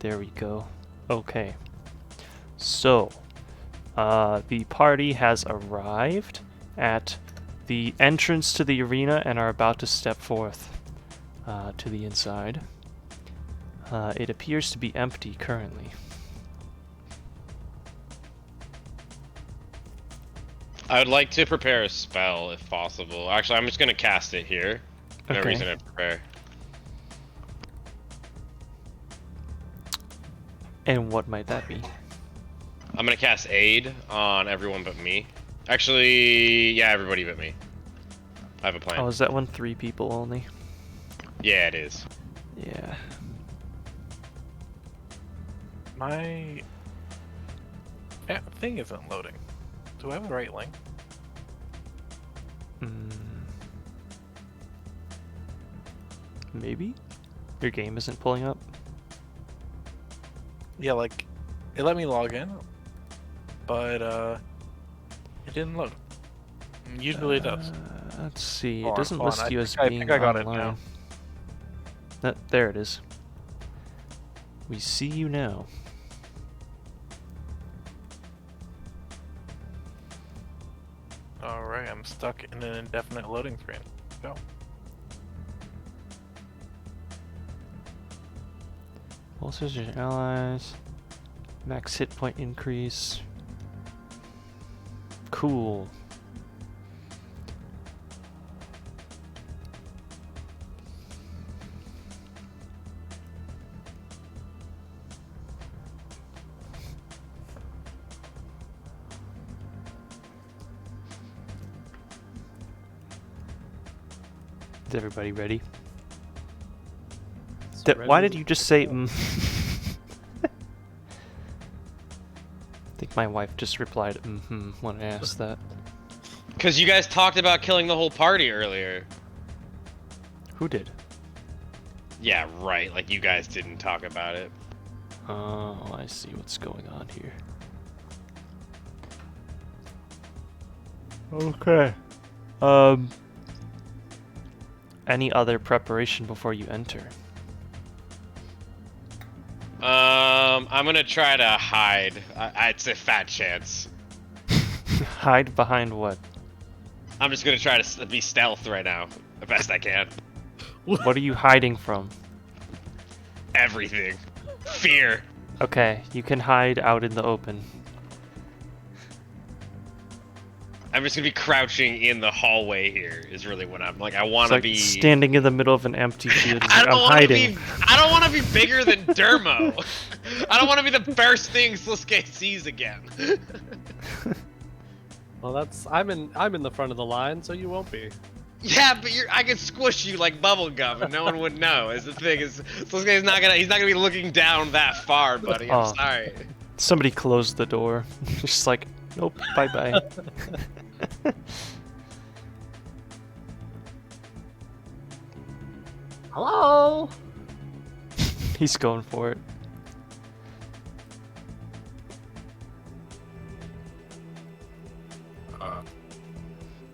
There we go. Okay. So, the party has arrived at the entrance to the arena and are about to step forth to the inside. It appears to be empty currently. I would like to prepare a spell if possible. Actually, I'm just going to cast it here. No Okay. reason to prepare. And what might that be? I'm going to cast Aid on everyone but me. Actually, yeah, everybody but me. I have a plan. Oh, is that one 3 people only? Yeah, it is. Yeah. My thing isn't loading. Do I have the right link? Maybe? Your game isn't pulling up? Yeah, like, it let me log in, but it didn't load. Usually it does. Let's see. Hold It on, doesn't hold on. list you as I being think I got it online. There it is. We see you now. Alright, I'm stuck in an indefinite loading screen. Go. Pulses your allies. Max hit point increase. Cool. Is everybody ready? Why did you just say I think my wife just replied when I asked that. Because you guys talked about killing the whole party earlier. Who did? Yeah, right. Like, you guys didn't talk about it. Oh, I see what's going on here. Okay. Any other preparation before you enter? I'm gonna try to hide. It's a fat chance. Hide behind what? I'm just gonna try to be stealth right now, the best I can. What are you hiding from? Everything. Fear. Okay, you can hide out in the open. I'm just gonna be crouching in the hallway here, is really what I'm like. I It's wanna like be standing in the middle of an empty field. I I'm don't wanna hiding. I don't wanna be bigger than Dermo. I don't wanna be the first thing Sliske sees again. Well, I'm in the front of the line, so you won't be. Yeah, but I could squish you like bubble gum and no one would know. Is the thing is Sliske's he's not gonna be looking down that far, buddy. I'm sorry. Somebody closed the door. Just like, nope, bye bye. Hello. He's going for it.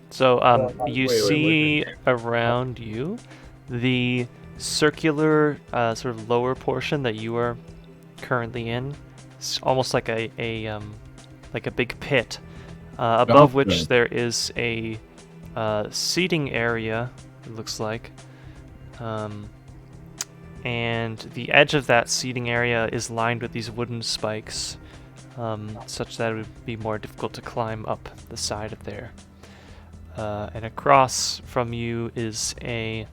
So, you see around you the circular sort of lower portion that you are currently in. It's almost like a big pit, above which there is a seating area. It looks like, and the edge of that seating area is lined with these wooden spikes, such that it would be more difficult to climb up the side of there. And across from you is a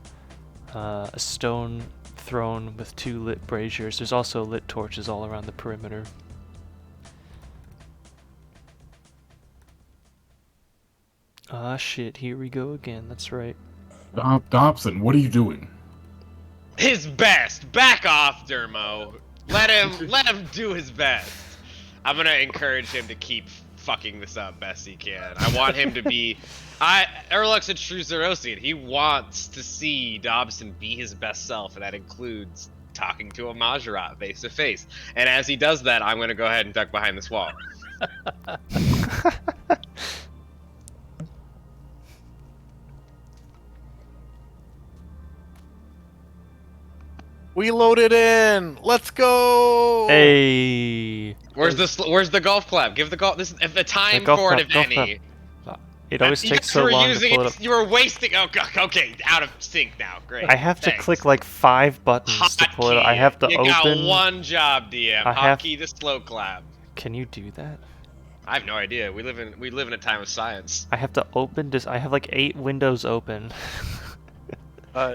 stone throne with 2 lit braziers. There's also lit torches all around the perimeter. Ah, shit, here we go again. That's right. Dobson, what are you doing? His best. Back off, Dermo. Let him do his best. I'm gonna encourage him to keep fucking this up best he can. I want him to be Erlux a true Zerosian. He wants to see Dobson be his best self, and that includes talking to a Majorat face to face. And as he does that, I'm gonna go ahead and duck behind this wall. We loaded in. Let's go. Hey! Where's the golf clap? Give the golf. This if the time golf for clap, it, if golf any. It always You takes guys so were long to using pull it up. You were wasting. Oh, okay, out of sync now. Great. I have to Thanks. click like 5 buttons to pull it up. I have to you open. got one job, DM. I have- Hotkey the slow clap. Can you do that? I have no idea. We live in a time of science. I have to open this. I have like 8 windows open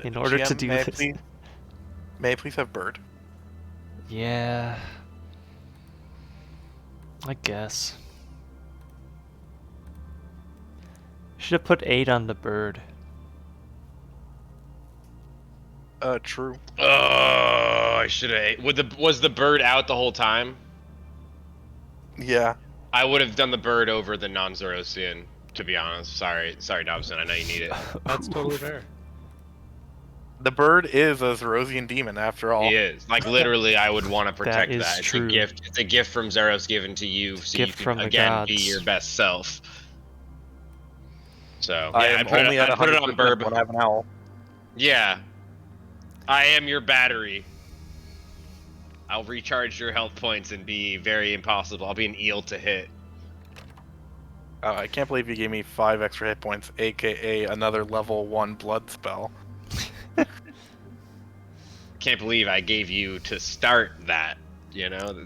in order to GM, do may this. May I please have bird? Yeah. I guess. Should have put 8 on the bird. True. Oh, I should have. Was the bird out the whole time? Yeah. I would have done the bird over the non-Zerosian, to be honest. Sorry, Dobson. I know you need it. That's totally fair. The bird is a Zerosian demon, after all. He is. Like, literally, I would want to protect is that. It's true. a gift. It's a gift from Zeros given to you, so Gift you from can the again be gods. your best self. So I yeah, am put only it, at I put it on 100% Burb. when I have an owl. Yeah, I am your battery. I'll recharge your health points and be very impossible. I'll be an eel to hit. I can't believe you gave me 5 extra hit points, aka another level 1 blood spell. Can't believe I gave you to start that. You know,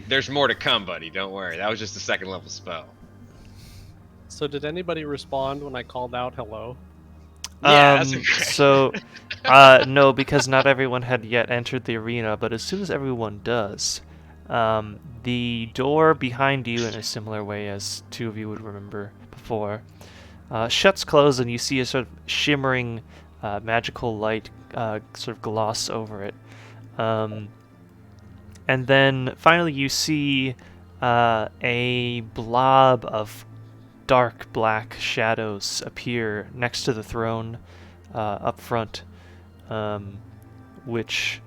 there's more to come, buddy. Don't worry. That was just a second level spell. So did anybody respond when I called out hello? Yeah, that's okay. So, no, because not everyone had yet entered the arena, but as soon as everyone does, the door behind you, in a similar way as 2 of you would remember before, shuts closed, and you see a sort of shimmering magical light sort of gloss over it. And then finally you see a blob of dark black shadows appear next to the throne up front, which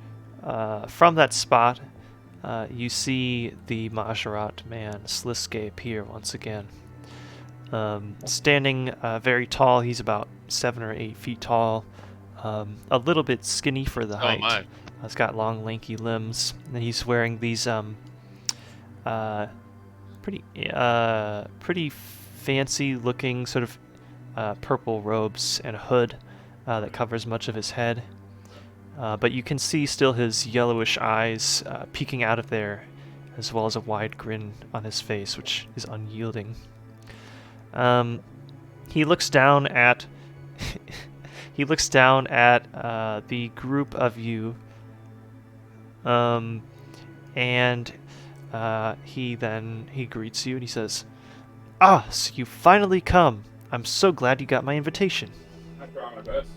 from that spot you see the Majorat man, Sliske, appear once again. Standing very tall, he's about 7 or 8 feet tall, a little bit skinny for the height. My. He's got long, lanky limbs, and he's wearing these pretty fancy-looking sort of purple robes and a hood that covers much of his head. But you can see still his yellowish eyes peeking out of there, as well as a wide grin on his face, which is unyielding. He looks down at the group of you, and he greets you and he says, "Ah, so you finally come. I'm so glad you got my invitation." I try my best.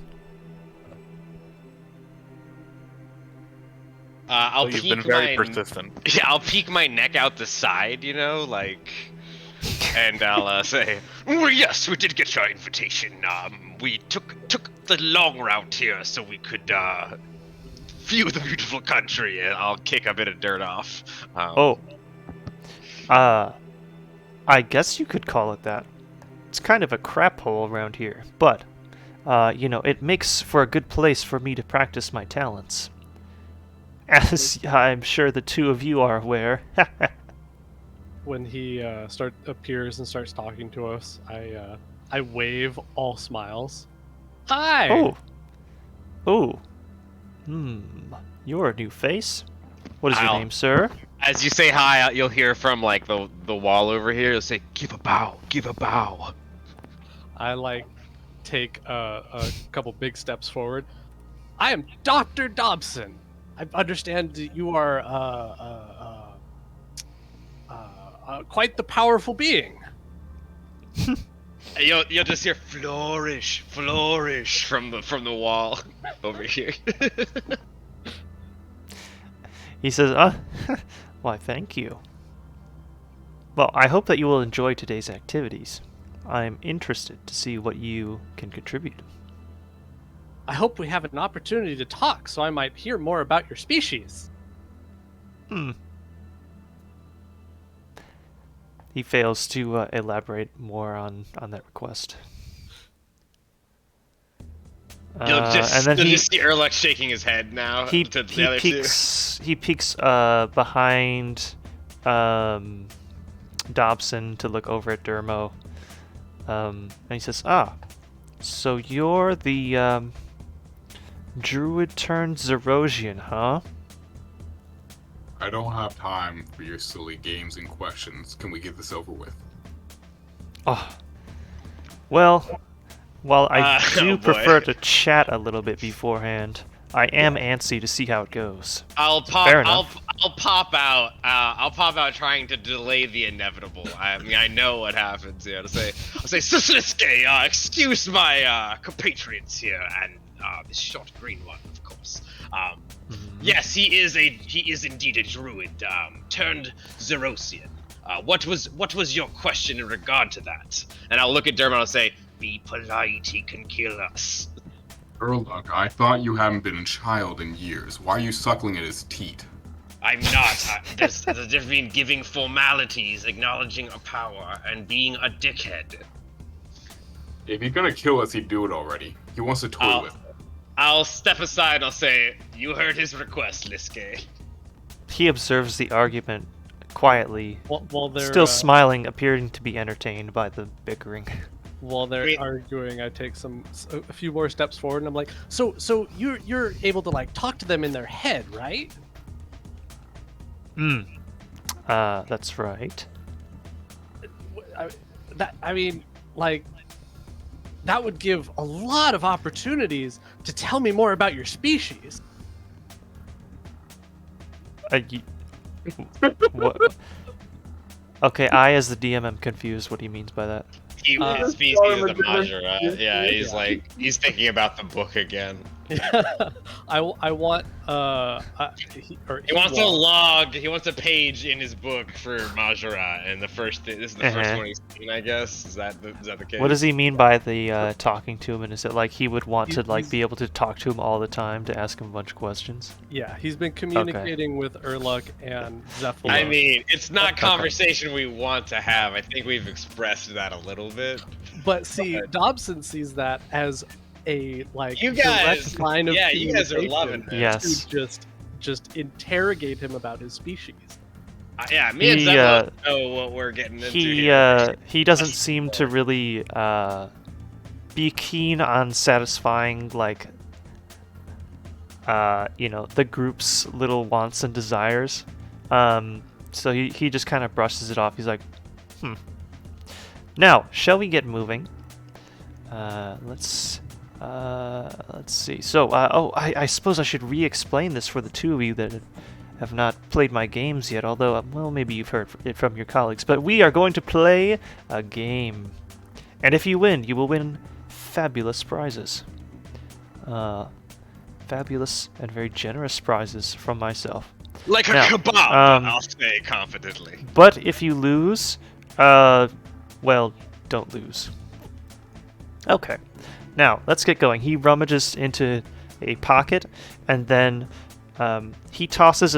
I'll You've peek been very my persistent. yeah, I'll peek my neck out the side, you know, like, and I'll say, "Well, yes, we did get your invitation. We took the long route here so we could view the beautiful country." And I'll kick a bit of dirt off. I guess you could call it that. It's kind of a crap hole around here, but it makes for a good place for me to practice my talents. As I'm sure the 2 of you are aware. When he appears and starts talking to us, I wave, all smiles. Hi. Oh. You're a new face. What is your name, sir? As you say hi, you'll hear from like the wall over here. You'll say, "Give a bow, give a bow." I take a couple big steps forward. I am Dr. Dobson. I understand that you are quite the powerful being. You'll just hear flourish from the wall over here. He says, why, thank you. Well, I hope that you will enjoy today's activities. I'm interested to see what you can contribute. I hope we have an opportunity to talk so I might hear more about your species. He fails to elaborate more on that request. And then you'll just see Erlach shaking his head now he to the other he peeks behind Dobson to look over at Dermo. And he says, "Ah, so you're the druid turned Zerosian, huh?" I don't have time for your silly games and questions. Can we get this over with? Oh, well, while I do oh boy. prefer to chat a little bit beforehand, I am antsy to see how it goes. I'll pop. Fair enough. I'll pop out. I'll pop out trying to delay the inevitable. I mean, I know what happens. You know, I'll say, Sliske, excuse my compatriots here, and this short green one, of course. Yes, he is indeed a druid turned Zerosian. What was your question in regard to that? And I'll look at Dermot and I'll say, be polite, he can kill us. Erlach, I thought you haven't been a child in years. Why are you suckling at his teat? I'm not. There's a difference between giving formalities, acknowledging a power, and being a dickhead. If you're gonna kill us, he'd do it already. He wants to toy with. I'll step aside and I'll say, you heard his request, Sliske. He observes the argument quietly, While they're still smiling, appearing to be entertained by the bickering. while they're Wait. arguing, I take a few more steps forward, and I'm like, so you're able to like talk to them in their head, right? That's right. I mean, like, that would give a lot of opportunities to tell me more about your species. What? Okay, I as the DM am confused what he means by that. His species is a Majora. Yeah, he's thinking about the book again. I want He wants a log. He wants a page in his book for Majora, and this is the first one he's seen, I guess. Is that the case? What does he mean by the talking to him? And is it like he would want to like be able to talk to him all the time to ask him a bunch of questions? Yeah, he's been communicating with Erlach and Zephyr. I mean, it's not conversation we want to have. I think we've expressed that a little bit. But see, Dobson sees that as a like You guys, direct line of you guys are communication loving it. Yes. to just interrogate him about his species. Yeah, me and Zephyr know what we're getting into here. He doesn't seem to really be keen on satisfying like the group's little wants and desires. So he just kind of brushes it off. He's like, Now, shall we get moving? Let's see. So, I suppose I should re-explain this for the two of you that have not played my games yet, although, well, maybe you've heard it from your colleagues. But we are going to play a game. And if you win, you will win fabulous prizes. Fabulous and very generous prizes from myself. Like a Now, kebab, I'll say confidently. But if you lose, well, don't lose. Okay. Now, let's get going. He rummages into a pocket, and then he tosses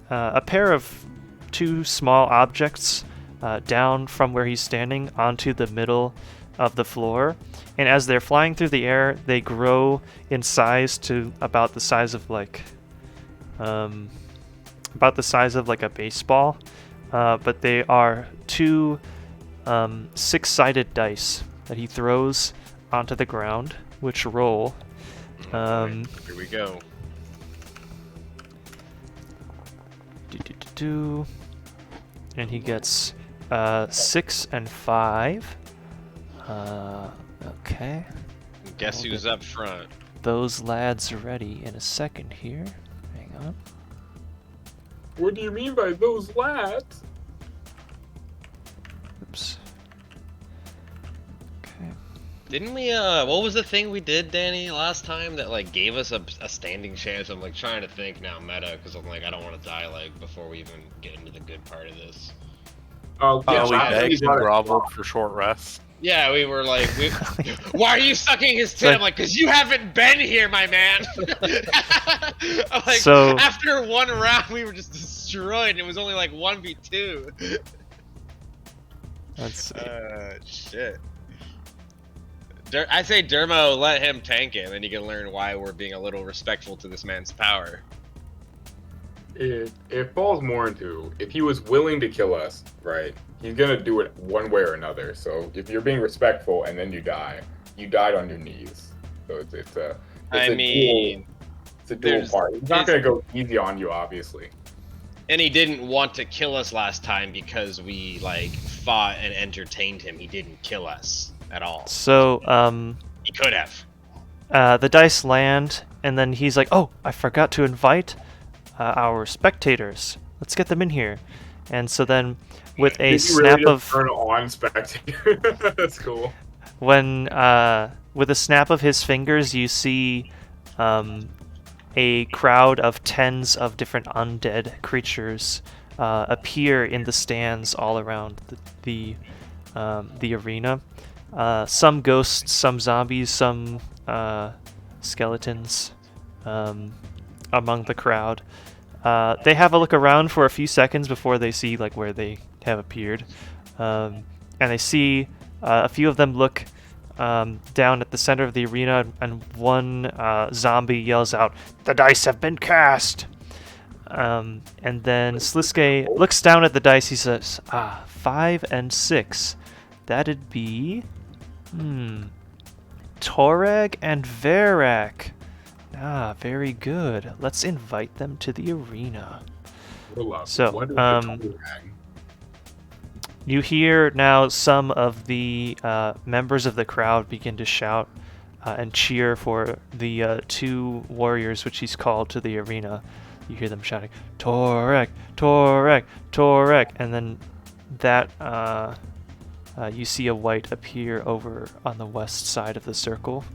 a pair of two small objects down from where he's standing onto the middle of the floor. And as they're flying through the air, they grow in size to about the size of like a baseball. But they are two six-sided dice that he throws onto the ground, which roll. Here we go. And he gets 6 and 5. Okay. Guess who's up front? Those lads are ready in a second here. Hang on. What do you mean by those lads? Oops. Okay. Didn't we, what was the thing we did, Danny, last time that, like, gave us a standing chance? I'm, like, trying to think now meta, because I'm like, I don't want to die, like, before we even get into the good part of this. Oh, Yeah, we begged and groveled for short rests. Yeah, we were like, why are you sucking his tit? I'm like, because you haven't been here, my man. I'm like, So- after one round, we were just destroyed, and it was only like 1v2. Let's see. Shit. I say Dermo, let him tank it, and then you can learn why we're being a little respectful to this man's power. It falls more into if he was willing to kill us, right? He's gonna do it one way or another. So if you're being respectful and then you died on your knees. So it's a dual part. He's not gonna go easy on you, obviously. And he didn't want to kill us last time because we like fought and entertained him. He didn't kill us at all. So He could have. the dice land, and then he's like, "Oh, I forgot to invite our spectators. Let's get them in here." And so then, with a snap of turn on spectator. That's cool. When with a snap of his fingers, you see a crowd of tens of different undead creatures appear in the stands all around the arena. Some ghosts, some zombies, some skeletons among the crowd. They have a look around for a few seconds before they see like where they have appeared, and they see a few of them look down at the center of the arena, and one zombie yells out, "The dice have been cast!" And then Sliske looks down at the dice. He says, 5 and 6. That'd be... Toreg and Verak. Very good. Let's invite them to the arena. So, you hear now some of the members of the crowd begin to shout and cheer for the 2 warriors which he's called to the arena. You hear them shouting, "Torek, Torek, Torek," and then that you see a wight appear over on the west side of the circle.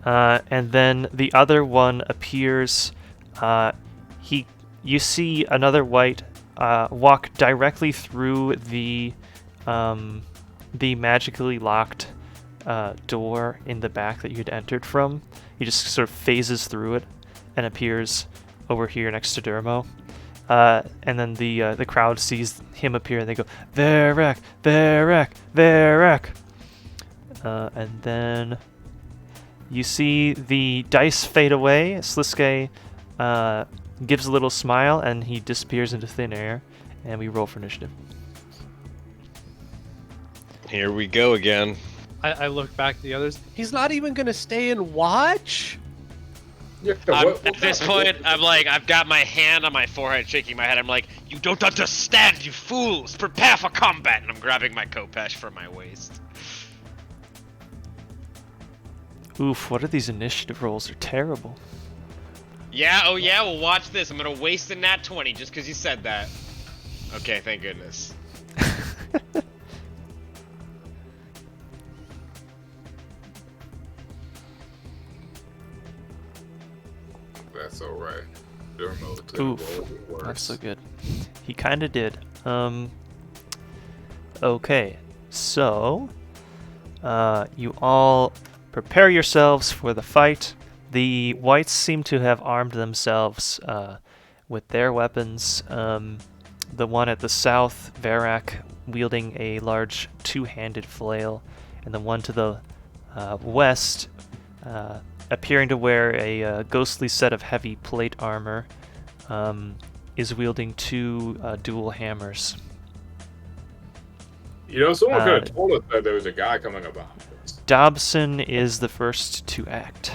And then the other one appears. You see another wight walk directly through the magically locked door in the back that you had entered from. He just sort of phases through it and appears over here next to Dermo. And then the crowd sees him appear and they go, "Verak, Verak, Verak." And then you see the dice fade away. Sliske gives a little smile and he disappears into thin air, and we roll for initiative. Here we go again. I look back at the others. He's not even gonna stay and watch? At this point, I'm like, I've got my hand on my forehead, shaking my head. I'm like, "You don't understand, you fools! Prepare for combat!" And I'm grabbing my Kopesh from my waist. Oof, what are these initiative rolls? They're terrible. Yeah, oh yeah, well watch this. I'm gonna waste a nat 20 just because you said that. Okay, thank goodness. That's alright. Oof, that's so good. He kinda did. Okay, so you all prepare yourselves for the fight. The whites seem to have armed themselves with their weapons. The one at the south, Verak, wielding a large 2-handed flail, and the one to the west, appearing to wear a ghostly set of heavy plate armor, is wielding 2 dual hammers. You know, someone could have told us that there was a guy coming up behind us. Dobson is the first to act.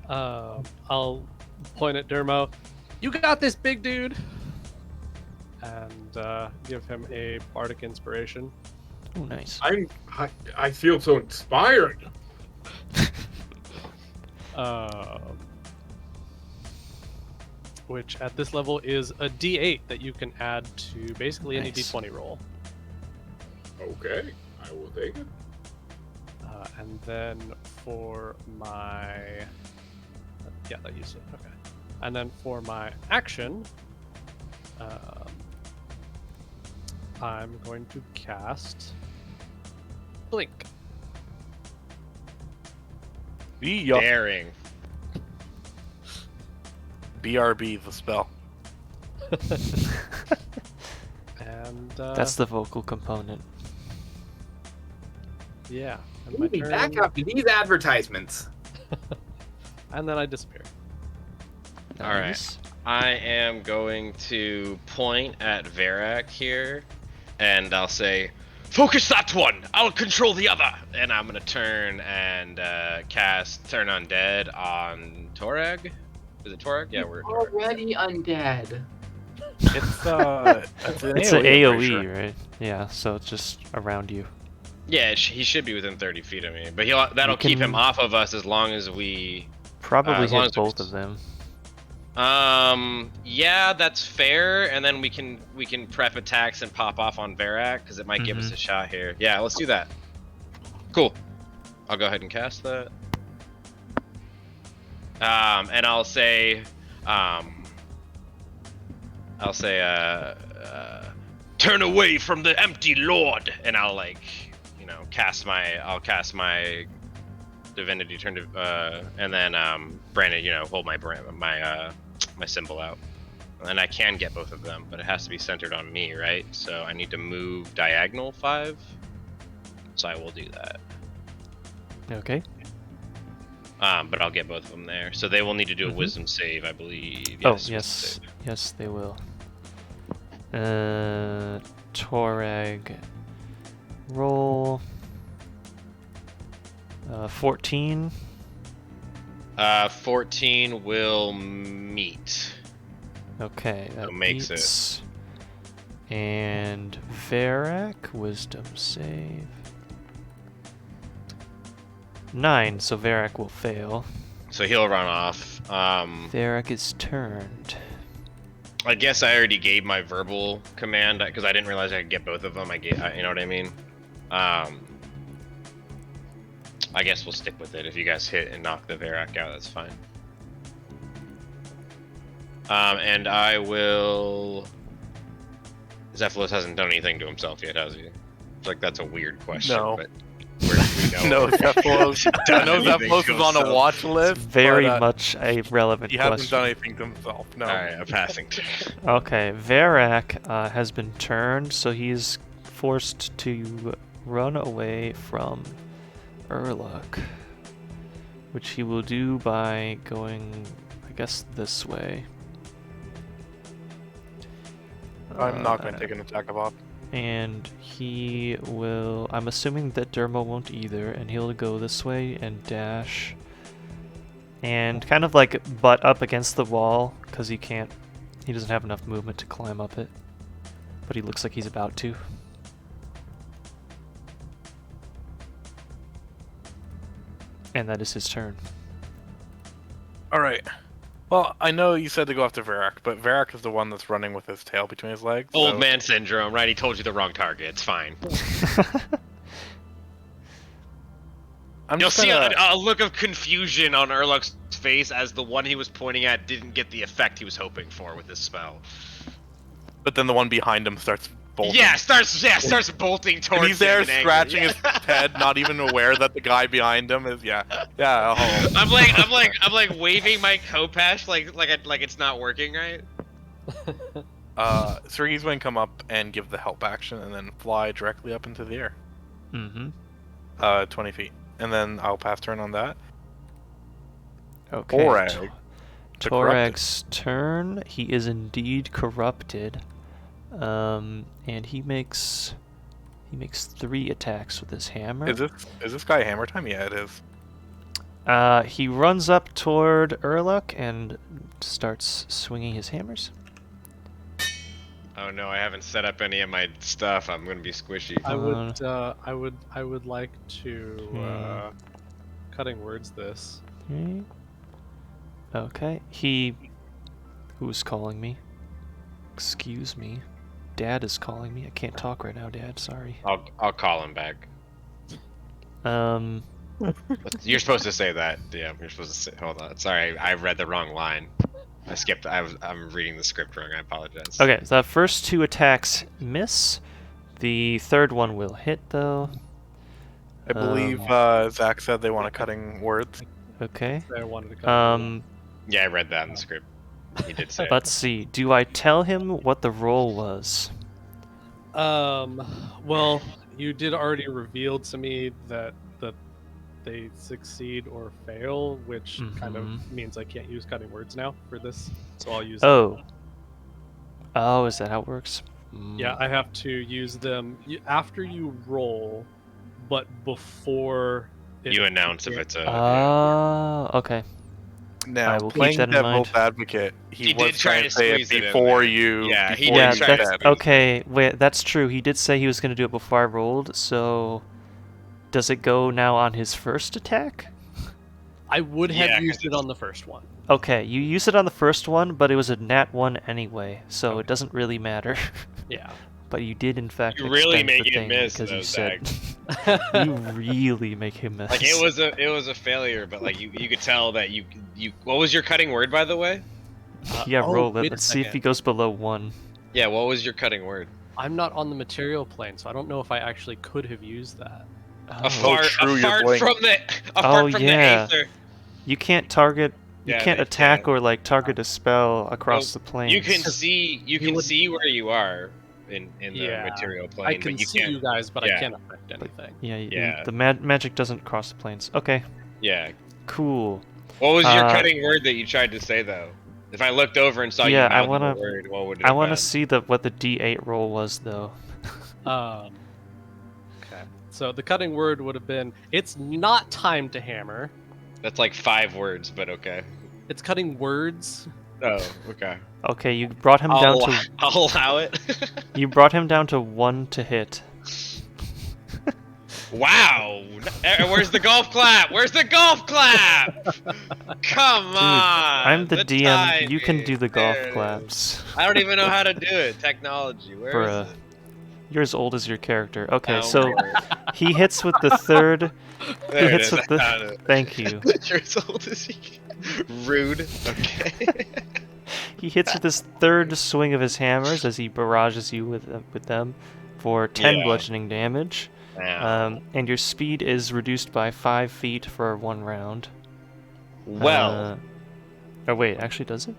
I'll point at Dermo. "You got this, big dude!" And give him a bardic inspiration. Oh, nice. I feel so inspired. Which at this level is a D8 that you can add to basically any Nice. D20 roll. Okay, I will take it. And then for my... Yeah, that used it. Okay. And then for my action, I'm going to cast Blink. Daring. BRB, the spell. And That's the vocal component. Yeah. And We'll be back after these advertisements. And then I disappear. All right. I am going to point at Varak here, and I'll say, "Focus that one. I'll control the other." And I'm gonna turn and cast Turn Undead on Torag. Is it Torag? Yeah, we're Torag. Already undead. It's an It's an AoE, I'm pretty AoE, sure. right? Yeah, so it's just around you. Yeah, he should be within 30 feet of me, but that'll keep him can- off of us as long as we. Probably as long hit as both it's- of them. Yeah, that's fair, and then we can prep attacks and pop off on Varak because it might give us a shot here. Yeah, let's do that. Cool. I'll go ahead and cast that. And I'll say, turn away from the empty lord, and I'll cast my divinity turn to, and then Brandon, hold my my symbol out, and I can get both of them, but it has to be centered on me, right? So I need to move diagonal 5, so I will do that. Okay. But I'll get both of them there, so they will need to do a wisdom save, I believe. Oh, wisdom yes. save. Yes, they will. Torag. Roll. 14. 14 will meet. Okay, that makes it. beats. And Varak, wisdom save. 9, so Varak will fail. So he'll run off. Varak is turned. I guess I already gave my verbal command because I didn't realize I could get both of them. You know what I mean? I guess we'll stick with it. If you guys hit and knock the Varak out, that's fine. And I will. Zephylos hasn't done anything to himself yet, has he? It's like that's a weird question. No. But where do we know? No, Zephylos. I know Zephylos is on a watch list. Very but, much a relevant he question. hasn't done anything to himself. No. Alright, a passing. Okay, Varak has been turned, so he's forced to run away from Urluk, which he will do by going, I guess, this way. I'm not going to take an attack of op. And he will... I'm assuming that Dermo won't either, and he'll go this way and dash. And kind of like butt up against the wall, because he doesn't have enough movement to climb up it. But he looks like he's about to. And that is his turn. Alright. Well, I know you said to go after Varak, but Varak is the one that's running with his tail between his legs. Old so- man syndrome, right? He told you the wrong target. It's fine. I'm You'll just see gonna... a look of confusion on Urluk's face as the one he was pointing at didn't get the effect he was hoping for with his spell. But then the one behind him starts bolting. Yeah, starts bolting towards And he's there him in scratching anger. his head, not even aware that the guy behind him is oh. I'm like waving my Kopesh like it's not working right. Sergei's going to come up and give the help action and then fly directly up into the air. Mm-hmm. 20 feet. And then I'll pass turn on that. Okay. Torag. The Torag's turn. He is indeed corrupted. And he makes 3 attacks with his hammer. Is this guy hammer time? Yeah, it is. He runs up toward Urluk and starts swinging his hammers. Oh no, I haven't set up any of my stuff. I'm gonna be squishy. I would like to cutting words this. Okay. Who's calling me? Excuse me. Dad is calling me. I can't talk right now, Dad. Sorry. I'll call him back. You're supposed to say that. Yeah, you're supposed to say. Hold on. Sorry, I read the wrong line. I skipped. I'm reading the script wrong. I apologize. Okay, the first 2 attacks miss. The third one will hit, though. I believe Zach said they want a cutting words. Okay. I wanted to cut Yeah, I read that in the script. He did say. Let's see. Do I tell him what the roll was? Well, You did already reveal to me that they succeed or fail, which kind of means I can't use cutting words now for this. So I'll use. Oh. Oh, is that how it works? Yeah, I have to use them after you roll, but before You announce if it's a. Oh, okay. Now, I will keep playing that in devil's mind. advocate, he He was did try trying to to say it squeeze it in before there. you. Yeah, he before did Yeah, you try to that's said it. okay. Wait, that's true. He did say he was going to do it before I rolled. So, does it go now on his first attack? I would have Yeah, used it on the first one. Okay, you use it on the first one, but it was a nat 1 anyway, so it doesn't really matter. Yeah. But you did, in fact, You really expend make the it thing miss, because you though, said Zach. you really make him miss. Like it was a failure, but like you could tell that you. What was your cutting word, by the way? Yeah, oh, roll it. wait a Let's see if he second. goes below 1. Yeah, what was your cutting word? I'm not on the material plane, so I don't know if I actually could have used that. Apart true, you're from blank. apart from yeah. the aether. You can't target. You Yeah, can't they attack can't. or like target a spell across Well, the planes. You can see would- see where you are in the Yeah, material plane, I can but you see can't. you guys, but yeah. I can't affect anything. Yeah, Yeah. the magic doesn't cross the planes. Okay, Yeah. cool. What was your Uh, cutting word that you tried to say though? If I looked over and saw Yeah, you I mouth wanna- the word, what would it I have want to been? see what the D8 roll was though. Okay. So the cutting word would have been, it's not time to hammer. That's like 5 words, but okay. It's cutting words. Oh, okay. Okay, you brought him down to I'll allow it. you brought him down to 1 to hit. Wow! Where's the golf clap? Where's the golf clap? Come on! I'm the DM. timing. You can do the golf There it is. claps. I don't even know how to do it. Technology. Where is Bruh. it? You're as old as your character. Okay, Oh, so word. he hits with the third. There it hits is. with the- I found it. Thank you. You're as old as you can. Rude. Okay. He hits with his third swing of his hammers as he barrages you with them for 10 Yeah. bludgeoning damage. Wow. And your speed is reduced by 5 feet for 1 round. Well, Oh wait, actually does it?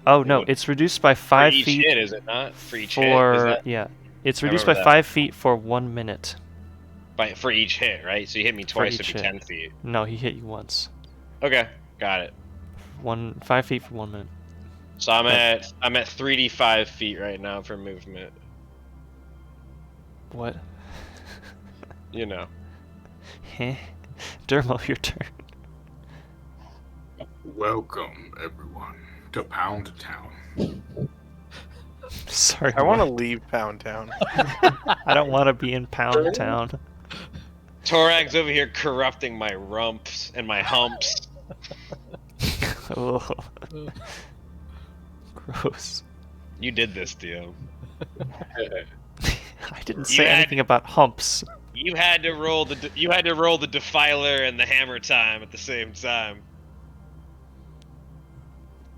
Oh no, would- it's reduced by for 5 each feet hit, is it not? For each hit, is for that yeah. It's I reduced by remember that. 5 feet for 1 minute. for each hit, right? So you hit me twice, it'd each be hit. 10 feet. No, he hit you once. Okay, got it. 5 feet for 1 minute. So I'm at 3d5 feet right now for movement. What? You know. Heh. Dermo, your turn. Welcome, everyone, to Pound Town. Sorry. I want to what? leave Pound Town. I don't want to be in Pound Town. Torag's over here corrupting my rumps and my humps. Oh. Gross. You did this, Dio. I didn't You say had- anything about humps. You had to roll the defiler and the hammer time at the same time.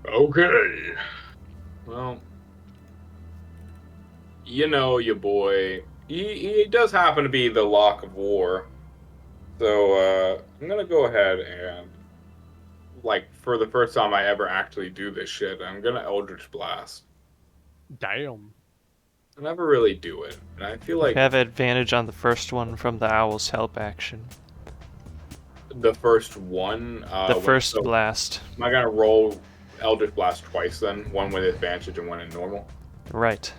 Okay. Well, you know your boy. He does happen to be the Lock of War. So I'm gonna go ahead and, like, for the first time I ever actually do this shit, I'm gonna Eldritch Blast. Damn. I never really do it, and I feel You like have advantage on the first one from the Owl's help action. the first one. The first so blast. am I gonna roll Eldritch Blast twice then? One with advantage and one in normal. Right.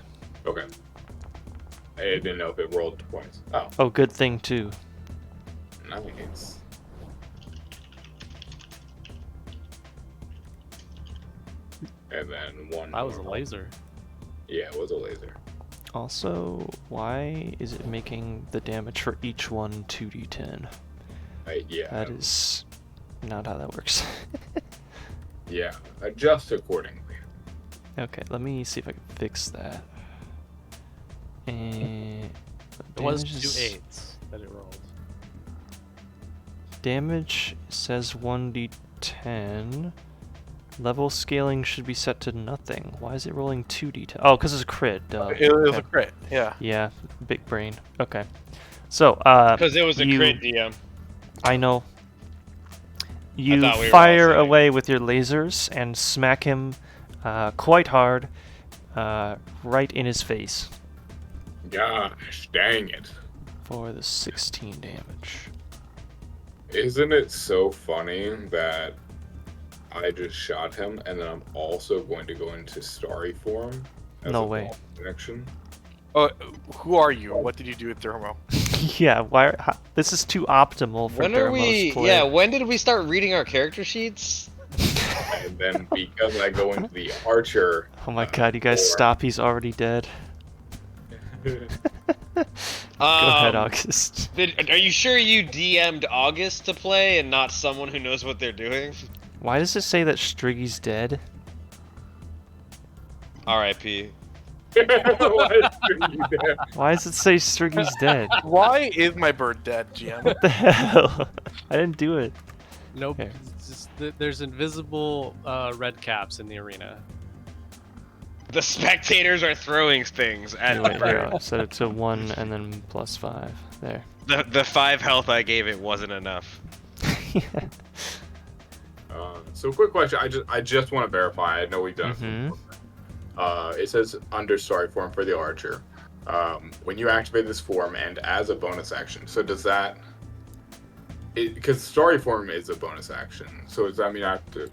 Okay. I didn't know if it rolled twice. Oh, Oh, good thing too. nice. And then one. That was a normal. laser. Yeah, it was a laser. Also, why is it making the damage for each one 2d10? Yeah. That is not how that works. Yeah, adjust accordingly. Okay, let me see if I can fix that. And It was damage 2 is- 8s that it rolled. Damage says 1d10. Level scaling should be set to nothing. Why is it rolling 2d10? Oh, because it's a crit. Duh. It was Okay. a crit. Yeah. Yeah, big brain. Okay. So, Because it was a you- crit, DM. I know. You thought we were all fire saying. away with your lasers and smack him quite hard right in his face. Gosh, dang it. for the 16 damage. Isn't it so funny that I just shot him and then I'm also going to go into starry form as No a way. bonus action? Who are you? What did you do with Thermo? Yeah, this is too optimal for When are Dermo's we? play. Yeah, when did we start reading our character sheets? And then because I go into the archer. Oh my god, you guys form- stop, he's already dead. Go ahead, August. Are you sure you DM'd August to play and not someone who knows what they're doing? Why does it say that Striggy's dead? R.I.P. Why does it say Striggy's dead? Why is my bird dead, GM? What the hell? I didn't do it. Nope. Here. It's just there's invisible red caps in the arena. The spectators are throwing things at Anyway, the here, bird. I'll set it to 1 and then +5. There. The 5 health I gave it wasn't enough. So quick question. I just want to verify. I know we've done it Mhm. before. It says under starry form for the archer. When you activate this form and as a bonus action. So does that? Because starry form is a bonus action. So does that mean I have to?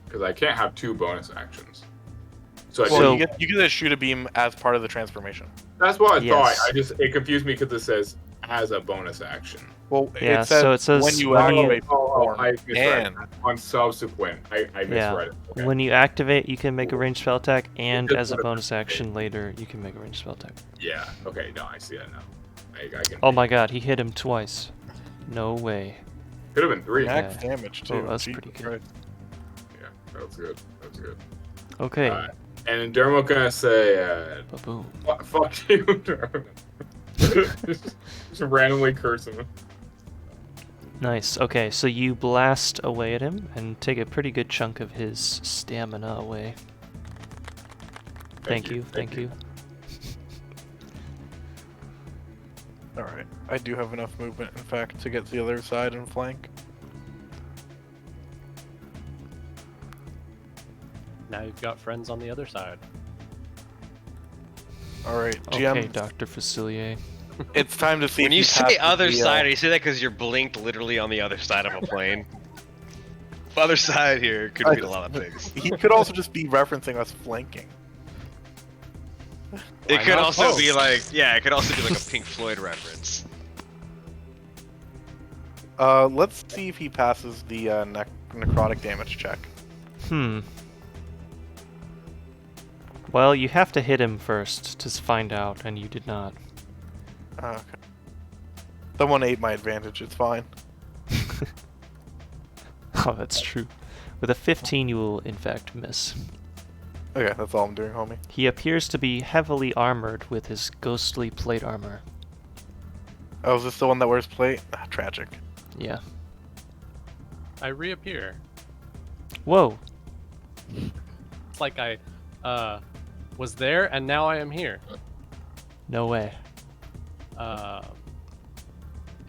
Because I can't have 2 bonus actions. So, So- You get to shoot a beam as part of the transformation. that's what I Yes. thought. It confused me because it says as a bonus action. Well, Yeah, it says, so it says when you when you- activate the form. I misread. and On subsequent, I misread Yeah. it. Okay. When you activate, you can make a ranged spell attack, and just as a would've bonus been action later, you can make a ranged spell attack. Yeah. Okay. No, I see that now. I can. Oh my god, he hit him twice. No way. Could have been 3. Yeah. max damage too. Oh, that's Jesus pretty good. Christ. That was good. That was good. Okay. And Dermo gonna say, Ba-boom. Fuck you, Dermo." just randomly curse him. Nice. Okay, so you blast away at him and take a pretty good chunk of his stamina away. Thank you. Thank you. All right, I do have enough movement, in fact, to get to the other side and flank. Now you've got friends on the other side. All right, Okay, GM, Dr. Facilier. it's time to see. When if you he say passes other the, side, you say that because you're blinked literally on the other side of a plane. Other side here could mean a lot of things. He could also just be referencing us flanking. It Why could not also be both? like, yeah, it could also be like a Pink Floyd reference. Let's see if he passes the necrotic damage check. Well, you have to hit him first to find out, and you did not. Okay. Someone ate my advantage. It's fine. Oh, that's true. With a 15, you will in fact miss. Okay, that's all I'm doing, homie. He appears to be heavily armored with his ghostly plate armor. Oh, is this the one that wears plate? Ah, tragic. Yeah. I reappear. Whoa. It's like I was there and now I am here. No way.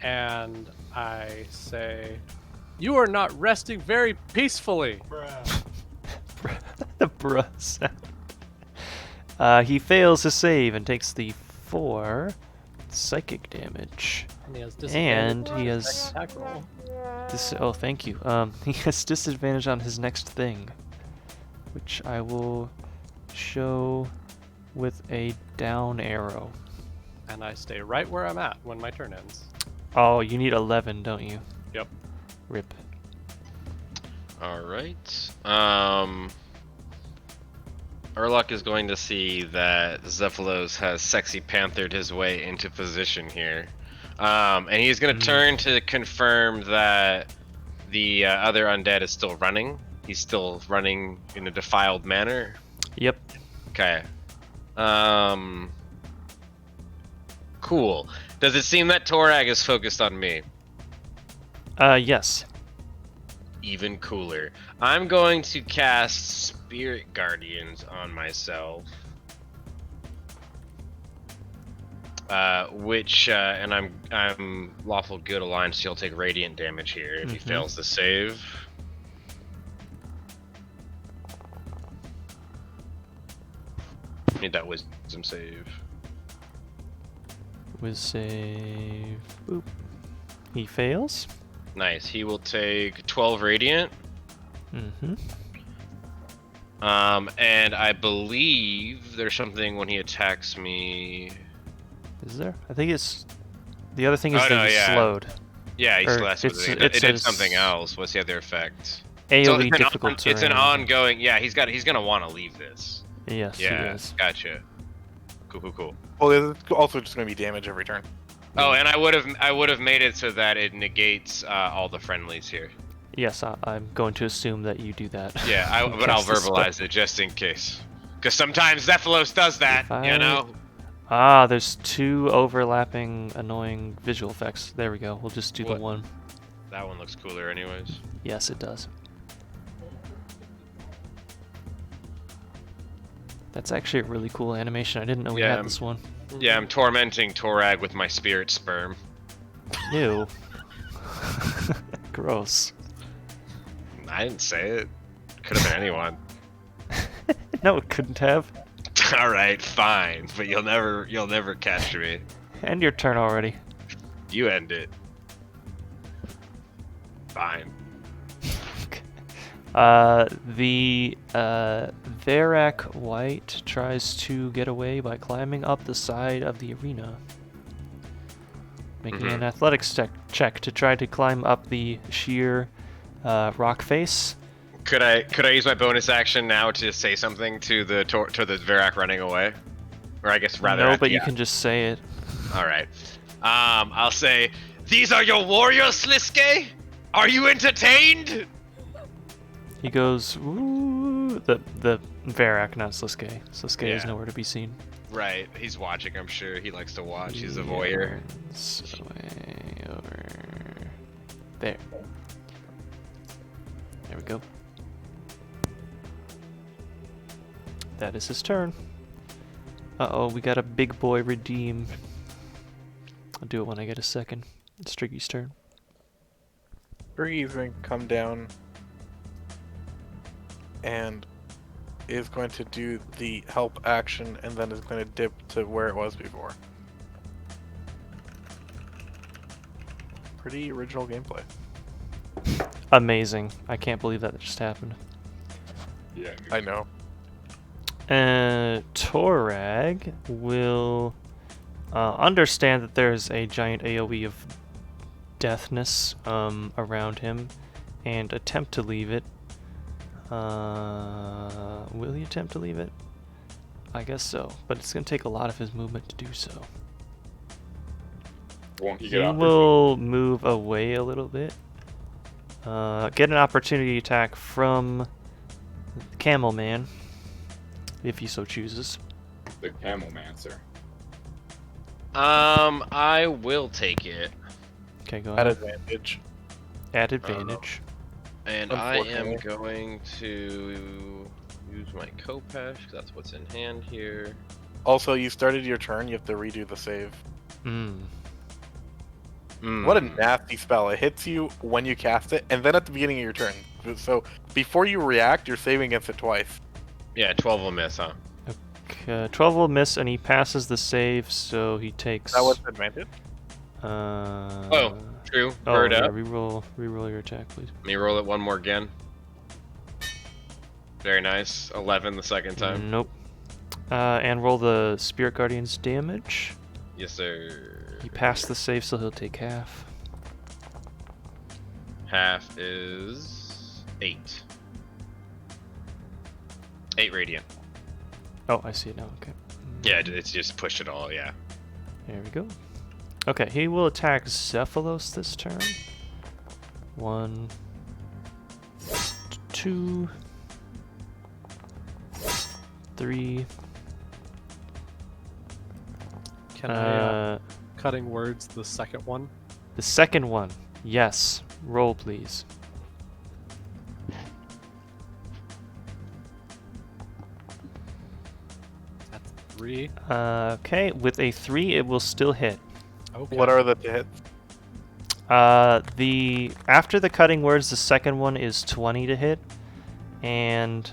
And I say, "You are not resting very peacefully." The bruh sound. He fails to save and takes the 4 psychic damage. And he has And disadvantage he on his has- next attack roll. Oh, thank you. He has disadvantage on his next thing, which I will show with a down arrow. And I stay right where I'm at when my turn ends. Oh, you need 11, don't you? Yep. Rip. Alright. Urlok is going to see that Zephylos has sexy panthered his way into position here. And he's going to turn to confirm that the other undead is still running. He's still running in a defiled manner. Yep. Okay. Cool. Does it seem that Torag is focused on me? Yes. Even cooler. I'm going to cast Spirit Guardians on myself. And I'm lawful good aligned, so he'll take radiant damage here if he fails to save. Need that wisdom save. With save. Boop. He fails. Nice. He will take 12 radiant. Mm-hmm. And I believe there's something when he attacks me. Is there? I think it's... The other thing is Oh, that no, he's yeah. slowed. Yeah, he's Or less. it's- It it did says- something else. What's the other effect? AoE it's difficult terrain. It's an ongoing. Yeah, he's gonna want to leave this. Yes, he Yeah, is. gotcha. Cool. Well, it's also just going to be damage every turn. Oh, and I would have made it so that it negates all the friendlies here. Yes, I'm going to assume that you do that. Yeah, but I'll Cast the spell. verbalize it just in case. Because sometimes Zephylos does that, If I- you know? Ah, there's 2 overlapping annoying visual effects. There we go. We'll just do What? the one. That one looks cooler anyways. Yes, it does. That's actually a really cool animation. I didn't know we Yeah, had this one. Yeah, I'm tormenting Torag with my spirit sperm. Ew. Gross. I didn't say it. Could have been anyone. No, it couldn't have. Alright, fine. But you'll never catch me. End your turn already. You end it. Fine. The Varak White tries to get away by climbing up the side of the arena. Making an athletics check to try to climb up the sheer rock face. Could I use my bonus action now to say something to the Varak running away? Or I guess rather. No, but you can just say it. All right. I'll say, "These are your warriors, Sliske? Are you entertained?" He goes, ooh, the Varak, not Sliske. Sliske is Yeah. nowhere to be seen. Right. He's watching. I'm sure he likes to watch. He's a voyeur. Runs way over there. There we go. That is his turn. Uh-oh, we got a big boy redeem. I'll do it when I get a second. It's Triggy's turn. Triggy's going to come down and is going to do the help action and then is going to dip to where it was before. Pretty original gameplay. Amazing. I can't believe that just happened. Yeah. I know. Torag will understand that there's a giant AoE of deathness around him and attempt to leave it. Will he attempt to leave it? I guess so, but it's going to take a lot of his movement to do so. Won't he He get out? will move away a little bit. Get an opportunity attack from Camel Man, if he so chooses. The Camelmancer. I will take it. Okay, go At ahead. advantage. At advantage. And I am Unfortunately. going to use my Kopesh, 'cause that's what's in hand here. Also, you started your turn, you have to redo the save. What a Mm. nasty spell. It hits you when you cast it, and then at the beginning of your turn. So, before you react, you're saving against it twice. Yeah, 12 will miss, huh? Okay, 12 will miss, and he passes the save, so he takes. That was advantage? Oh, true. Oh, Bird yeah, up. reroll your attack, please. Let me roll it one more again. Very nice. 11 the second time. Nope. And roll the Spirit Guardian's damage. Yes, sir. He passed the save, so he'll take half. Half is 8. 8 radiant. Oh, I see it now. Okay. Yeah, it's just pushed it all. Yeah. There we go. Okay, he will attack Zephylos this turn. 1, 2, 3. Can I cutting words the second one? The second one. Yes. Roll, please. That's 3. Okay, with a 3, it will still hit. Okay. What are the hits? After the cutting words, the second one is 20 to hit, and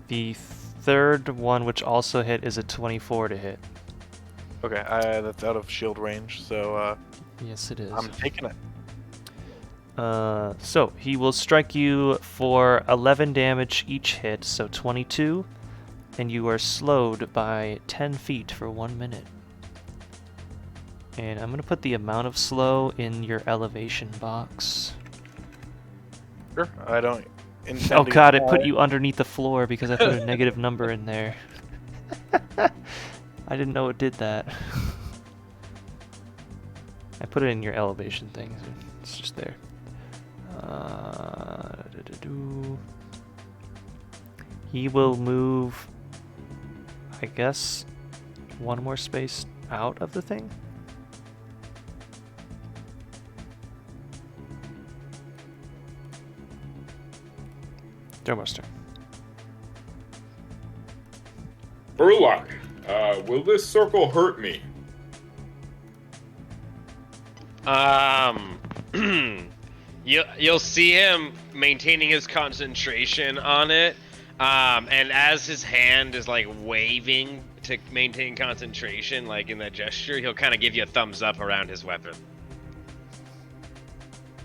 the third one, which also hit, is a 24 to hit. Okay, that's out of shield range, so Yes, it is. I'm taking it. So he will strike you for 11 damage each hit, so 22, and you are slowed by 10 feet for 1 minute. And I'm going to put the amount of slow in your elevation box. Sure. I don't intend Oh to god, get it put high. you underneath the floor because I put a negative number in there. I didn't know it did that. I put it in your elevation thing, so it's just there. He will move, I guess, one more space out of the thing. Dermo's turn. Burlock, will this circle hurt me? You'll see him maintaining his concentration on it, and as his hand is like waving to maintain concentration, like in that gesture, he'll kind of give you a thumbs up around his weapon.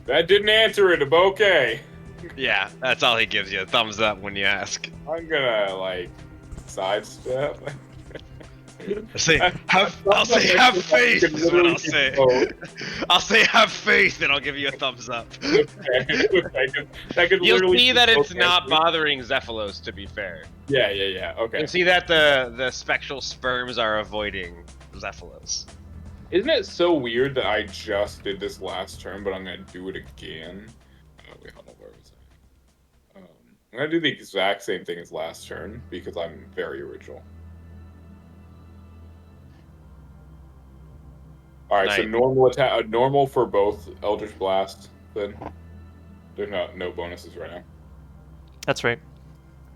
That didn't answer it, but okay. Yeah, that's all he gives you, a thumbs up when you ask. I'm gonna, like, sidestep. I'll say, have faith is what I'll say. I'll say, have faith, and I'll give you a thumbs up. You'll see that it's not bothering Zephylos, to be fair. Yeah. Okay. You'll see that the spectral sperms are avoiding Zephylos. Isn't it so weird that I just did this last turn, but I'm gonna do it again? Oh, wait, hold on, where was I? I'm gonna do the exact same thing as last turn because I'm very original. All right, so Nice. normal attack, normal for both Eldritch Blast. Then there's no bonuses right now. That's right.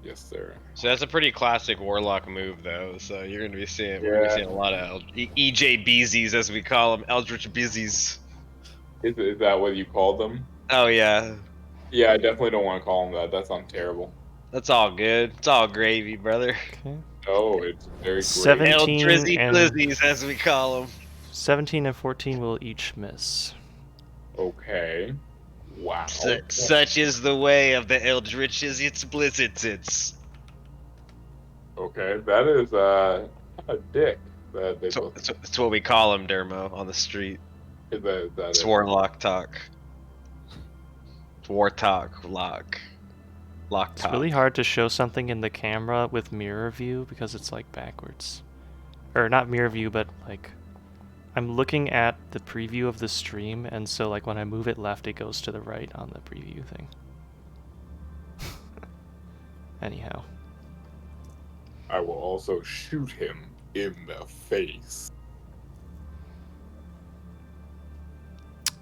Yes, there. So that's a pretty classic Warlock move, though. So you're gonna be seeing, we're gonna be seeing a lot of EJBZs, as we call them, Eldritch Bizzies. Is that what you called them? Oh yeah, Yeah, I definitely don't want to call them that. That sounds terrible. that's all good. It's all gravy, brother. Okay. Oh, it's very great. 17 Eldrizzy and- Blizzies, as we call them. 17 and 14 will each miss. Okay. Wow. Such is the way of the Eldritches. It's blizzards. Okay, that is a dick. That they So, both. that's what we call them, Dermo, on the street. That It's is. Warlock talk. It's War talk. Lock It's talk. really hard to show something in the camera with mirror view because it's like backwards. Or not mirror view, but like I'm looking at the preview of the stream, and so like when I move it left, it goes to the right on the preview thing. Anyhow. I will also shoot him in the face.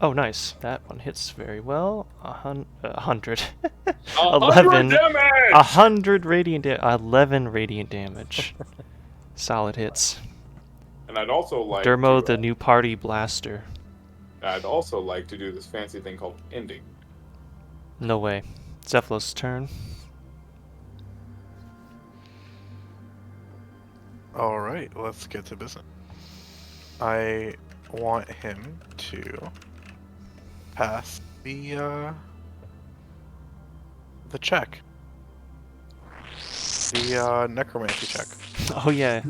Oh, nice. That one hits very well. 100. 11 damage! 100 radiant 11 radiant damage. Solid hits. And I'd also like Dermo, to, the new party blaster. I'd also like to do this fancy thing called ending. No way. Zephylos' turn. Alright, let's get to business. I want him to pass the check. The necromancy check. Oh yeah,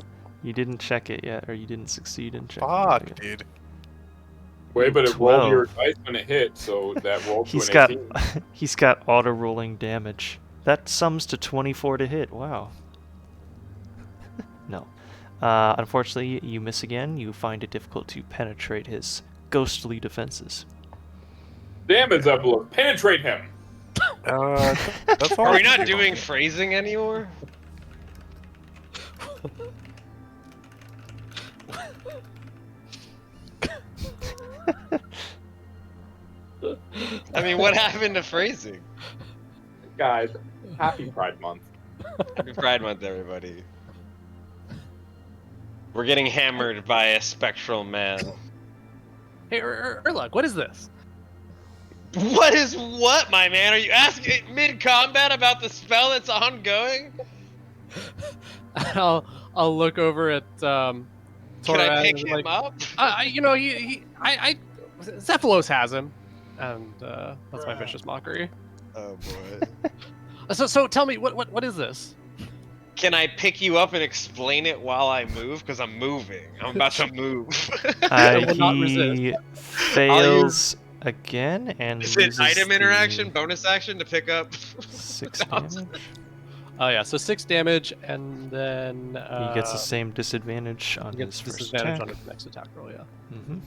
you didn't check it yet, or you didn't succeed in checking Fuck, it yet. dude. Wait, but it rolled 12. your dice when it hit, so that rolled to He's an got 18. he's got auto rolling damage. That sums to 24 to hit. Wow. No. Unfortunately, you miss again. You find it difficult to penetrate his ghostly defenses. Damn it, Zephylos. Penetrate him! That's all Are I we can not do. doing phrasing anymore? I mean, what happened to phrasing? Guys, happy Pride Month. Happy Pride Month, everybody. We're getting hammered by a spectral man. Hey, Urlug, what is this? What is what, my man? Are you asking mid-combat about the spell that's ongoing? I'll look over at Can I Torag pick is him like, up? Zephylos has him, and that's my vicious mockery. Oh boy. So tell me, what is this? Can I pick you up and explain it while I move? Because I'm moving. I'm about to move. I will not He resist. fails again and Is it loses item the interaction, bonus action to pick up? 6 damage. Oh yeah, so 6 damage, and then He gets the same disadvantage on he his gets first disadvantage attack. on his next attack roll. Yeah. Mm-hmm.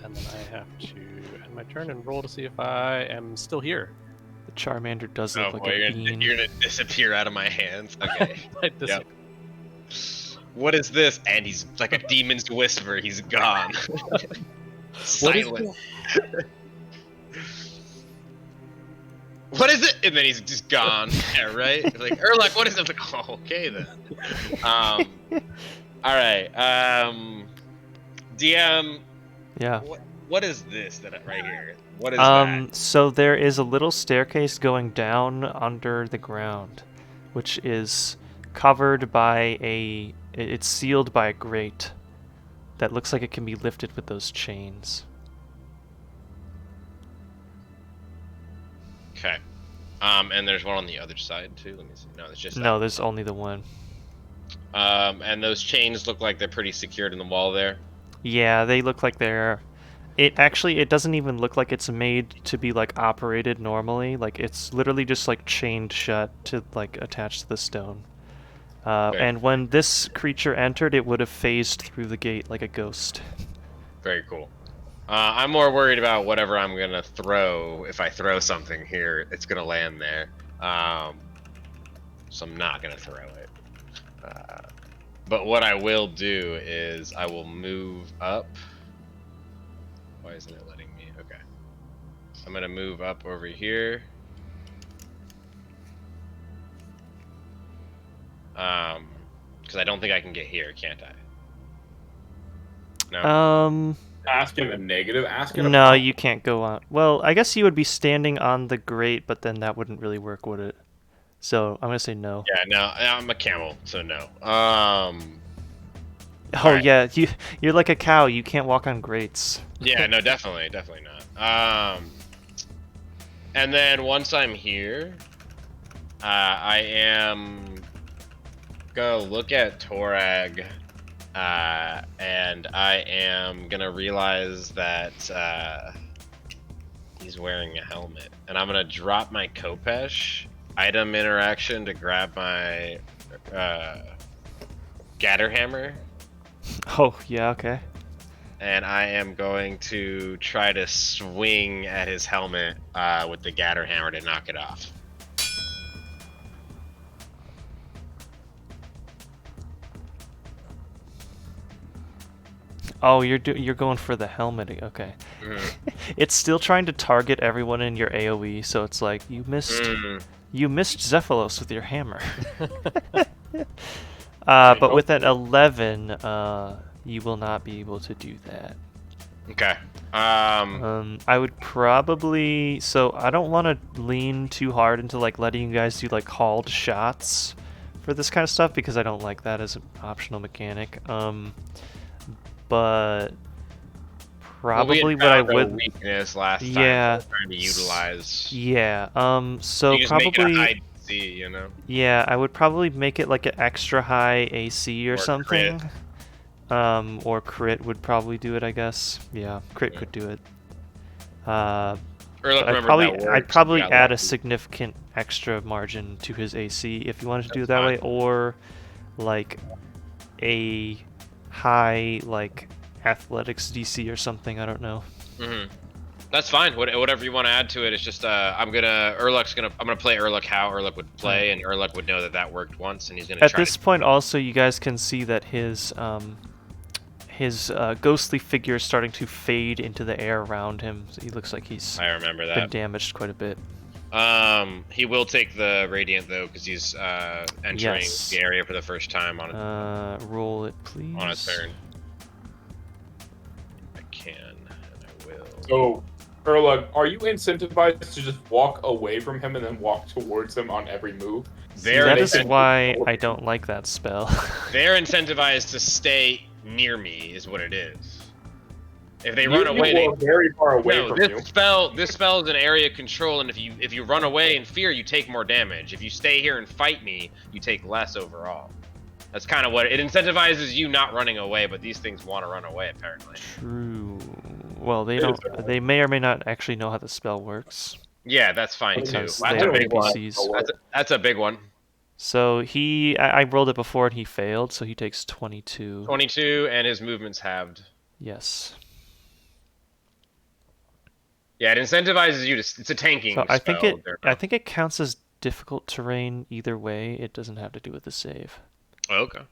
And then I have to end my turn and roll to see if I am still here. The Charmander does Oh look like boy, a bean. you're gonna disappear out of my hands. Okay. Yep. What is this? And he's like a demon's whisper. He's gone. Silent. What is it? And then he's just gone. Yeah, right? Like, Erlek, what is it? Like, oh, okay then. Alright. DM. Yeah. What is this right here? What is that? So there is a little staircase going down under the ground, which is covered by it's sealed by a grate that looks like it can be lifted with those chains. Okay. And there's one on the other side too. Let me see. No, there's just No, there's only the one. And those chains look like they're pretty secured in the wall there. Yeah, they look like they're... It doesn't even look like it's made to be, like, operated normally. Like, it's literally just, like, chained shut to, like, attach to the stone. Okay. And when this creature entered, it would have phased through the gate like a ghost. Very cool. I'm more worried about whatever I'm gonna throw. If I throw something here, it's gonna land there. So I'm not gonna throw it. But what I will do is I will move up. Why isn't it letting me? Okay. So I'm gonna move up over here. Because I don't think I can get here, can't I? No. Asking a negative. Asking. No, you can't go on. Well, I guess you would be standing on the grate, but then that wouldn't really work, would it? So I'm gonna say no. Yeah, no, I'm a camel, so no. Oh Alright. yeah, you're like a cow. You can't walk on grates. Yeah, no, definitely not. And then once I'm here, I am gonna look at Torag, and I am gonna realize that he's wearing a helmet, and I'm gonna drop my Kopesh item interaction to grab my Gatterhammer. Oh yeah, okay. And I am going to try to swing at his helmet with the Gatterhammer to knock it off. Oh, you're going for the helmet. Okay. It's still trying to target everyone in your AoE, so it's like you missed Zephylos with your hammer. But with an 11, you will not be able to do that. Okay. I would probably... So, I don't want to lean too hard into, like, letting you guys do, like, hauled shots for this kind of stuff, because I don't like that as an optional mechanic. But... Probably what I would... weakness last time. Yeah. Trying to utilize... Yeah, so you just probably... make it a high DC, you know? Yeah, I would probably make it, like, an extra high AC or something. Crit. Or crit would probably do it, I guess. Yeah, crit could do it. I'd probably add a significant extra margin to his AC if you wanted to do it that way, or like a high like athletics DC or something. I don't know. That's fine. Whatever you want to add to it. It's just I'm gonna play Erlek how Erlek would play, and Erlek would know that worked once, and he's gonna. At this point, also, you guys can see that his ghostly figure is starting to fade into the air around him. So he looks like he's been damaged quite a bit. He will take the radiant though, because he's entering the area for the first time on a roll it, please. On a turn. I can, and I will. So, Erla, are you incentivized to just walk away from him and then walk towards him on every move? That is why I don't like that spell. They're incentivized to stay near me, is what it is. If they run away, you are very far away no, from this you. This spell is an area control, and if you run away in fear, you take more damage. If you stay here and fight me, you take less overall. That's kind of what it incentivizes you not running away, but these things want to run away apparently. True. Well, they don't. They may or may not actually know how the spell works. Yeah, that's fine too. Because That's they're a big one. NPCs. That's a big one. So I rolled it before and he failed, so he takes 22. 22, and his movement's halved. Yes. Yeah, it incentivizes you to. It's a tanking So I spell. think it counts as difficult terrain either way. It doesn't have to do with the save. Oh, okay.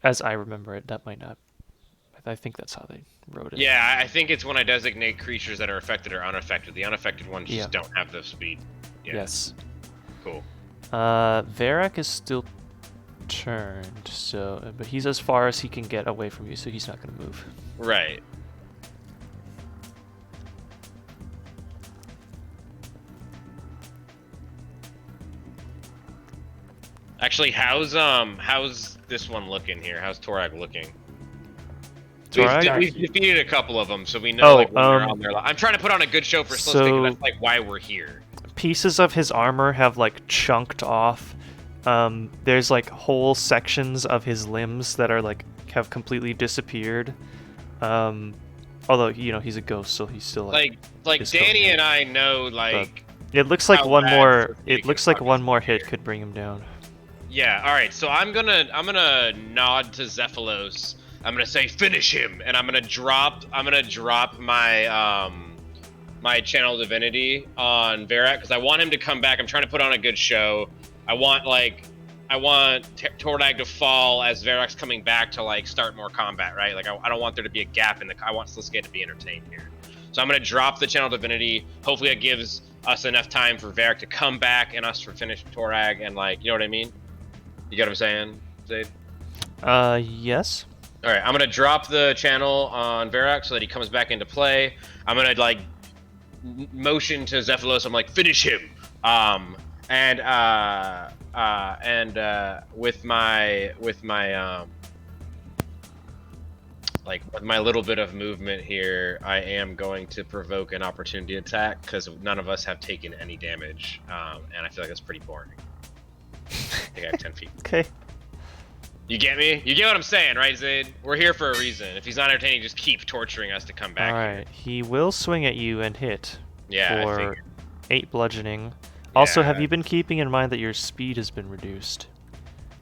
As I remember it, that might not. I think that's how they wrote it. Yeah, I think it's when I designate creatures that are affected or unaffected. The unaffected ones just don't have the speed. Yeah. Yes. Cool. Varrock is still turned, so but he's as far as he can get away from you, so he's not going to move. Right. Actually, how's this one looking here? How's Torag looking? We've defeated a couple of them, so we know like when they're on their I'm trying to put on a good show for Sliske, because that's like why we're here. Pieces of his armor have like chunked off. There's like whole sections of his limbs that are like have completely disappeared. Although he's a ghost, so he's still like Danny and I know like. But it looks like one more. It looks like one more hit could bring him down. Yeah. All right. So I'm gonna nod to Zephylos. I'm gonna say finish him, and I'm gonna drop my my channel divinity on Varrock because I want him to come back. I'm trying to put on a good show. I want Tordag to fall as Varrock's coming back to like start more combat, right? Like I don't want there to be a gap in the. I want Sliske to be entertained here. So I'm gonna drop the channel divinity. Hopefully it gives us enough time for Varrock to come back and us to finish Torag and like, you know what I mean? You get what I'm saying, Zaid? Yes. All right, I'm gonna drop the channel on Varrock so that he comes back into play. I'm gonna like motion to Zephylos. I'm like, finish him. With my with my little bit of movement here, I am going to provoke an opportunity attack because none of us have taken any damage, and I feel like that's pretty boring. I think I have 10 feet. Okay. You get me? You get what I'm saying, right, Zaid? We're here for a reason. If he's not entertaining, just keep torturing us to come back. Alright, he will swing at you and hit for 8 bludgeoning. Also, have you been keeping in mind that your speed has been reduced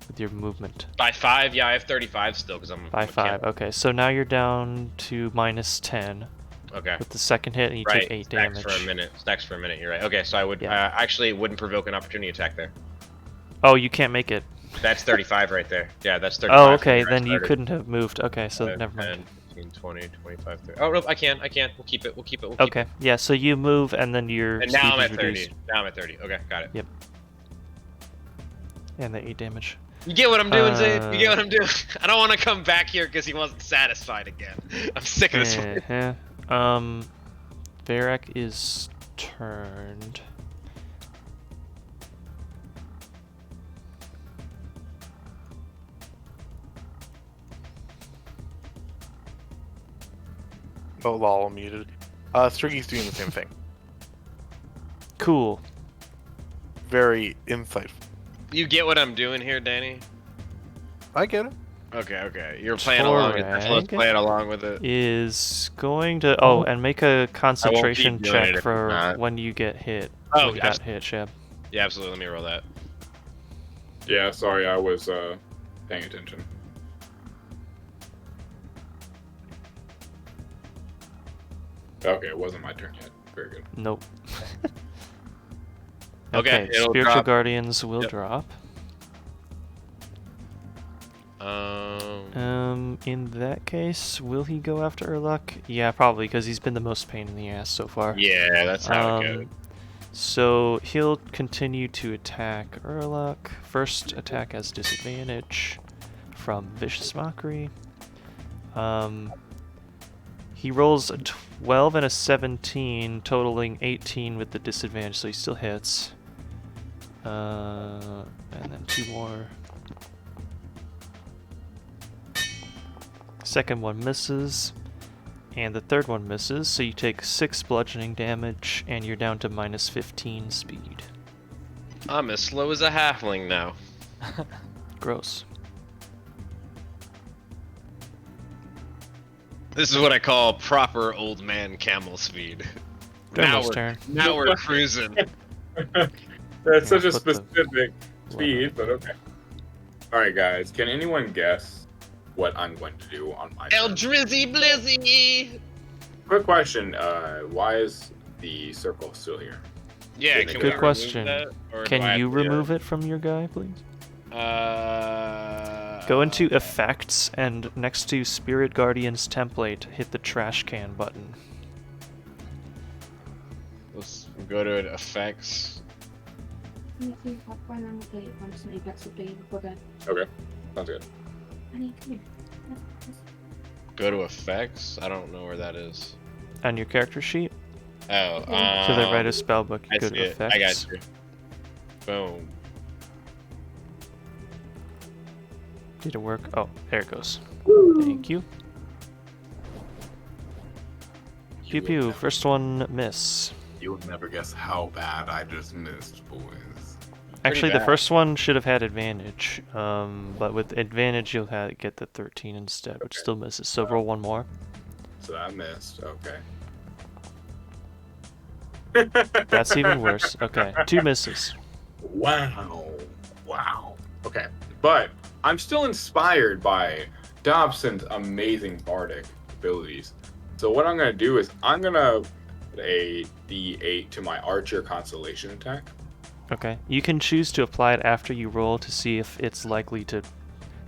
with your movement? By 5? Yeah, I have 35 still because I'm. By 5. Okay, so now you're down to -10. Okay. With the second hit, and you take 8 damage. Stacks for a minute. You're right. Okay, so I would actually wouldn't provoke an opportunity attack there. Oh, you can't make it. That's 35 right there. Yeah, that's 35. Oh, okay, then you couldn't have moved. Okay, so never mind. 10, 20, 25, 30. Oh, no, I can. We'll keep it. Okay, yeah, so you move, and then your and speed now I'm is at 30. reduced. Now I'm at 30. Okay, got it. Yep. And the 8 damage. You get what I'm doing, Zaid? You get what I'm doing? I don't want to come back here because he wasn't satisfied again. I'm sick of this one. Varrock is turned. Oh, lol, muted. Striggy's doing the same thing. Cool. Very insightful. You get what I'm doing here, Danny? I get it. Okay. You're playing along with it. Let's play it along with it. Is going to and make a concentration check for when you get hit. Oh, you got hit, Shab. Yeah, absolutely. Let me roll that. Yeah, sorry, I was paying attention. Okay, it wasn't my turn yet. Very good. Nope. Okay, it'll Spiritual drop. Guardians will drop. In that case, will he go after Urluk? Yeah, probably, because he's been the most pain in the ass so far. Yeah, that's how it goes. So he'll continue to attack Urluk. First attack has disadvantage from Vicious Mockery. He rolls a 12 and a 17, totaling 18 with the disadvantage, so he still hits. And then 2 more. Second one misses, and the third one misses, so you take 6 bludgeoning damage, and you're down to minus 15 speed. I'm as slow as a halfling now. Gross. This is what I call proper old man camel speed. Dermo's turn. Now we're cruising. That's such a Put the- specific speed, but okay. Alright, guys, can anyone guess what I'm going to do on my El turn? Drizzy Blizzy! Quick question, why is the circle still here? Yeah, Good can we remove question. that, or do I Can have you to- remove it from your guy, please? Go into Effects, and next to Spirit Guardian's template, hit the trash can button. Let's go to effects. Okay, sounds good. Go to effects. I don't know where that is. On your character sheet, Oh, to the right of spellbook, you I go see to it. Effects. I got you. Boom. Did it work? Oh, there it goes. Thank you. Pew pew, first one miss. You'll never guess how bad I just missed, boys. Actually, the bad. first one should have had advantage, but with advantage you'll get the 13 instead, which Okay. still misses. So roll one more. So I missed, okay. That's even worse. Okay, 2 misses. Wow. Wow. Okay. But I'm still inspired by Dobson's amazing bardic abilities. So what I'm going to do is I'm going to put a D8 to my archer constellation attack. Okay, you can choose to apply it after you roll to see if it's likely to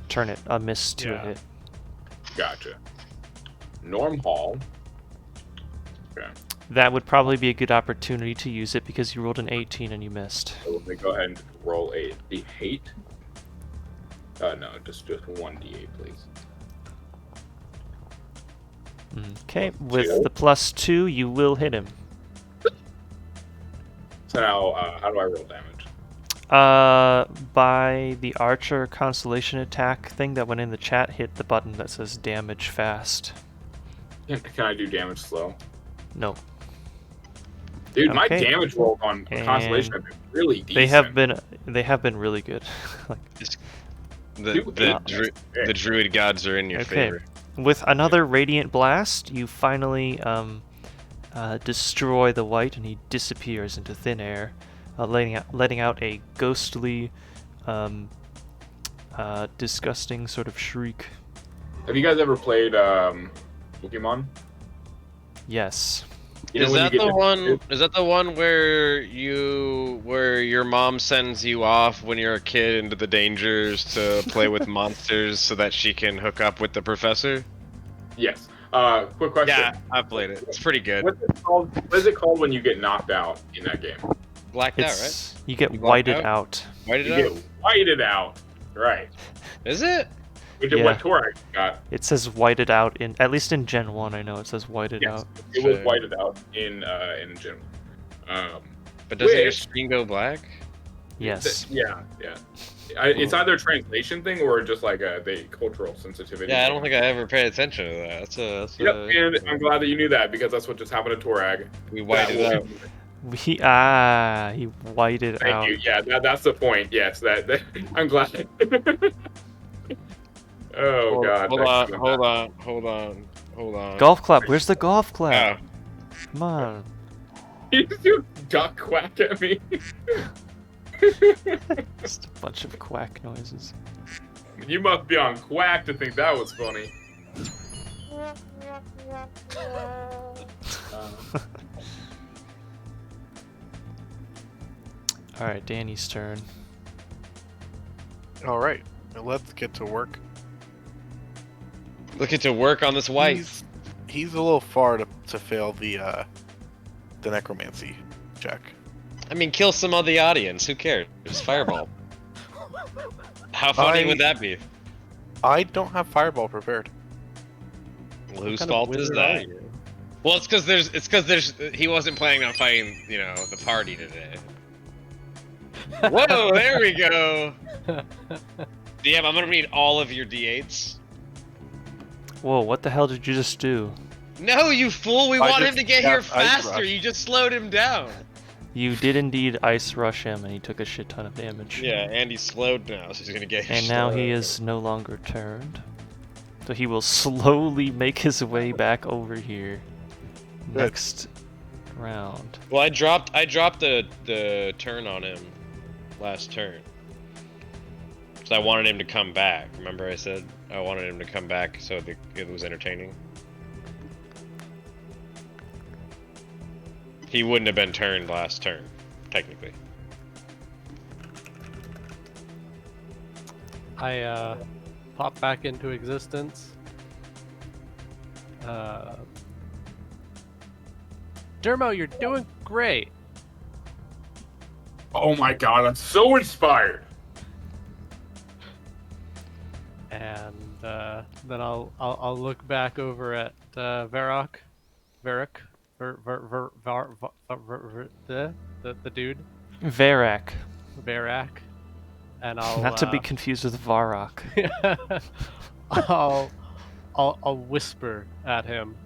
turn it a miss to a Yeah. hit. Gotcha. Norm Hall. Okay. That would probably be a good opportunity to use it because you rolled an 18 and you missed. So let me go ahead and roll a D8. No, just one D8, please. Okay, +2. with the +2, you will hit him. So now, how do I roll damage? By the archer constellation attack thing that went in the chat, hit the button that says damage fast. Can I do damage slow? No. Dude, my Okay. damage rolls on Constellation have been really decent. They have been really good. Like, The druid gods are in your Okay. favor. with another radiant blast, you finally destroy the white, and he disappears into thin air, letting out a ghostly, disgusting sort of shriek. Have you guys ever played Pokemon? Yes. You know Is when that you get the one? defeated? Is that the one where your mom sends you off when you're a kid into the dangers to play with monsters so that she can hook up with the professor? Yes. Quick question. Yeah, I played it. It's pretty good. What's it called? What is it called when you get knocked out in that game? Blacked out, right? It's you get You blacked whited out? out. Why did You it? get whited out. Right. Is it? Which is Yeah. what Torag got. It says whited out in at least in Gen 1. I know it says whited Yes. out. It was Sure. whited out in general. But doesn't your Which- screen go black? Yes. Yeah. It's either a translation thing or just like the cultural sensitivity. Yeah, I don't think I ever paid attention to that. Yep, and I'm glad that you knew that because that's what just happened to Torag. We whited That out. will- He whited Thank out. you. Yeah, that's the point. Yes, that I'm glad. Oh God. Hold on. Golf clap. Where's the golf clap? Oh, Come on. You duck quack at me. Just a bunch of quack noises. You must be on quack to think that was funny. Alright, Danny's turn. All right, let's get to work. look at to work on this white. He's a little far to fail the necromancy check. I mean, kill some of the audience. Who cares? It's fireball. How funny would that be? I don't have fireball prepared. Well, whose What kind of fault is wizard that? are you? Well, it's because he wasn't planning on fighting, you know, the party today. Whoa, there we go. DM, I'm gonna need all of your D8s. Whoa, what the hell did you just do? No, you fool! We I want just him to get here cast Ice faster. Rush. You just slowed him down. You did indeed ice rush him, and he took a shit ton of damage. Yeah, and he's slowed now, so he's gonna get. And now he is no longer turned. So he will slowly make his way back over here. Next round. Well, I dropped the turn on him last turn. So I wanted him to come back. Remember I said I wanted him to come back so it was entertaining? He wouldn't have been turned last turn, technically. I pop back into existence. Dermo, you're doing great. Oh my god, I'm so inspired. And then I'll look back over at Varrock, the dude, Varak. Varak, and I'll Not to be confused with Varrock. I'll whisper at him,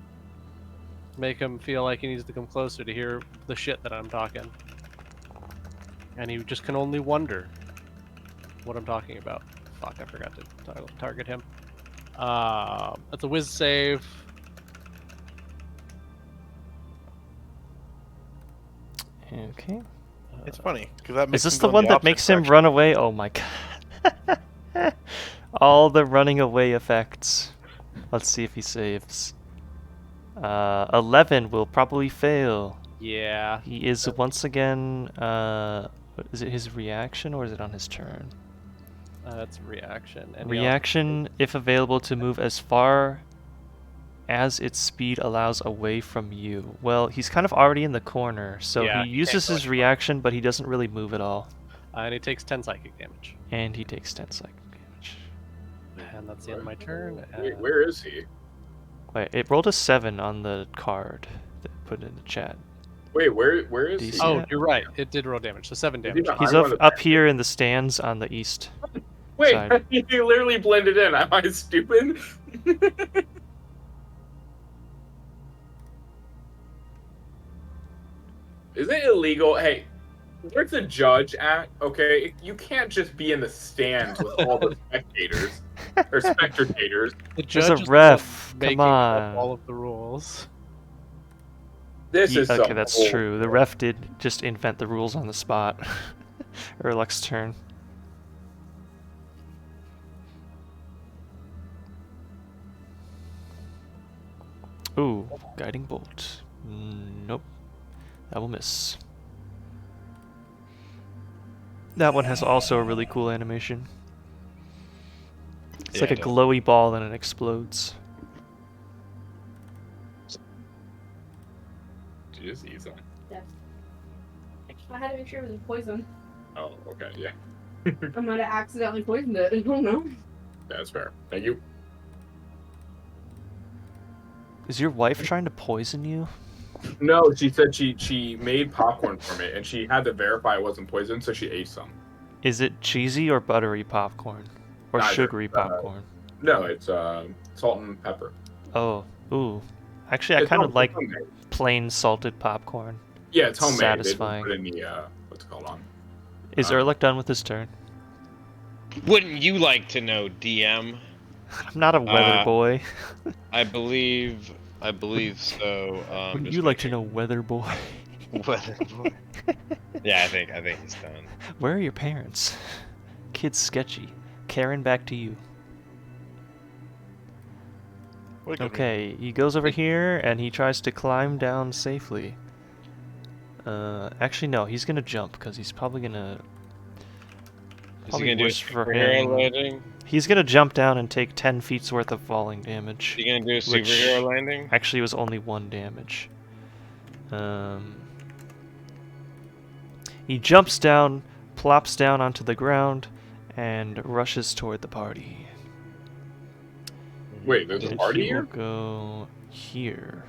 make him feel like he needs to come closer to hear the shit that I'm talking, and he just can only wonder what I'm talking about. Fuck, I forgot to target him. That's a whiz save. Okay. It's funny because that makes Is this him the go in one that opposite makes him direction. run away? Oh my god. All the running away effects. Let's see if he saves. 11 will probably fail. Yeah. He is once again, is it his reaction or is it on his turn? That's reaction. And he Reaction, if available, to move as far as its speed allows away from you. Well, he's kind of already in the corner, so Yeah, he he uses can't go his anymore. reaction, but he doesn't really move at all. And he takes 10 psychic damage. And he takes 10 psychic damage. And that's the end of my turn. Wait, where is he? Wait, it rolled a 7 on the card that I put in the chat. Wait, where is Do you he? see Oh, that? you're right. It did roll damage, so 7 Is he damage. behind He's one of the up back- here in the stands on the east. Wait, side. he literally blended in. Am I stupid? Is it illegal? Hey, where's the judge at? Okay, you can't just be in the stands with all the spectators or spectators. The There's judge a is ref, the one come making up on. all of the rules. This is Okay, some that's bull- true. The ref did just invent the rules on the spot. Erlech's turn. Ooh, guiding bolt. Nope. That will miss. That one has also a really cool animation. It's Yeah, like a it does. glowy ball and it explodes. Did you just eat some? I had to make sure it was poison. Oh, okay, yeah. I might have accidentally poisoned it. I don't know. That's fair. Thank you. Is your wife trying to poison you? No, she said she made popcorn for me, and she had to verify it wasn't poison, so she ate some. Is it cheesy or buttery popcorn? Or Neither. sugary popcorn? No, it's salt and pepper. Oh, ooh. Actually, I It's kind of home- like homemade. plain salted popcorn. Yeah, it's homemade. satisfying. They didn't put any what's it called on. Is Erlech done with his turn? Wouldn't you like to know, DM? I'm not a weather boy. I believe so. Wouldn't just you like to making- know, weather boy? Weather boy. Yeah, I think he's done. Where are your parents? Kid's sketchy. Karen, back to you. What a good Okay, he goes over here and he tries to climb down safely. Actually, no, he's gonna jump because he's probably gonna. Is he Probably gonna do a worse for superhero him. landing? He's gonna jump down and take 10 feet's worth of falling damage. Is he gonna do a Which- superhero landing? Actually, it was only 1 damage. He jumps down, plops down onto the ground, and rushes toward the party. Wait, there's a And party he will here? go here.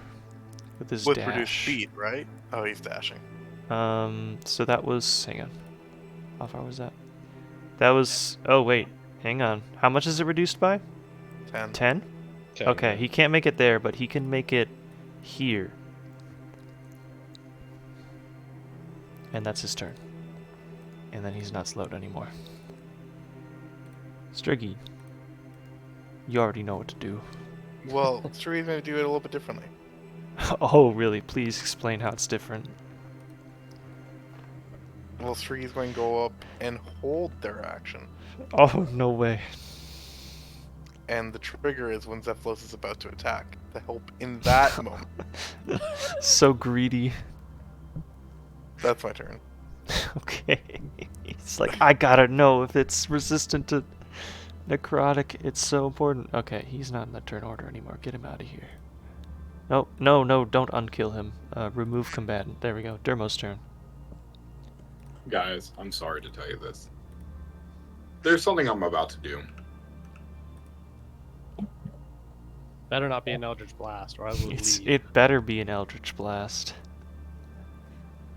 with his With dash. reduced speed, right? Oh, he's dashing. So that was, hang on. How far was that? That was, oh wait, hang on. How much is it reduced by? 10. 10? Okay, he can't make it there, but he can make it here. And that's his turn. And then he's not slowed anymore. Striggy, you already know what to do. Well, Suri's going to do it a little bit differently. Oh, really? Please explain how it's different. Well, Suri's going to go up and hold their action. Oh, no way. And the trigger is when Zephylos is about to attack to help in that moment. So greedy. That's my turn. Okay. It's like, I gotta know if it's resistant to necrotic. It's so important. Okay, he's not in the turn order anymore. Get him out of here. No, no, no, don't unkill him. Remove combatant. There we go. Dermo's turn. Guys, I'm sorry to tell you this. There's something I'm about to do. Better not be an Eldritch Blast, or I will leave. It better be an Eldritch Blast.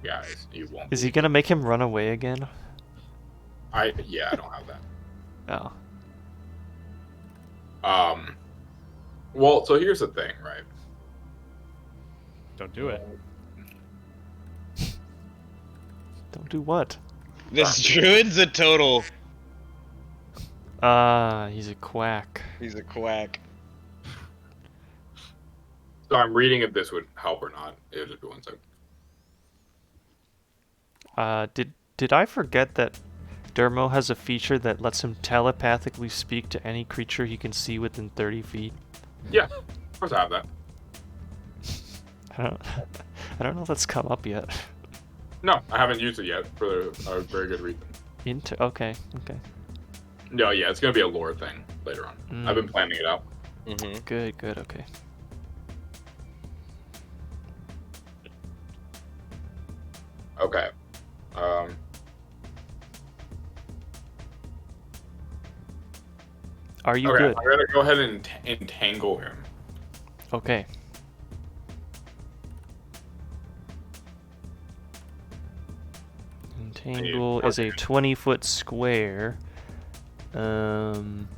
Guys, you won't. Is he gonna make him run away again? Yeah, I don't have that. Oh. Well, so here's the thing, right? Don't do it. Don't do what? This druid's a total. He's a quack. He's a quack. So I'm reading if this would help or not. It'll just be 1 second. Did I forget that Dermo has a feature that lets him telepathically speak to any creature he can see within 30 feet? Yeah, of course I have that. I don't know if that's come up yet. No, I haven't used it yet for a very good reason. Okay. No, yeah, it's gonna be a lore thing later on. I've been planning it out. Mm-hmm. Good, okay. Okay. Are you okay, good? I'm gonna go ahead and entangle him. Okay. Entangle is a 20-foot square. Can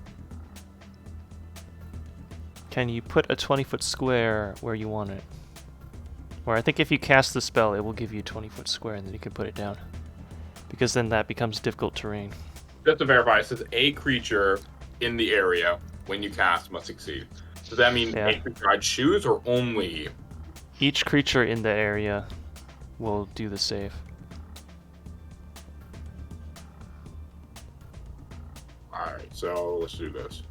you put a 20-foot square where you want it? Or I think if you cast the spell, it will give you a 20-foot square, and then you can put it down. Because then that becomes difficult terrain. Just to verify, it says a creature in the area when you cast must succeed. Does that mean a creature I choose or only? Each creature in the area will do the save. Alright, so let's do this.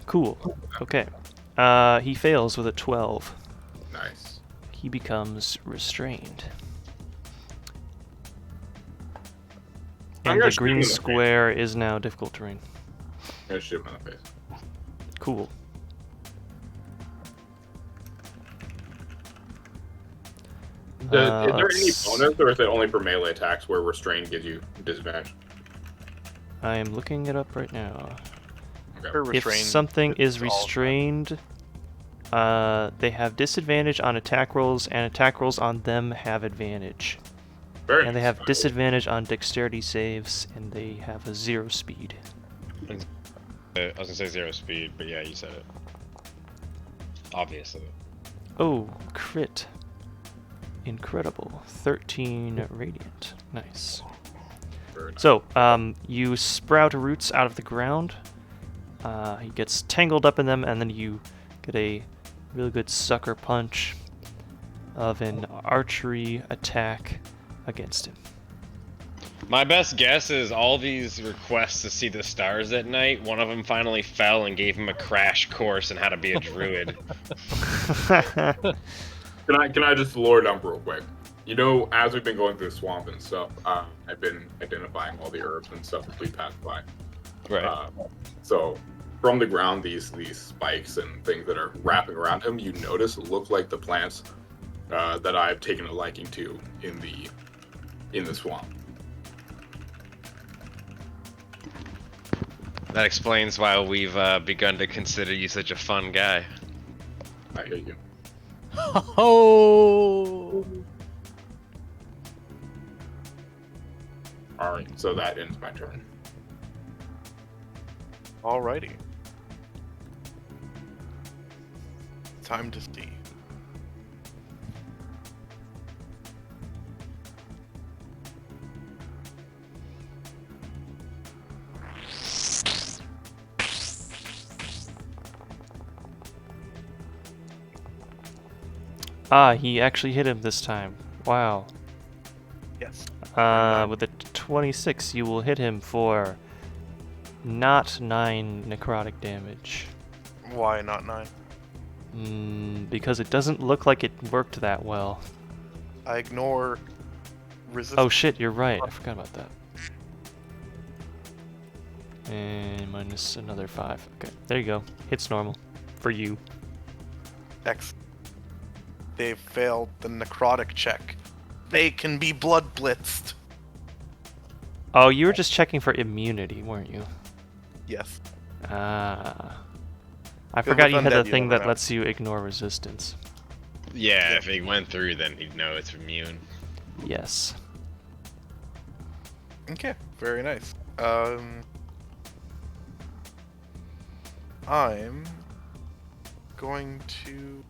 Cool. Okay. He fails with a 12. Nice. He becomes restrained. I'm And gonna the shoot him in green the face. square is now difficult terrain. I'm gonna shoot him in the face. Cool. Is there any let's- bonus, or is it only for melee attacks where restraint gives you disadvantage? I am looking it up right now. Okay. For If restrained, something is it's all- restrained, they have disadvantage on attack rolls, and attack rolls on them have advantage. Very And they nice. have disadvantage on dexterity saves, and they have a 0 speed. I was gonna say 0 speed, but yeah, you said it. Obviously. Oh, crit. Incredible. 13 radiant. Nice. Very nice. So, you sprout roots out of the ground. He gets tangled up in them, and then you get a really good sucker punch of an archery attack against him. My best guess is all these requests to see the stars at night, one of them finally fell and gave him a crash course on how to be a druid. Can I just lore dump real quick? You know, as we've been going through the swamp and stuff, I've been identifying all the herbs and stuff as we pass by. Right. So from the ground, these spikes and things that are wrapping around him, you notice look like the plants that I've taken a liking to in the swamp. That explains why we've begun to consider you such a fun guy. I hear you. Oh. All right, so that ends my turn. Alrighty. Time to see. Ah, he actually hit him this time. Wow. Yes. With a 26, you will hit him for not 9 necrotic damage. Why not 9? Because it doesn't look like it worked that well. I ignore resistance. Oh shit, you're right. I forgot about that. And minus another 5. Okay, there you go. Hits normal. For you. X. They failed the necrotic check. They can be blood blitzed. Oh, you were just checking for immunity, weren't you? Yes. Ah. I Good forgot with you had a undead, you thing never that know. lets you ignore resistance. Yeah, if it went through, then he'd know it's immune. Yes. Okay, very nice. I'm going to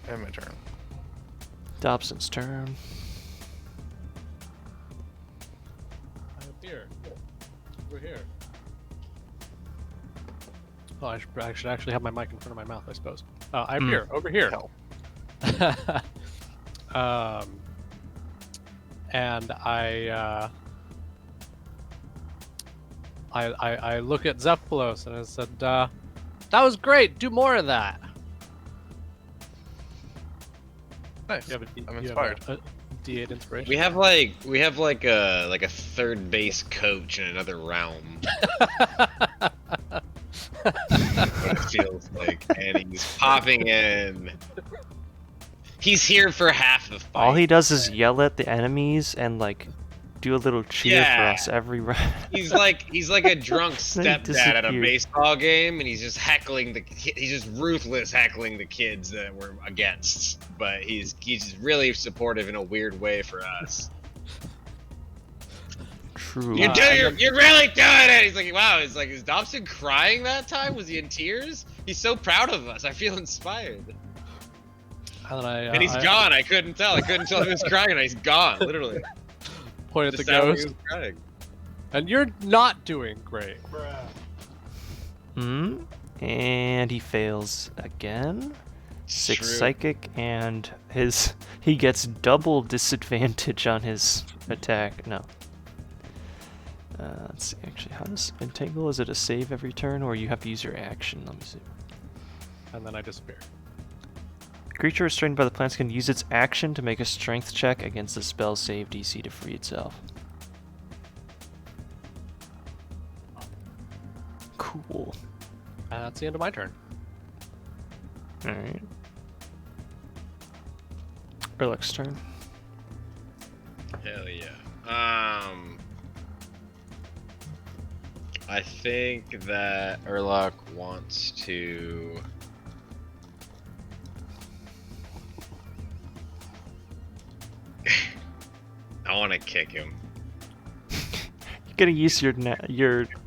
end my turn. Dobson's turn. I'm here. We're here. Oh, I should actually have my mic in front of my mouth, I suppose. I'm here, over here. Hell. And I look at Zephylos and I said, "That was great. Do more of that." Nice. You have a, I'm you inspired. Have a D8 inspiration. We have like a third base coach in another realm. What it feels like, and he's popping in. He's here for half the fight. All he does is yell at the enemies and like do a little cheer for Yeah. us every round. He's like a drunk Then he stepdad at a disappeared. baseball game, and he's just heckling he's just ruthless heckling the kids that we're against. But he's just really supportive in a weird way for us. True. You're really doing it. He's like, wow. He's like, is Dobson crying that time? Was he in tears? He's so proud of us. I feel inspired. And then And he's gone. I couldn't tell. I couldn't tell if he was crying or not. He's gone, literally. point at the Just sounded like he ghost. was crying. And you're not doing great. And he fails again. 6 True. psychic, and he gets double disadvantage on his attack. No. Let's see. Actually, how does entangle? Is it a save every turn, or you have to use your action? Let me see. And then I disappear. Creature restrained by the plants can use its action to make a strength check against the spell save DC to free itself. Cool. And that's the end of my turn. Alright. Erlec's turn. Hell yeah. I think that Erlock wants to. I want to kick him. You're gonna use your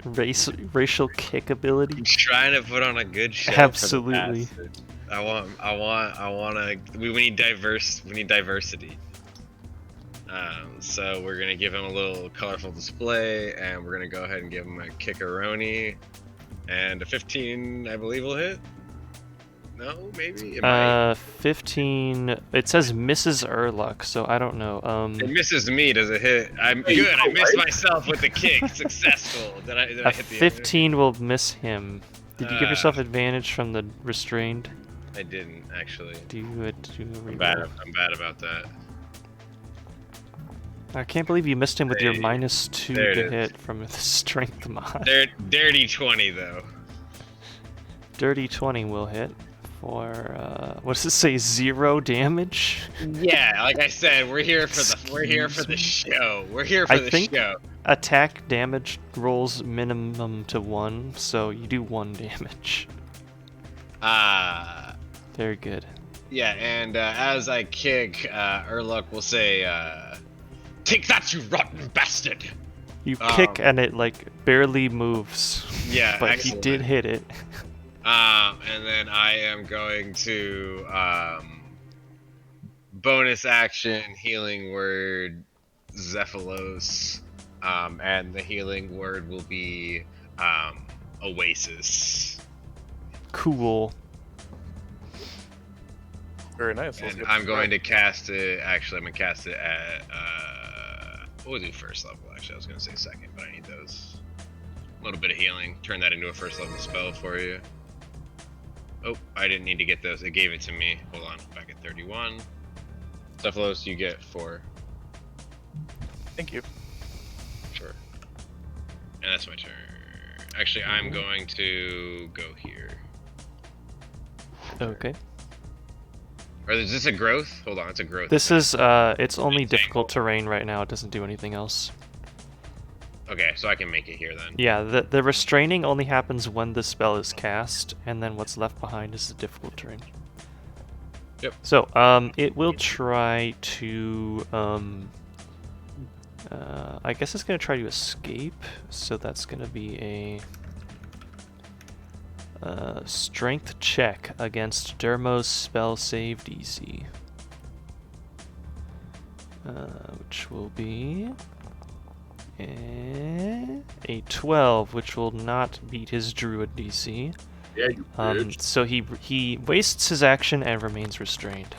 racial kick ability. He's trying to put on a good show. Absolutely. For the we need diversity. So we're gonna give him a little colorful display, and we're gonna go ahead and give him a kickaroni, and a 15, I believe, will hit. No, maybe it might. 15. It says Mrs. Erluck, so I don't know. It misses me. Does it hit? I'm Hey, good. I you missed right? myself with the kick. Successful. Did I A hit the 15 will miss him. Did you give yourself advantage from the restrained? I didn't actually. Do a I'm bad about that. I can't believe you missed him with your Hey, -2 there it to is. hit from the strength mod. Dirty 20 though. Dirty 20 will hit for what does it say? 0 damage. Yeah, like I said, we're here for the show. We're here for I the think show. attack damage rolls minimum to 1, so you do 1 damage. Very good. Yeah, and as I kick, Urluk will say, "Take that, you rotten bastard!" You kick and it like barely moves. Yeah, but excellent. you did hit it. And then I am going to bonus action healing word Zephylos, and the healing word will be Oasis. Cool. Very nice. And I'm going to cast it. Actually, I'm gonna cast it at. We'll do first level. Actually, I was gonna say second, but I need those. A little bit of healing. Turn that into a first level spell for you. Oh, I didn't need to get those. It gave it to me. Hold on. Back at 31. Cephalos, you get 4. Thank you. Sure. And that's my turn. Actually, I'm going to go here. Okay. Or is this a growth? Hold on, it's a growth. This is it's only difficult terrain right now. It doesn't do anything else. Okay, so I can make it here then. Yeah, the restraining only happens when the spell is cast, and then what's left behind is the difficult terrain. Yep. So, it will try to, I guess it's gonna try to escape, so that's gonna be a strength check against Dermo's spell save DC. Which will be a 12, which will not beat his druid DC. Yeah, you bitch. So he wastes his action and remains restrained.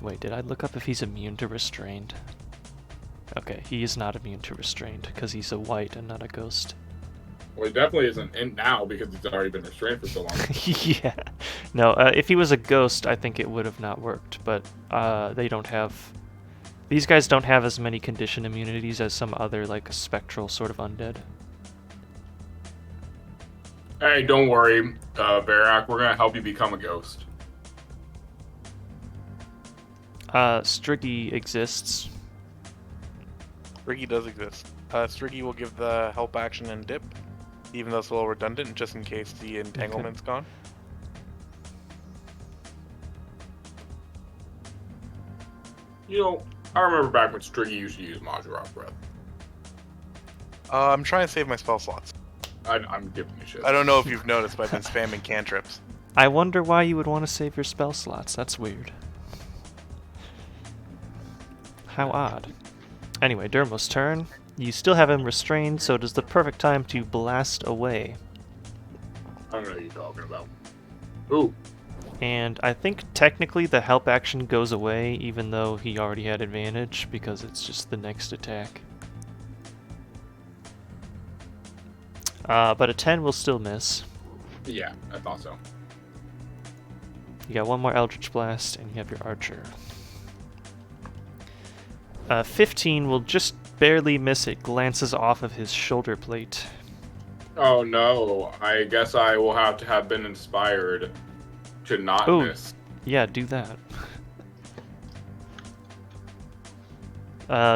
Wait, did I look up if he's immune to restrained? Okay, he is not immune to restrained because he's a white and not a ghost. Well, he definitely isn't in now because he's already been restrained for so long. Yeah. No, if he was a ghost, I think it would have not worked, but they don't have... These guys don't have as many condition immunities as some other, like, spectral sort of undead. Hey, don't worry, Varak, we're gonna help you become a ghost. Striggy exists. Striggy does exist. Striggy will give the help action and dip, even though it's a little redundant, just in case the entanglement's gone. You know, I remember back when Striggy used to use Majora Breath. I'm trying to save my spell slots. I'm giving you shit. I don't know if you've noticed, but I've been spamming cantrips. I wonder why you would want to save your spell slots. That's weird. How odd. Anyway, Dermo's turn. You still have him restrained, so it is the perfect time to blast away. I don't know what you're talking about. Ooh. And I think technically the help action goes away, even though he already had advantage, because it's just the next attack. But a 10 will still miss. Yeah, I thought so. You got one more Eldritch Blast, and you have your Archer. 15 will just barely miss it, glances off of his shoulder plate. Oh no, I guess I will have to have been inspired to not miss. Yeah, do that.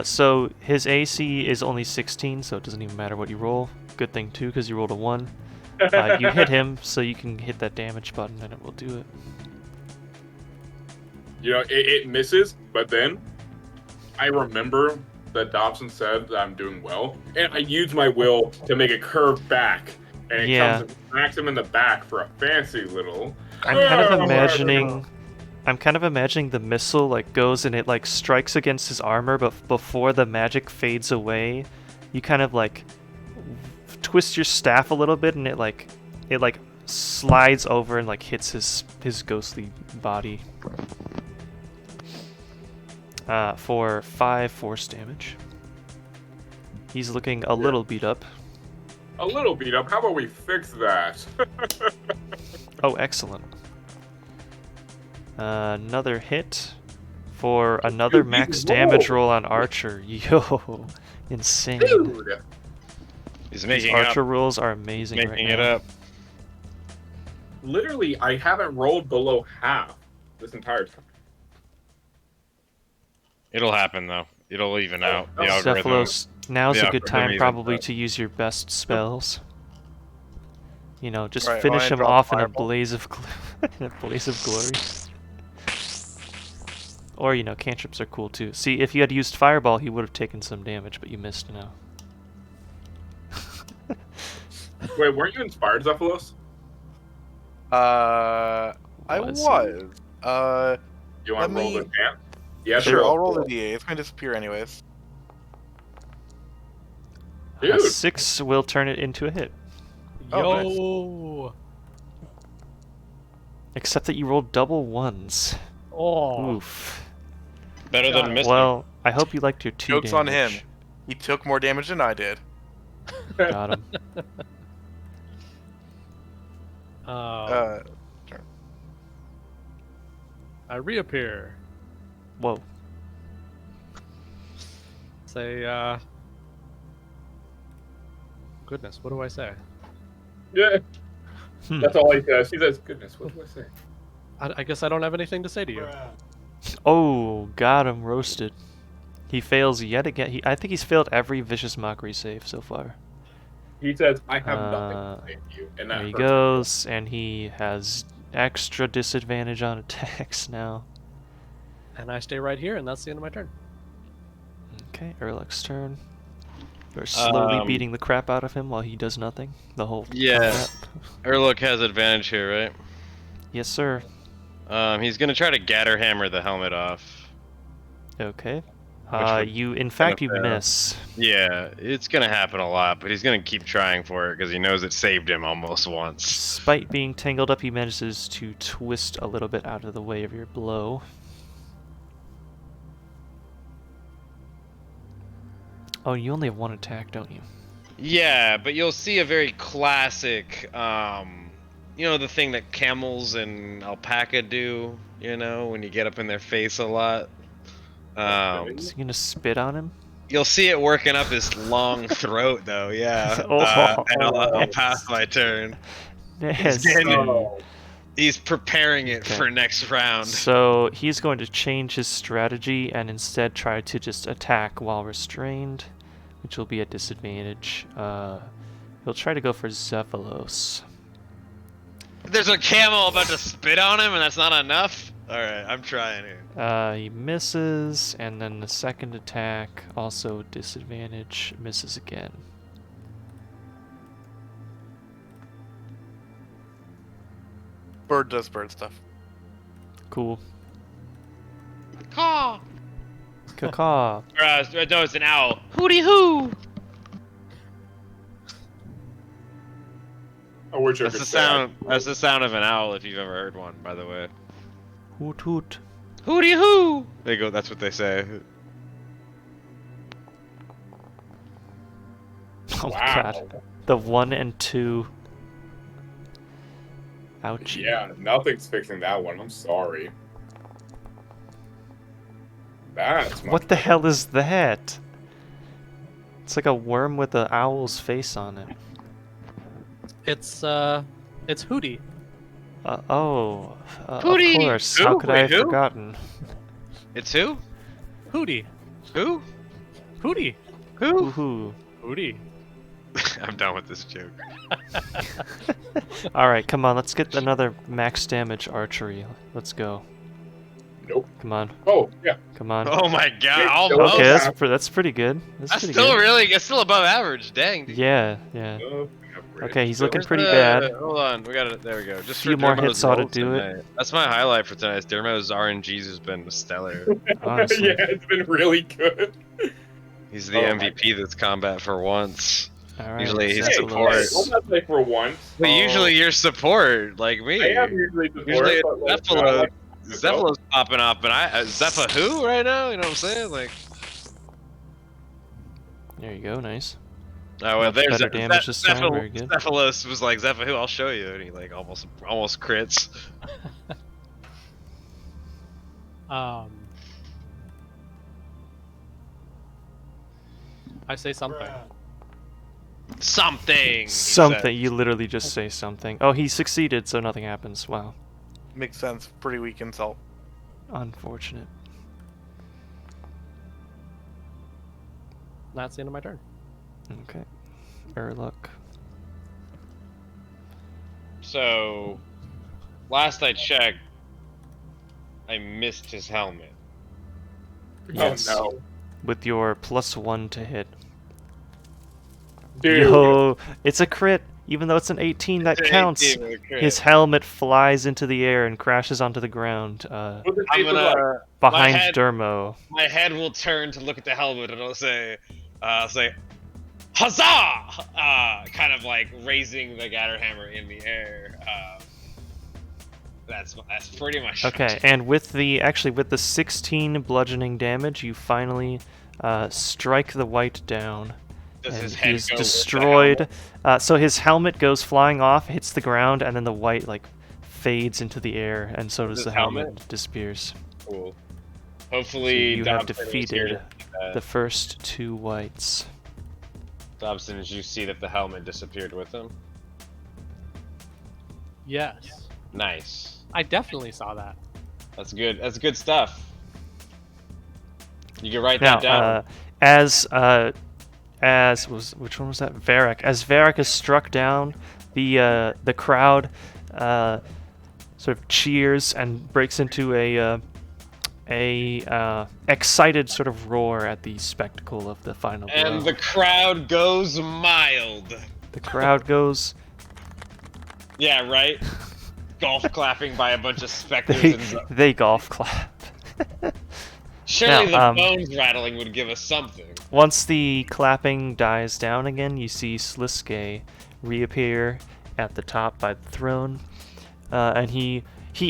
So his AC is only 16, so it doesn't even matter what you roll. Good thing too, because you rolled a 1. You hit him, so you can hit that damage button and it will do it. You know, it misses, but then I remember that Dobson said that I'm doing well, and I use my will to make it curve back, and it comes and smacks him in the back for a fancy little. I'm kind of imagining the missile like goes and it like strikes against his armor, but before the magic fades away, you kind of like twist your staff a little bit, and it like slides over and like hits his ghostly body. For 5 force damage. He's looking a little beat up. A little beat up? How about we fix that? Oh, excellent. Another hit for another max damage roll on Archer. Yo, insane. Dude. He's These making Archer up. rolls are amazing right Making now. it up. Literally, I haven't rolled below half this entire time. It'll happen though. It'll even out. The algorithm. Zephylos, now's the a good algorithm time evens probably out. to use your best spells. You know, just Right, finish I'll him drop off in a Fireball. blaze of in a blaze of glory. Or, you know, cantrips are cool too. See, if you had used Fireball, he would have taken some damage, but you missed now. Wait, weren't you inspired, Zephylos? I Was was. You want to Let roll the me- chance? Yeah, Sure, sure. I'll roll the D8. It's gonna disappear anyways. A Dude. 6 will turn it into a hit. Oh, Yo! Except that you rolled double ones. Oh! Oof. Better than missing. Well, I hope you liked your 2 Joke's damage. on him. He took more damage than I did. Got him. Uh, I reappear. Whoa. Say, goodness, what do I say? Yeah, Hmm. that's all he says. He says, "Goodness, what do I say?" I guess I don't have anything to say to you. Oh, got him roasted. He fails yet again. I think he's failed every vicious mockery save so far. He says, "I have nothing to say to you," and that There he hurts. goes, and he has extra disadvantage on attacks now. And I stay right here, and that's the end of my turn. Okay, Erlek's turn. We're slowly Um, beating the crap out of him while he does nothing. The whole Yeah. combat. Urluk has advantage here, right? Yes, sir. He's gonna try to Gatterhammer the helmet off. Okay. would You, in fact, you fail. miss. Yeah, it's gonna happen a lot, but he's gonna keep trying for it because he knows it saved him almost once. Despite being tangled up, he manages to twist a little bit out of the way of your blow. Oh, you only have 1 attack, don't you? Yeah, but you'll see a very classic, you know, the thing that camels and alpaca do, you know, when you get up in their face a lot. Is he gonna spit on him? You'll see it working up his long throat, though, yeah. Oh. And I'll pass my turn. Yes. Oh, He's preparing it Okay. for next round. So he's going to change his strategy and instead try to just attack while restrained, which will be a disadvantage. He'll try to go for Zephylos. There's a camel about to spit on him, and that's not enough? Alright, I'm trying here. He misses, and then the second attack, also disadvantage, misses again. bird does bird stuff. Cool. Caw! Caw. No, it's an owl. Hooty hoo! I wish I That's could the say that. sound. That's the sound of an owl, if you've ever heard one, by the way. Hoot hoot. Hooty hoo! They go. That's what they say. Oh Wow. god. The 1 and 2. Ouchie. Yeah, nothing's fixing that one. I'm sorry. That's much What the hell is that? It's like a worm with an owl's face on it. It's Hootie. Of Hootie! course. Who? How could I Wait, have who? forgotten? It's who? Hootie. Who? Hootie. Who? Woohoo. Hootie. I'm done with this joke. Alright, come on, let's get another max damage archery. Let's go. Nope. Come on, Oh, yeah. come on. Oh my god! Wait, Almost. Okay, that's pretty good. That's That's pretty still good. really. It's still above average. Dang. Dude. Yeah. Okay, he's looking pretty bad. Hold on, we got it. There we go. Just Few for more Dermo's hits ought to rolls do it. tonight. That's my highlight for tonight. Dermo's RNGs has been stellar. Honestly. Yeah, it's been really good. He's the Oh my MVP this combat for once. Alright, Usually he's Hey, support. hey, hold on, like for once. But usually you're support, like me. I am usually support, Usually but like, Zephylo- I like- Zephylo's popping up, and Zephyr who right now? You know what I'm saying? Like, There you go, nice. oh well, Much there's better damage this time, very good. Zephylos was like Zephyr who? I'll show you, and he like almost crits. I say something. Something. he Something. said. You literally just say something. Oh, he succeeded, so nothing happens. Wow. Makes sense. Pretty weak insult. Unfortunate. That's the end of my turn. Okay. Urluk. So, last I checked, I missed his helmet. Yes. Oh no. With your +1 to hit. Dude. Yo, it's a crit. Even though it's an 18, that It's an counts. 18 with a crit. His helmet flies into the air and crashes onto the ground I'm gonna. behind my head, Dermo. My head will turn to look at the helmet and I'll say, "Huzzah!" Kind of like raising the Gatterhammer in the air. That's pretty much. Okay, and with the 16 bludgeoning damage, you finally strike the white down. Does And his he head is go with the destroyed. helmet? So his helmet goes flying off, hits the ground, and then the white fades into the air, and so does His the helmet. helmet? Disappears. Cool. So Hopefully, you have Dobson is here to defeated see that. the first 2 whites. Dobson, did you see that the helmet disappeared with him? Yes. Nice. I definitely saw that. That's good. That's good stuff. You can write Now, that down. which one was that? Varric. As Varric is struck down, the crowd sort of cheers and breaks into a excited sort of roar at the spectacle of the final blow. And the crowd goes mild. The crowd goes. Yeah, right? Golf clapping by a bunch of specters. They golf clap. Surely Now, the bones rattling would give us something. Once the clapping dies down again, you see Sliske reappear at the top by the throne, and he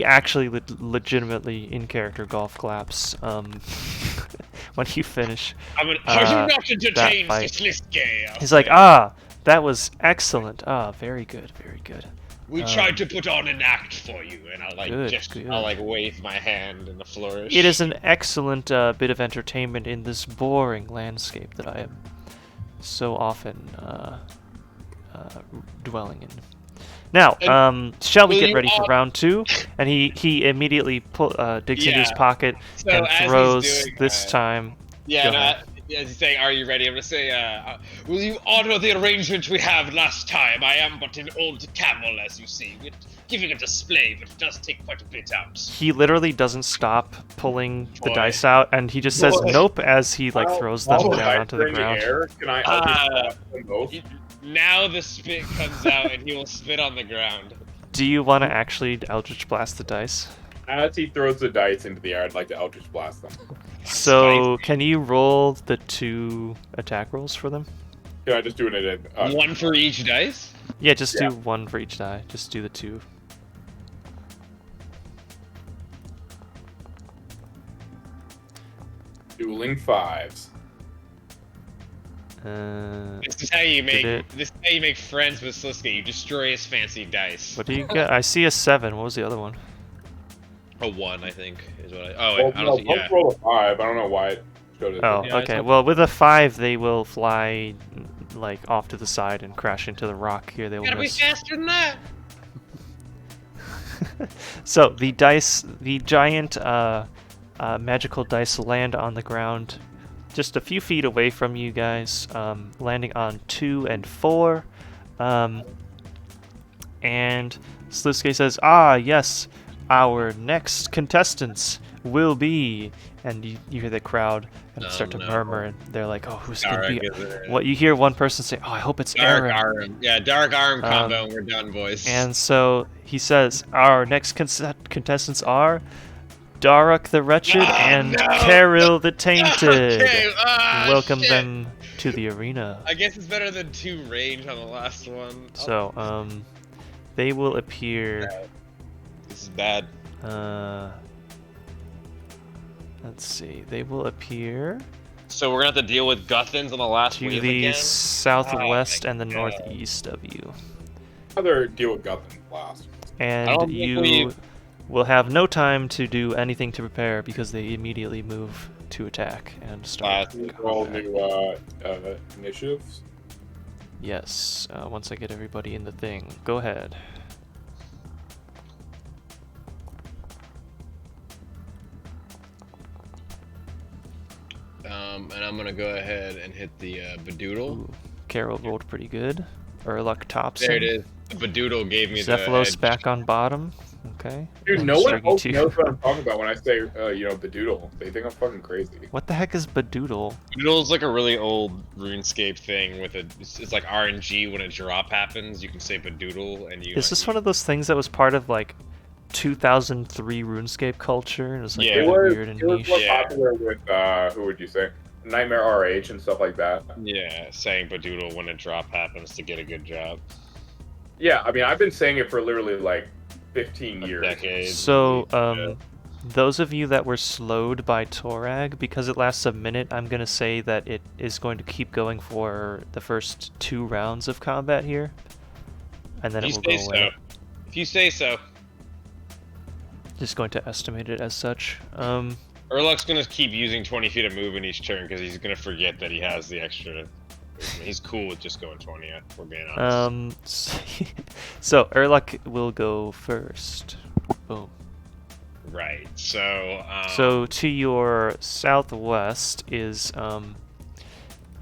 actually legitimately in character golf claps when you finish. Are you not that entertained, fight. Sliske? He's like, that was excellent. Very good, very good. We tried to put on an act for you, and I'll Good. I'll wave my hand in a flourish. It is an excellent bit of entertainment in this boring landscape that I am so often dwelling in. Now, shall we will get you ready for all- round 2? And he immediately digs into his Yeah. pocket So and as he's throws doing this that- time. Yeah, Go no, ahead. as he's saying, are you ready? I'm gonna say, will you honor the arrangement we had last time? I am but an old camel, as you see. We're giving a display, but it does take quite a bit out. He literally doesn't stop pulling the Boy. dice out, and he just says Boy. nope as he throws them While the down dice onto are the in ground. air, can I blast them both? Now the spit comes out, and he will spit on the ground. Do you want to actually Eldritch Blast the dice? As he throws the dice into the air, I'd like to Eldritch Blast them. So, can you roll the 2 attack rolls for them? Can I just do it in One for each dice? Yeah, just Yeah. do 1 for each die. Just do the 2. dueling 5s? This is how you make. it- This is how you make friends with Sliske. You destroy his fancy dice. What do you get? I see a 7. What was the other one? A 1, I think, is what I. Oh, wait, I Well, don't. no, Yeah. roll a 5. I don't know why it showed it. Oh, Yeah, I okay. saw- Well, with a 5, they will fly off to the side and crash into the rock. Here, they will Gotta be miss. faster than that. So the dice, the giant magical dice land on the ground just a few feet away from you guys, landing on 2 and 4. And Sliske says, yes, our next contestants will be... And you hear the crowd kind of start to no. murmur, and they're like, who's going to Dark be... is it? What you hear one person say, I hope it's Dark Aaron. arm. Yeah, dark arm combo, and we're done, boys. And so he says, our next contestants are Daruk the Wretched and no! Karil the Tainted. Okay, Welcome shit. them to the arena. I guess it's better than 2 range on the last one. So, they will appear. This is bad. Let's see. They will appear So we're gonna have to deal with Guthans on the last to wave the again? southwest Oh my and the God. northeast of you, Rather deal with Gutham last. I don't and think you we- will have no time to do anything to prepare because they immediately move to attack and start. These are all new initiatives. Yes, once I get everybody in the thing. Go ahead. And I'm gonna go ahead and hit the Badoodle. Ooh, Carol rolled pretty good. Urluk tops There him. it is. The Badoodle gave me the Zephylos edge. back on bottom. Okay. Dude, And no one Striggy else too. knows what I'm talking about when I say, Badoodle. They think I'm fucking crazy. What the heck is Badoodle? Badoodle's like a really old RuneScape thing with it's like RNG when a drop happens. You can say Badoodle and you. Is this one of those things that was part of like 2003 RuneScape culture? And it was like Yeah. really It was, weird and it was niche. more Yeah. popular with, who would you say? Nightmare RH and stuff like that. Yeah, saying Badoodle when a drop happens to get a good job. Yeah, I mean, I've been saying it for literally like 15 years. Decades. So, those of you that were slowed by Torag, because it lasts a minute, I'm going to say that it is going to keep going for the first 2 rounds of combat here. And then If it you will say go away. so. If you say so. Just going to estimate it as such. Urluk's gonna keep using 20 feet of movement each turn because he's gonna forget that he has the extra. movement. He's cool with just going 20. If we're being honest. So Urluk will go first. Boom. Right. So. So to your southwest is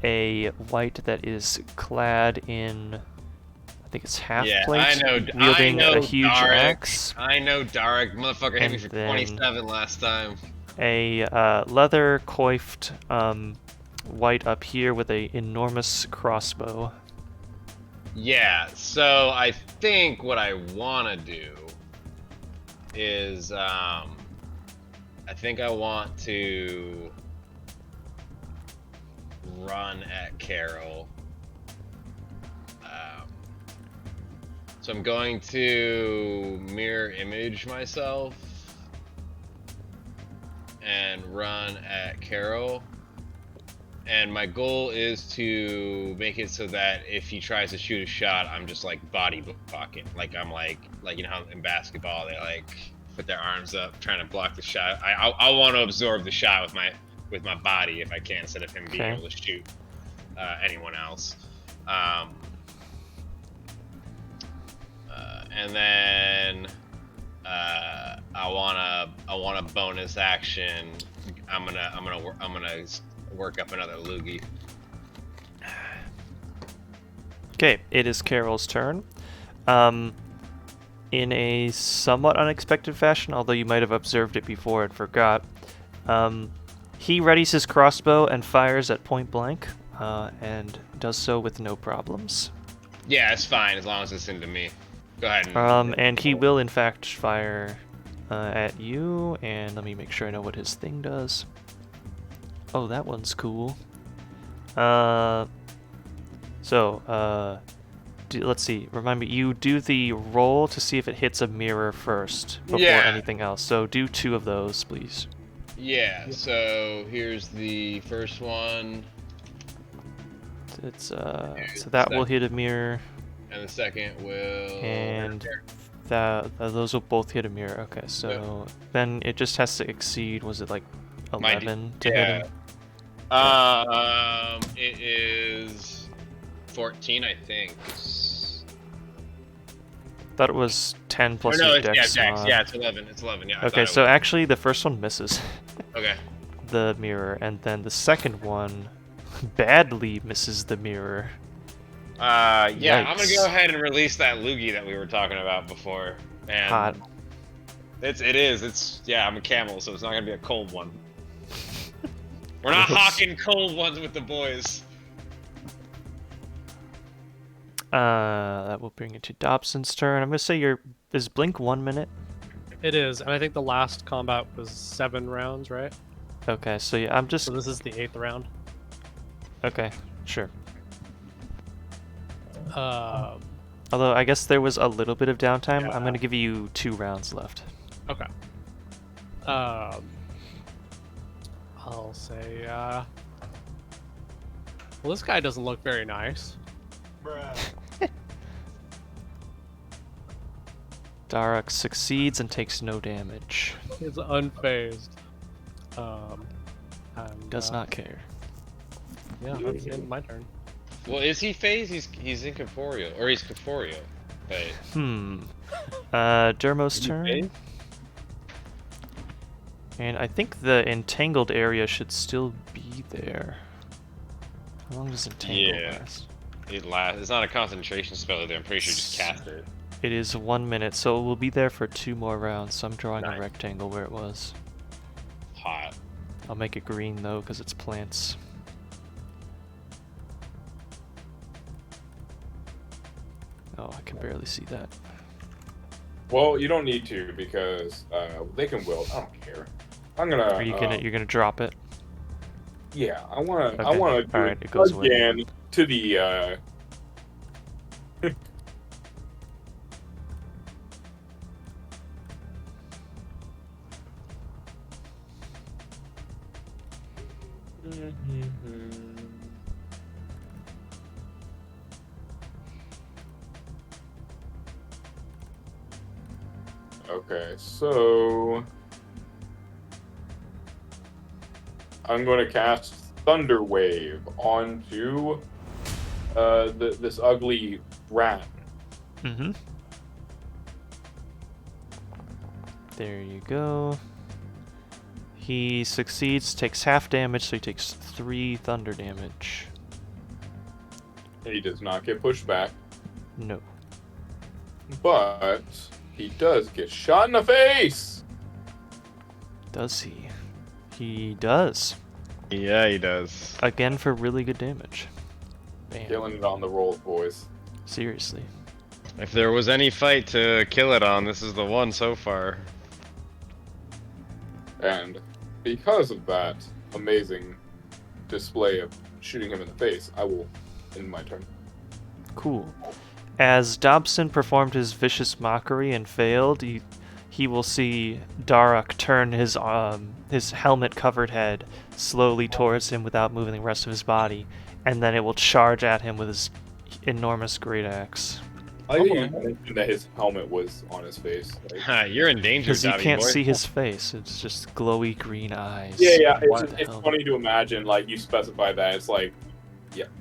a white that is clad in, I think it's half plate, I know. wielding I know a huge Darek. axe. I know Darek. Motherfucker hit me And for then- 27 last time. A leather coiffed white up here with a enormous crossbow. Yeah. So I think what I want to do is I think I want to run at Carol. So I'm going to mirror image myself and run at Carol. And my goal is to make it so that if he tries to shoot a shot, I'm just like body blocking. Like I'm like you know how in basketball they like put their arms up trying to block the shot. I want to absorb the shot with my body if I can, instead of him being Okay. able to shoot anyone else. And then I want a bonus action. I'm gonna work up another loogie. Okay, it is Carol's turn. In a somewhat unexpected fashion, although you might have observed it before and forgot, he readies his crossbow and fires at point blank, and does so with no problems. Yeah, it's fine as long as it's into me. Go ahead. And he will in fact fire at you, and let me make sure I know what his thing does. Oh, that one's cool. Let's see. Remind me, you do the roll to see if it hits a mirror first before Yeah. anything else. So do 2 of those, please. Yeah. So here's the first one, It's so that will hit a mirror, and the second will. and those will both hit a mirror. Okay, so then it just has to exceed. Was it like 11 to hit him? It is 14, I think. Thought it was 10 plus Or no, your it's, dex Dex. mod. Yeah, it's 11. It's 11. Yeah. I Okay, thought so it actually the first one misses was. Okay. the mirror, and then the second one badly misses the mirror. Yeah, I'm gonna Yikes. go ahead and release that loogie that we were talking about before. And Hot. Yeah, I'm a camel, so it's not gonna be a cold one. We're not hawking cold ones with the boys. That will bring it to Dobson's turn. I'm gonna say is Blink 1 minute? It is, and I think the last combat was 7 rounds, right? Okay, so yeah, I'm just So this is the 8th round. okay, sure. Um, Although I guess there was a little bit of downtime. I'm Yeah. gonna give you 2 rounds left. Okay. I'll say, well, this guy doesn't look very nice. Daruk succeeds and takes no damage. He's unfazed. And, Does not care. Yeah, that's the end of my turn. Well, is he phased? He's incorporeal, or he's corporeal. But Dermo's Is he turn. phased? And I think the entangled area should still be there. How long does entangle Yeah. last? It's not a concentration spell either. I'm pretty sure just cast it. It is 1 minute, so it will be there for 2 more rounds. So I'm drawing Nice. a rectangle where it was. Hot. I'll make it green though, because it's plants. Oh, I can barely see that. Well, you don't need to because they can wilt. I don't care. I'm gonna. Are you gonna you're gonna drop it? Yeah, I wanna. I Okay, wanna do alright, it goes away. again to the. Okay, so I'm going to cast Thunder Wave onto this ugly rat. Mm-hmm. There you go. He succeeds, takes half damage, so he takes 3 thunder damage. He does not get pushed back, No. but he does get shot in the face. Does he? He does. Yeah, he does. Again for really good damage. Bam. Killing it on the rolls, boys. Seriously. If there was any fight to kill it on, this is the one so far. And because of that amazing display of shooting him in the face, I will end my turn. Cool. As Dobson performed his vicious mockery and failed, he will see Daruk turn his helmet-covered head slowly towards him without moving the rest of his body, and then it will charge at him with his enormous great axe. I didn't mention that his helmet was on his face. Like, You're in danger, Because you Dobby can't boy. see his face, it's just glowy green eyes. yeah. What It's, the it's hell? funny to imagine, like, you specify that. It's like,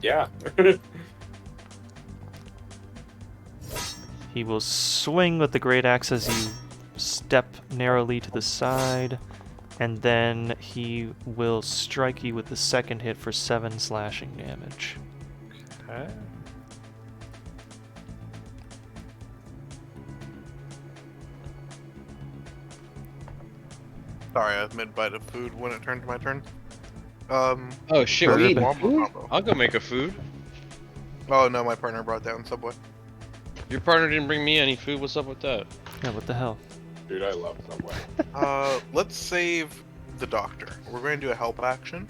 yeah. He will swing with the great axe as you step narrowly to the side, and then he will strike you with the second hit for 7 slashing damage. Okay. Sorry, I was mid-bite of food when it turned to my turn. Oh shit, Burger we eating wombo food? combo. I'll go make a food. Oh no, my partner brought down Subway. Your partner didn't bring me any food. What's up with that? Yeah, what the hell? Dude, I love Subway. Let's save the doctor. We're going to do a help action,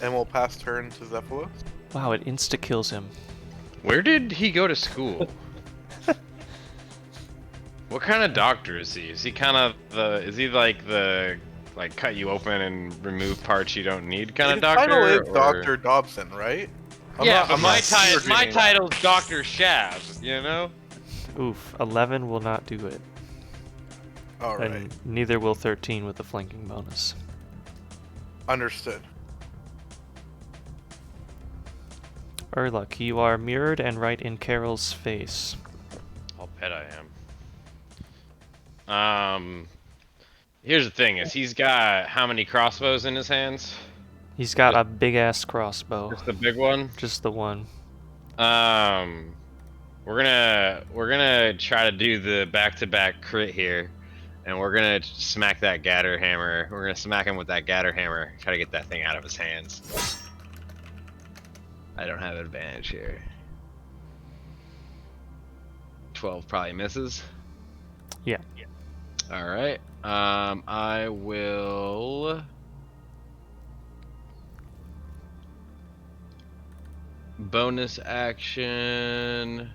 and we'll pass turn to Zephylos. Wow, it insta-kills him. Where did he go to school? What kind of doctor is he? Is he kind of is he like the cut you open and remove parts you don't need kind of His doctor? title is or- Dr. Dobson, right? Yeah, but my secret title's Dr. Shav, you know? Oof, 11 will not do it. Alright, And neither will 13 with the flanking bonus. understood. Urluk, you are mirrored and right in Carol's face. I'll bet I am. Here's the thing: is he's got how many crossbows in his hands? He's got a big-ass crossbow. Just the big one. Just the one. We're gonna try to do the back-to-back crit here, and we're gonna smack that Gatter Hammer. We're gonna smack him with that Gatter Hammer. Try to get that thing out of his hands. I don't have advantage here. 12 probably misses. Yeah. All right. I will. Bonus action.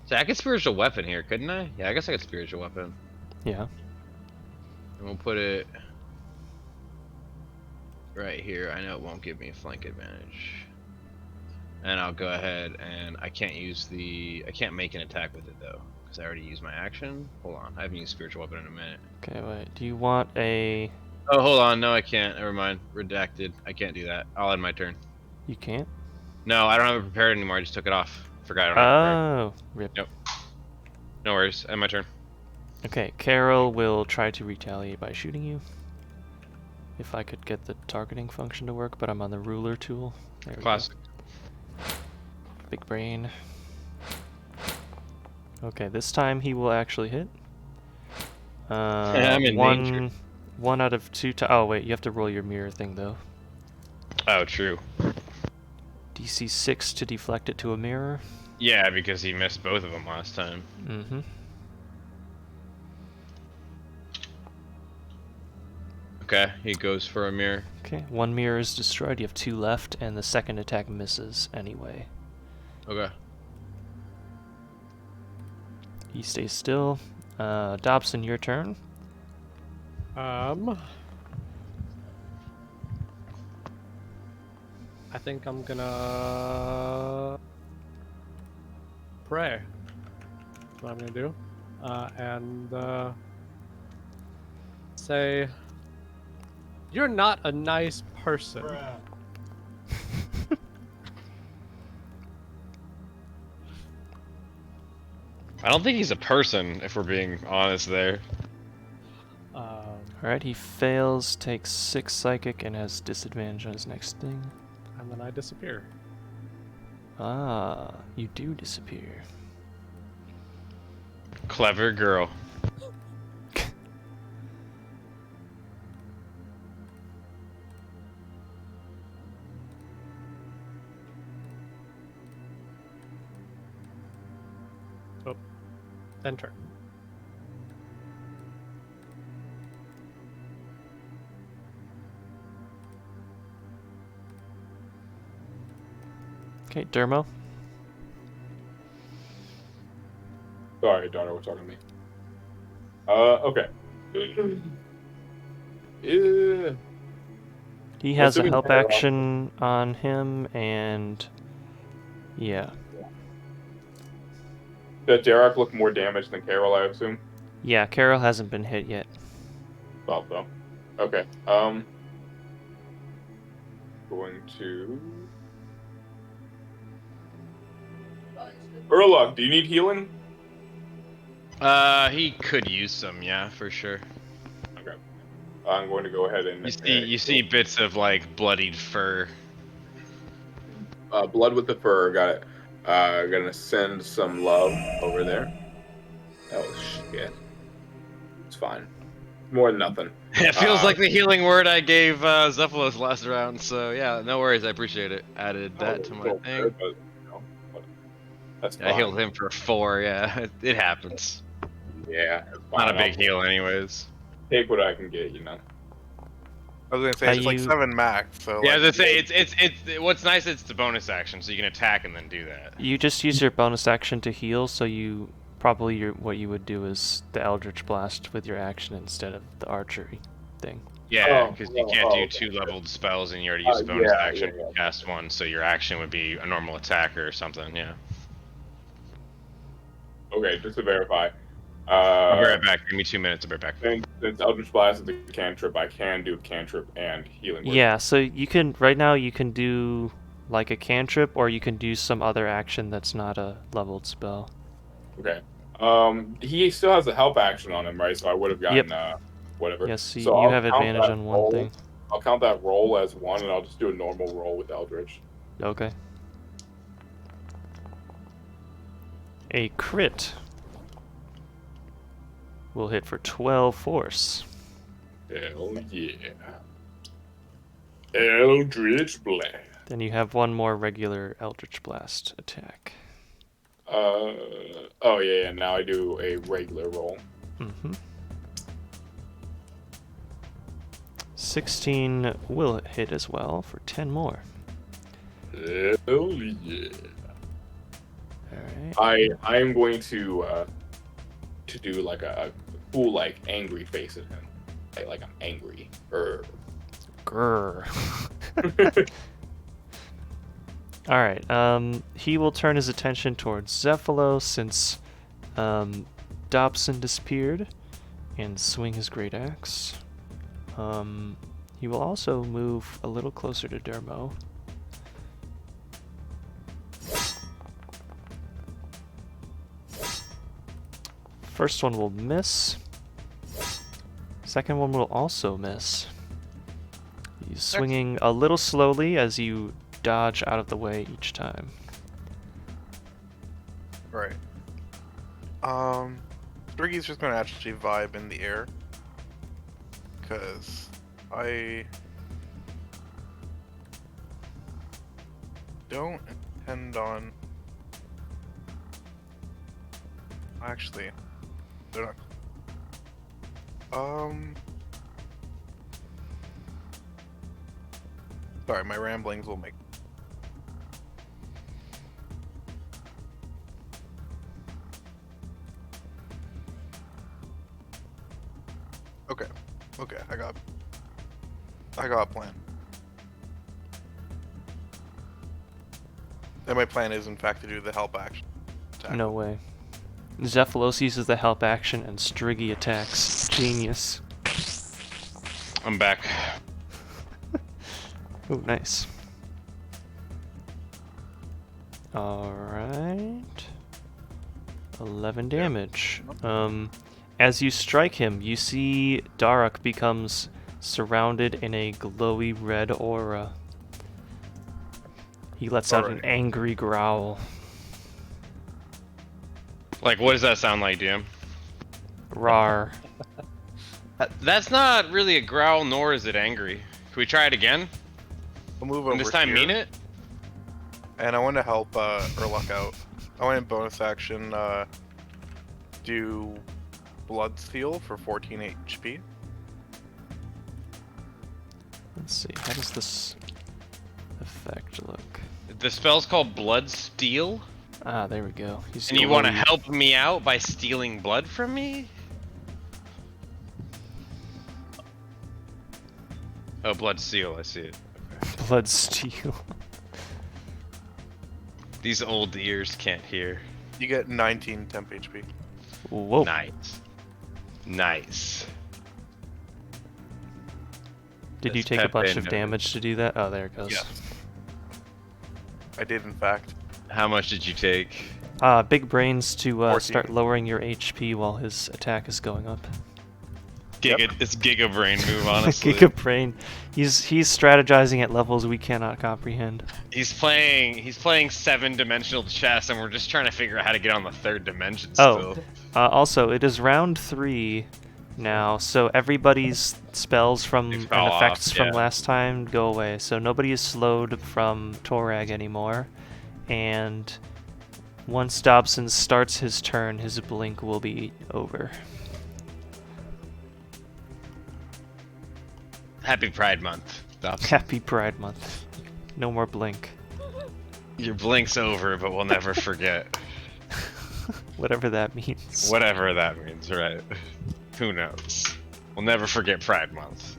So I could spiritual weapon here, couldn't I? Yeah, I guess I could spiritual weapon. Yeah. And we'll put it right here. I know it won't give me a flank advantage. And I'll go ahead and I can't make an attack with it though, because I already used my action. Hold on, I haven't used spiritual weapon in a minute. Okay, wait. Do you want a... Oh, hold on, no I can't, never mind. Redacted, I can't do that. I'll end my turn. You can't? No, I don't have it prepared anymore. I just took it off. Forgot I don't have it Oh, rip. prepared. No worries. End my turn. Okay, Carol will try to retaliate by shooting you. If I could get the targeting function to work, but I'm on the ruler tool. There we go. Classic. Big brain. Okay, this time he will actually hit. I'm in danger. One out of 2 times. Oh wait, you have to roll your mirror thing though. Oh, true. DC 6 to deflect it to a mirror. Yeah, because he missed both of them last time. Mm-hmm. Okay, he goes for a mirror. Okay, 1 mirror is destroyed. You have 2 left, and the second attack misses anyway. Okay. He stays still. Dobson, your turn. I think I'm gonna pray. That's what I'm gonna do. And say, you're not a nice person. I don't think he's a person, if we're being honest there. Alright, he fails, takes 6 psychic, and has disadvantage on his next thing. And then I disappear. Ah, you do disappear. Clever girl. Oh, enter. Okay, Dermo. Sorry, daughter was talking to me. Okay. He has a Assuming help Carol- action on him, and yeah. Does Derek look more damaged than Carol, I assume? Yeah, Carol hasn't been hit yet. Well, though. Okay. Going to... Urlok, do you need healing? He could use some, yeah, for sure. Okay. I'm going to go ahead and... You see bits of, like, bloodied fur. Blood with the fur, got it. Gonna send some love over there. Oh, shit. It's fine. More than nothing. It feels like the healing word I gave Zephylos last round, so yeah, no worries, I appreciate it. Added that to my thing. But, you know, that's fine. I healed him for 4, yeah. It happens. Yeah, it's fine. Not a big heal anyways. Take what I can get, you know. I was gonna say Are it's like you- 7 max. So Yeah, like, as I say, it's what's nice, it's the bonus action, so you can attack and then do that. You just use your bonus action to heal, so you probably what you would do is the Eldritch Blast with your action instead of the archery thing. Yeah, Oh, because you oh, can't oh, do okay. 2 leveled spells and you already used a bonus yeah, action yeah. to cast 1, so your action would be a normal attacker or something, yeah. Okay, just to verify. I'll be right back, give me 2 minutes, I'll be right back. Since Eldritch Blast is a cantrip, I can do cantrip and healing word. Yeah, so you can right now you can do like a cantrip, or you can do some other action that's not a leveled spell. Okay. He still has a help action on him, right? So I would have gotten whatever. Yes, So you I'll have count advantage that on one roll. thing. I'll count that roll as 1, and I'll just do a normal roll with Eldritch. Okay. A crit will hit for 12 force. Hell yeah. Eldritch Blast. Then you have one more regular Eldritch Blast attack. Oh yeah, now I do a regular roll. Mm-hmm. 16 will hit as well for 10 more. Hell yeah. Alright. I am going to do like a cool like angry face at him. Like I'm angry. Grrr. Alright, he will turn his attention towards Zephylo since Dobson disappeared and swing his great axe. He will also move a little closer to Dermo. First one will miss. Second one will also miss. He's swinging a little slowly as you dodge out of the way each time. Right. Striggy's just gonna actually vibe in the air. Because I don't intend on... Actually, they're not... Sorry, my ramblings will make... Okay, I got a plan. And my plan is, in fact, to do the help action. Attack. No way. Zephylos uses the help action and Striggy attacks. Genius. I'm back. Oh, nice. Alright. 11 damage. As you strike him, you see Daruk becomes surrounded in a glowy red aura. He lets out an angry growl. Like, what does that sound like, DM? Rar. That's not really a growl, nor is it angry. Can we try it again? We'll move over And this time here, mean it? And I want to help Urluk out. I want to bonus action do Blood Seal for 14 HP. Let's see, how does this effect look? The spell's called Blood Steal? Ah, there we go. He's And you want to glowy. help me out by stealing blood from me? Oh, Blood Seal, I see it. Blood steel. These old ears can't hear. You get 19 temp HP. Whoa. Nice. Nice. Did you Let's take a pep bunch in of damage to do that? Oh, there it goes. Yeah. I did, in fact. How much did you take? Big brains to 14. start lowering your HP while his attack is going up. It's Giga Brain move, honestly. Giga brain. He's strategizing at levels we cannot comprehend. He's playing 7-dimensional chess, and we're just trying to figure out how to get on the 3rd dimension Oh. still. Also, it is round 3 now, so everybody's spells from They and fall off, effects from yeah. last time go away. So nobody is slowed from Torag anymore, and once Dobson starts his turn, his blink will be over. Happy Pride Month, Dobson. Happy Pride Month. No more blink. Your blink's over, but we'll never forget. Whatever that means. Whatever that means, right? Who knows? We'll never forget Pride Month.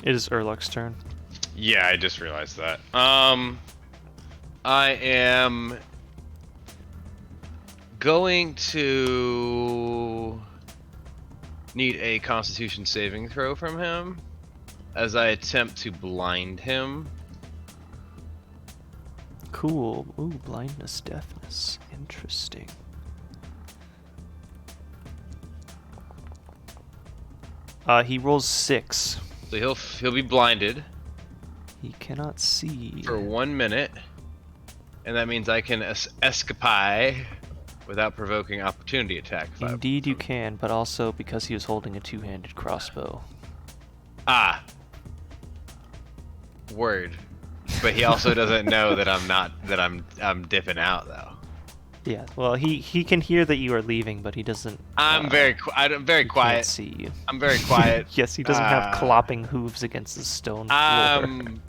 It is Urluk's turn. Yeah, I just realized that. I am going to need a Constitution saving throw from him as I attempt to blind him. Cool. Ooh, blindness, deafness. Interesting. He rolls 6. So he'll be blinded He cannot see. for 1 minute, and that means I can escape without provoking opportunity attack. Indeed you can, but also because he was holding a two-handed crossbow. Ah. Word. But he also doesn't know that I'm dipping out though. Yeah, well, he can hear that you are leaving, but he doesn't. I'm very Can't quiet. see you. I'm very quiet. Yes, he doesn't have clopping hooves against the stone floor.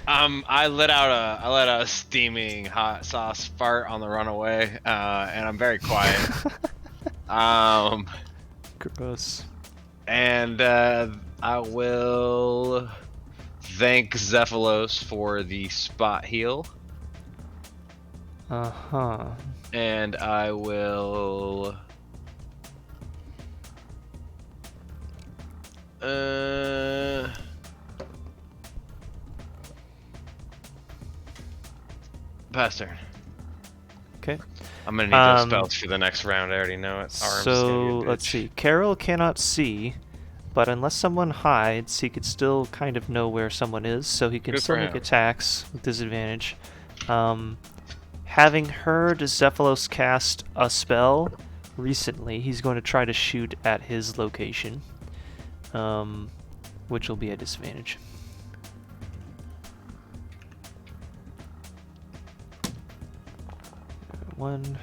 I let out a steaming hot sauce fart on the runaway, and I'm very quiet. Gross. And I will thank Zephylos for the spot heal. Uh-huh. And I will Pass turn. Okay. I'm gonna need those spells for the next round. I already know it. So let's see. Carol cannot see, but unless someone hides, he could still kind of know where someone is, so he can Good still for make him. attacks with disadvantage. Having heard Zephylos cast a spell recently, he's going to try to shoot at his location, which will be a disadvantage. One.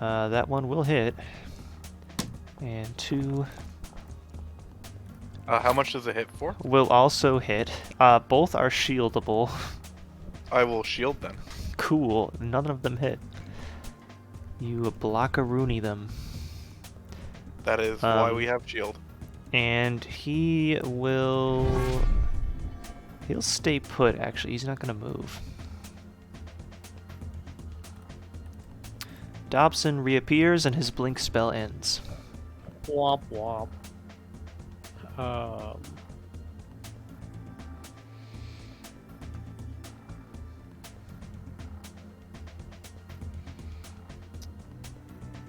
That one will hit. And 2 How much does it hit for? will also hit. Both are shieldable. I will shield them. Cool. None of them hit. You block-a-rooney them. That is why we have shield. And he will... He'll stay put, actually. He's not going to move. Dobson reappears and his blink spell ends. Womp womp.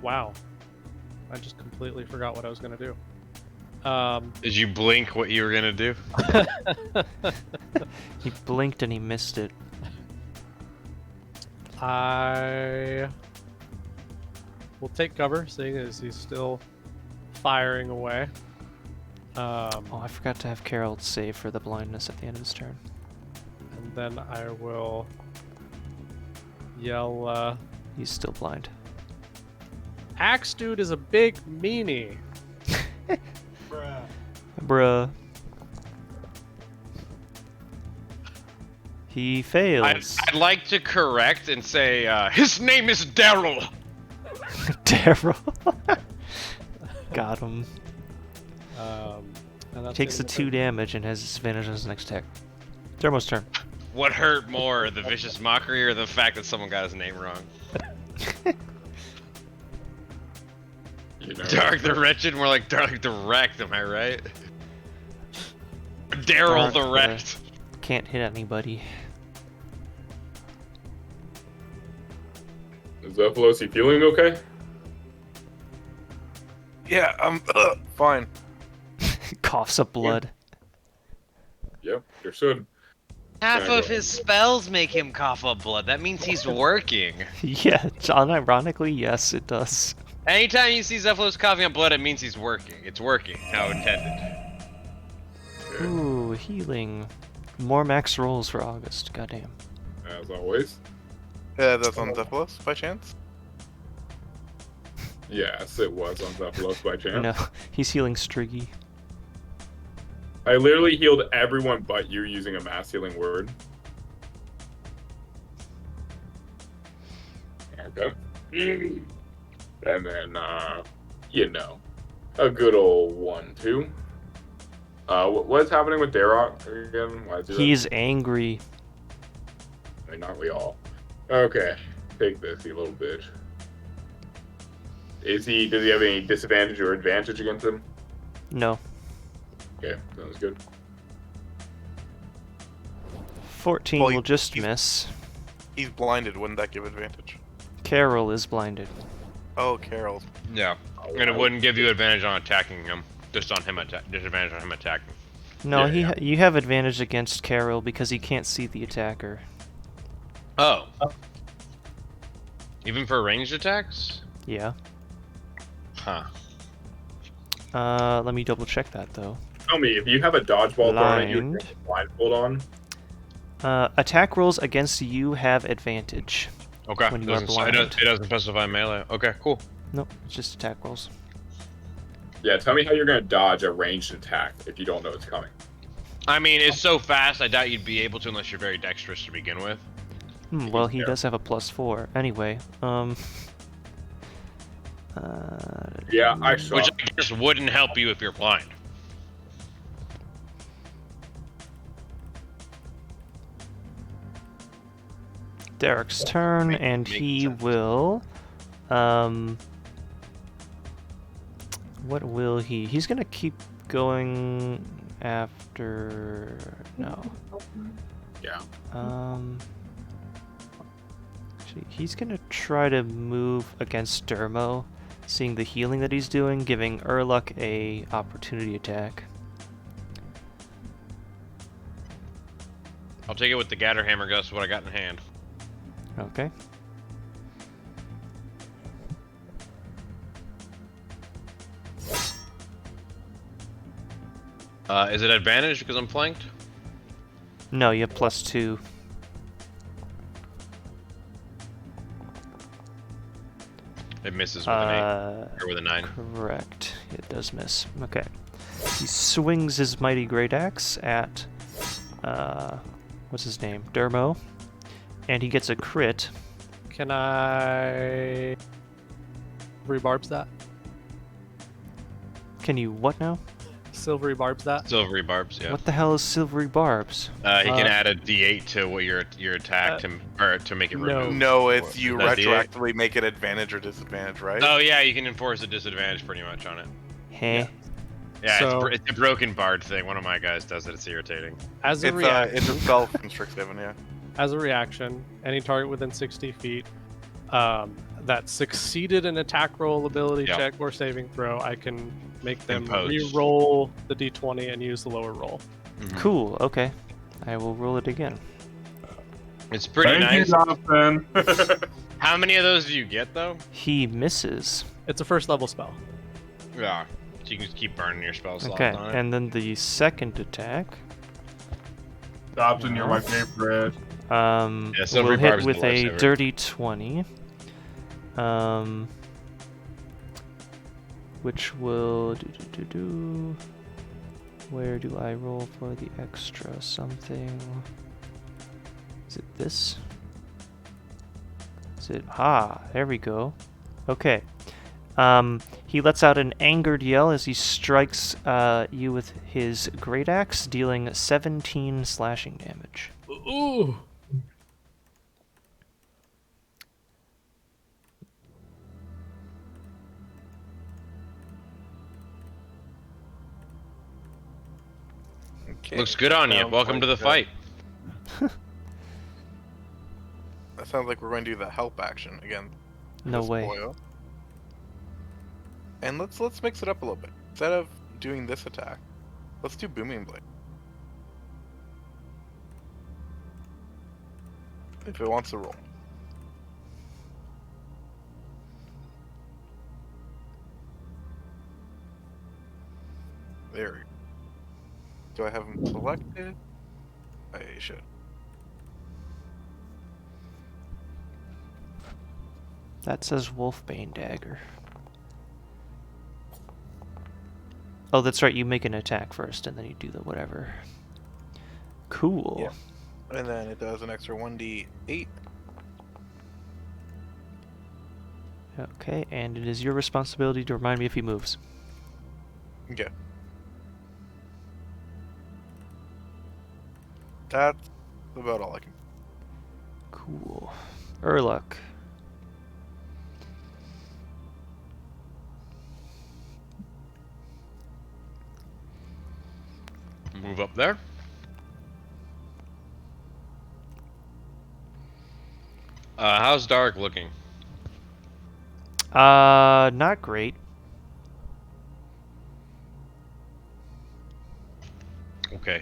Wow. I just completely forgot what I was gonna do. Did you blink what you were gonna do? He blinked and he missed it. I will take cover, seeing as he's still firing away. Oh, I forgot to have Carol save for the blindness at the end of his turn. And then I will yell, He's still blind. Axe Dude is a big meanie. Bruh. He fails. I'd like to correct and say his name is Daryl. Daryl. Got him. And that's Takes the it. 2 damage and has disadvantage on his next attack. Dermo's turn. What hurt more, the vicious mockery or the fact that someone got his name wrong? You know, Dark the Wretched, more like Dark the Wrecked, am I right? Daryl Dark the the- Wrecked. Can't hit anybody. Zephylos, you feeling okay? Yeah, I'm fine. Coughs up blood. Yep, you should. Half of his spells make him cough up blood. That means he's working. Yeah, unironically, yes, it does. Anytime you see Zephylos coughing up blood, it means he's working. It's working how intended. Ooh, healing. More max rolls for August. Goddamn. As always. That's on Zephylos by chance? Yes, it was on Zephylos by chance. No, he's healing Striggy. I literally healed everyone but you using a mass healing word. Okay. And then, you know, a good old 1-2. What's happening with Darok again? Why is he He's angry. I mean, aren't we all? Okay, take this, you little bitch. Does he have any disadvantage or advantage against him? No. Okay, sounds good. 14 Well, will just he's- miss. He's blinded, wouldn't that give advantage? Carol is blinded. Oh, Carol. Yeah. And it wouldn't give you advantage on attacking him. Just on him disadvantage on him attacking. No, Yeah, you have advantage against Carol because he can't see the attacker. Oh. Even for ranged attacks? Yeah. Huh. Let me double check that though. Tell me, if you have a dodgeball thrown at you, Blind. with a blindfold on. Attack rolls against you have advantage. Okay. When you are It blind. doesn't specify melee. Okay, cool. Nope, it's just attack rolls. Yeah, tell me how you're gonna dodge a ranged attack if you don't know it's coming. I mean, it's so fast, I doubt you'd be able to unless you're very dexterous to begin with. Well, he Yeah. does have a +4. Anyway, Yeah, I saw. Which I guess wouldn't help you if you're blind. Derek's turn, and makes he sense. will, What will he? He's gonna keep going after. No. Yeah. Actually, he's gonna try to move against Dermo, seeing the healing that he's doing, giving Urluk a opportunity attack. I'll take it with the Gatterhammer Gust, what I got in hand. Okay. Is it advantage because I'm flanked? No, you have +2. It misses with an 8 or with a 9. Correct. It does miss. Okay. He swings his mighty great axe at what's his name? Dermo. And he gets a crit. Can I rebarbs that? Can you what now? Silvery barbs that? Silvery barbs, yeah. What the hell is silvery barbs? He can add a D8 to what your attack to make it remove. No, it's you Is that D8? retroactively make it advantage or disadvantage, right? Oh yeah, you can enforce a disadvantage pretty much on it. Heh. Yeah, So- it's a broken bard thing. One of my guys does it. It's irritating. As a It's reaction, it's a spell from Strixhaven, yeah. as a reaction, any target within 60 feet that succeeded an attack roll, ability Yep. check, or saving throw, I can make them Impose. re-roll the d20 and use the lower roll. Cool. Okay. I will roll it again. It's pretty Thank you, nice. Jonathan. How many of those do you get though? He misses. It's a first level spell. Yeah. So you can just keep burning your spell slots Okay. on it. And then the second attack. Dobson, you're my favorite. Yeah, Will silvery hit barbs with is the a lifesaver. dirty 20. Which will Where do I roll for the extra something? Is it this? Is it? Ah, there we go. Okay. He lets out an angered yell as he strikes you with his great axe, dealing 17 slashing damage. Ooh. Okay. Looks good on you. Sounds Welcome like to the that. fight. That sounds like we're going to do the help action again. No This way. boyo. And let's mix it up a little bit. Instead of doing this attack, let's do Booming Blade. If it wants to roll. There we go. Do I have him selected? I should. That says Wolfbane Dagger. Oh, that's right. You make an attack first, and then you do the whatever. Cool. Yeah. And then it does an extra 1d8. Okay, and it is your responsibility to remind me if he moves. Okay. That's about all I can. Cool. Urluk. Move up there. How's Dark looking? Not great. Okay.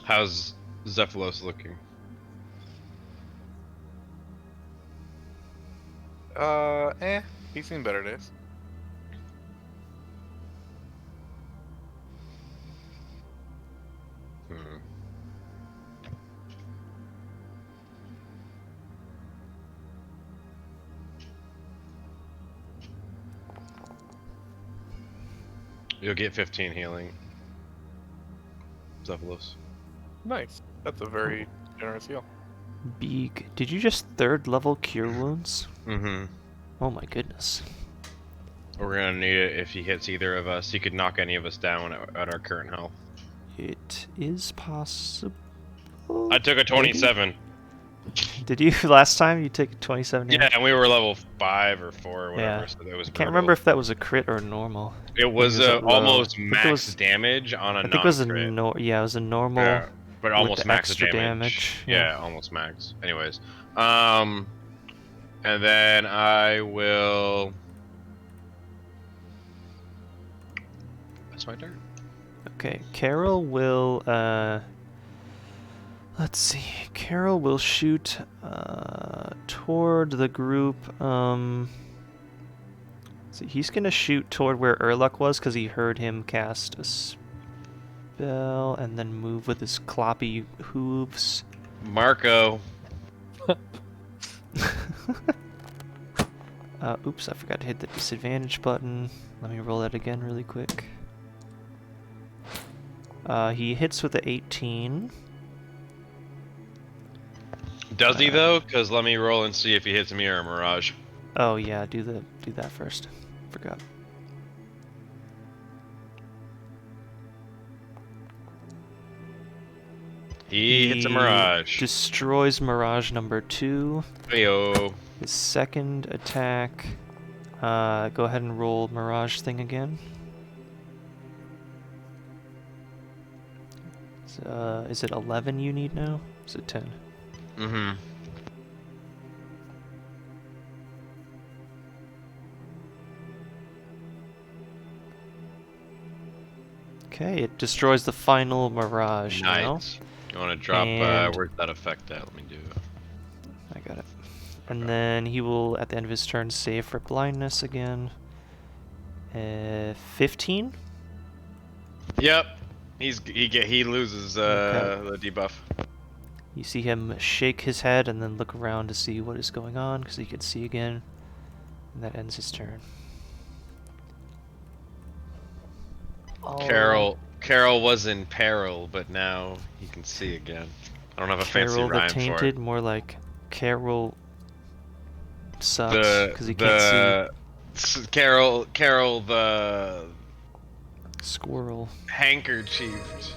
How's Zephylos looking? He's seen better days. Hmm. You'll get 15 healing. Zephylos. Nice. That's a very generous heal. Beak. Did you just third level cure wounds? Mm-hmm. Oh my goodness. We're gonna need it if he hits either of us. He could knock any of us down at our current health. It is possible. I took a 27. Did you last time you take 27 damage? Yeah, and we were level 5 or 4 or whatever, Yeah. so that was I can't remember if that was a crit or normal. It was it low. almost I think max it was- damage on a I non-crit. think it was a yeah, it was a normal. Yeah, but with almost the max extra damage. damage, yeah. Yeah, almost max. Anyways, and then I will. That's my turn. Okay, Carol will. Let's see. Carol will shoot toward the group. So he's gonna shoot toward where Urluk was because he heard him cast a spell, and then move with his cloppy hooves. Marco. Oops, I forgot to hit the disadvantage button. Let me roll that again really quick. He hits with the 18. Does he though? Because let me roll and see if he hits me or a Mirage. Oh yeah, do that first. Forgot. He hits a Mirage. Destroys Mirage number 2. Heyo. His second attack. Go ahead and roll Mirage thing again. Is it 11 you need now? Is it 10? Mm-hmm. Okay, it destroys the final Mirage now. Nice. You want to drop, And- where's that effect at? Let me do it. I got it. And then he will, at the end of his turn, save for blindness again. 15? Yep. He loses Okay. the debuff. You see him shake his head and then look around to see what is going on, because he can see again. And that ends his turn. Carol was in peril, but now he can see again. I don't have a fancy Carol the rhyme for Tainted, it. more like Carol sucks, because he can't Carol the see. Squirrel. handkerchief.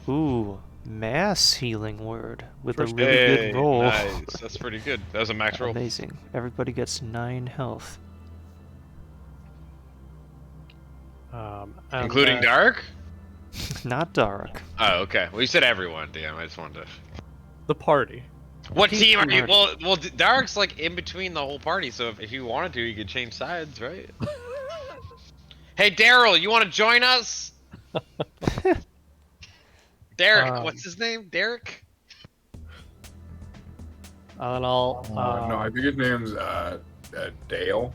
Ooh, mass healing word with a First- really good roll. Nice. That's pretty good. That was a max roll. Amazing. Everybody gets 9 health. And Including Dark? Not dark. Oh, okay. Well, you said everyone. Damn, I just wanted to. the party. What team are you? Party. Well, Dark's like in between the whole party, so if you wanted to, you could change sides, right? Hey, Daryl, you want to join us? Derek, what's his name? Derek? And I'll. No, I think his name's Dale.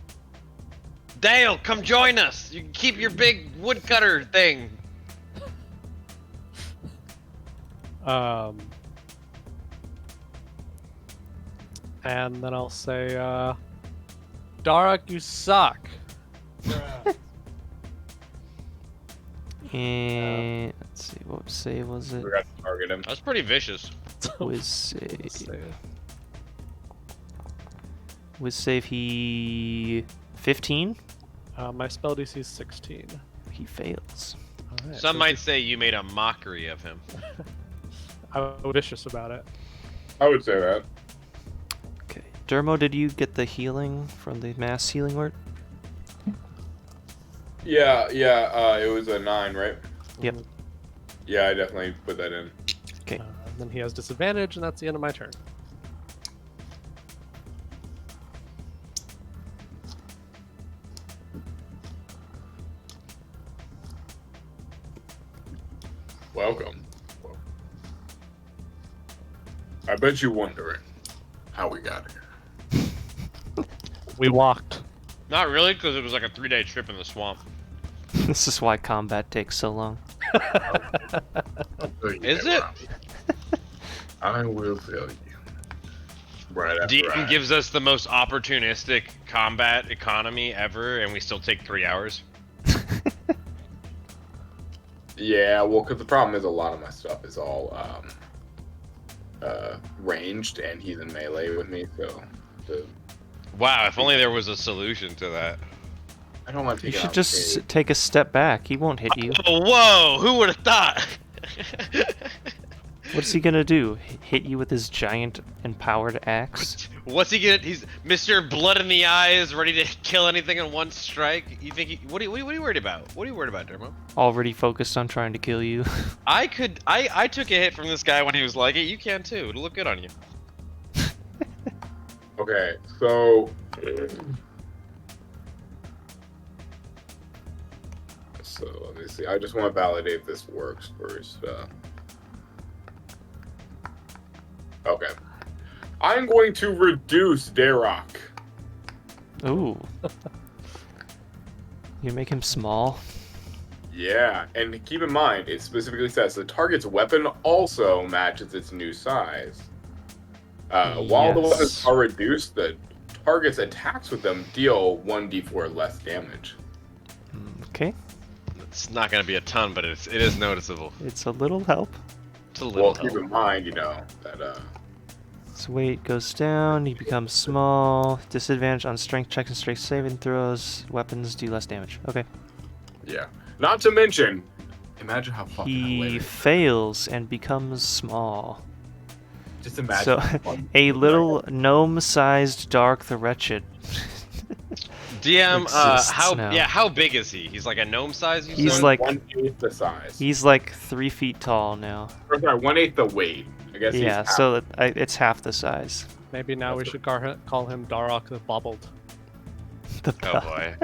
Dale, come join us. You can keep your big woodcutter thing. And then I'll say, Darak, you suck. And let's see, what save was it? Forgot to target him. That's pretty vicious. Wiz save. Wiz save, he 15? My spell DC is 16. He fails. Alright, Some so might say you made a mockery of him. I was vicious about it. I would say that. Okay. Dermo, did you get the healing from the mass healing word? Yeah, it was a 9, right? Yep. Yeah, I definitely put that in. Okay. And then he has disadvantage, and that's the end of my turn. Welcome. I bet you're wondering how we got here. We walked. Not really, because it was like a 3-day trip in the swamp. This is why combat takes so long. I'll tell you Is that, it? Robbie. I will tell you. Right after DM gives us the most opportunistic combat economy ever, and we still take 3 hours. Yeah, well, because the problem is a lot of my stuff is all ranged, and he's in melee with me, so Wow, if only there was a solution to that. I don't want to You take it should out just of the take a step back. He won't hit you. Oh, whoa! Who would have thought? What's he gonna do? Hit you with his giant empowered axe? What's he gonna? He's Mr. Blood in the Eyes, ready to kill anything in one strike. You think? What are you worried about? What are you worried about, Dermo? Already focused on trying to kill you. I took a hit from this guy when he was like it. You can too. It'll look good on you. Okay, so. So let me see. I just want to validate this works first. Okay. I'm going to reduce Darok. Ooh. You make him small? Yeah, and keep in mind, it specifically says the target's weapon also matches its new size. While the weapons are reduced, the target's attacks with them deal 1d4 less damage. Okay. It's not gonna be a ton, but it is noticeable. It's a little help. It's a little Keep in mind, that His weight goes down, he becomes small. Disadvantage on strength checks and strength saving throws. Weapons do less damage. Okay. yeah. Not to mention, Imagine how fucking He hilarious. fails and becomes small. Just imagine. So, how fun- a little gnome-sized Dark the Wretched. DM, exists how now. how big is he? He's like a gnome size. You He's said? like 1/8 the size. he's like 3 feet tall now. Or sorry, 1/8 the weight. I guess Yeah, he's so it's half the size. Maybe now we should call him Darok the Bobbled. The Oh boy.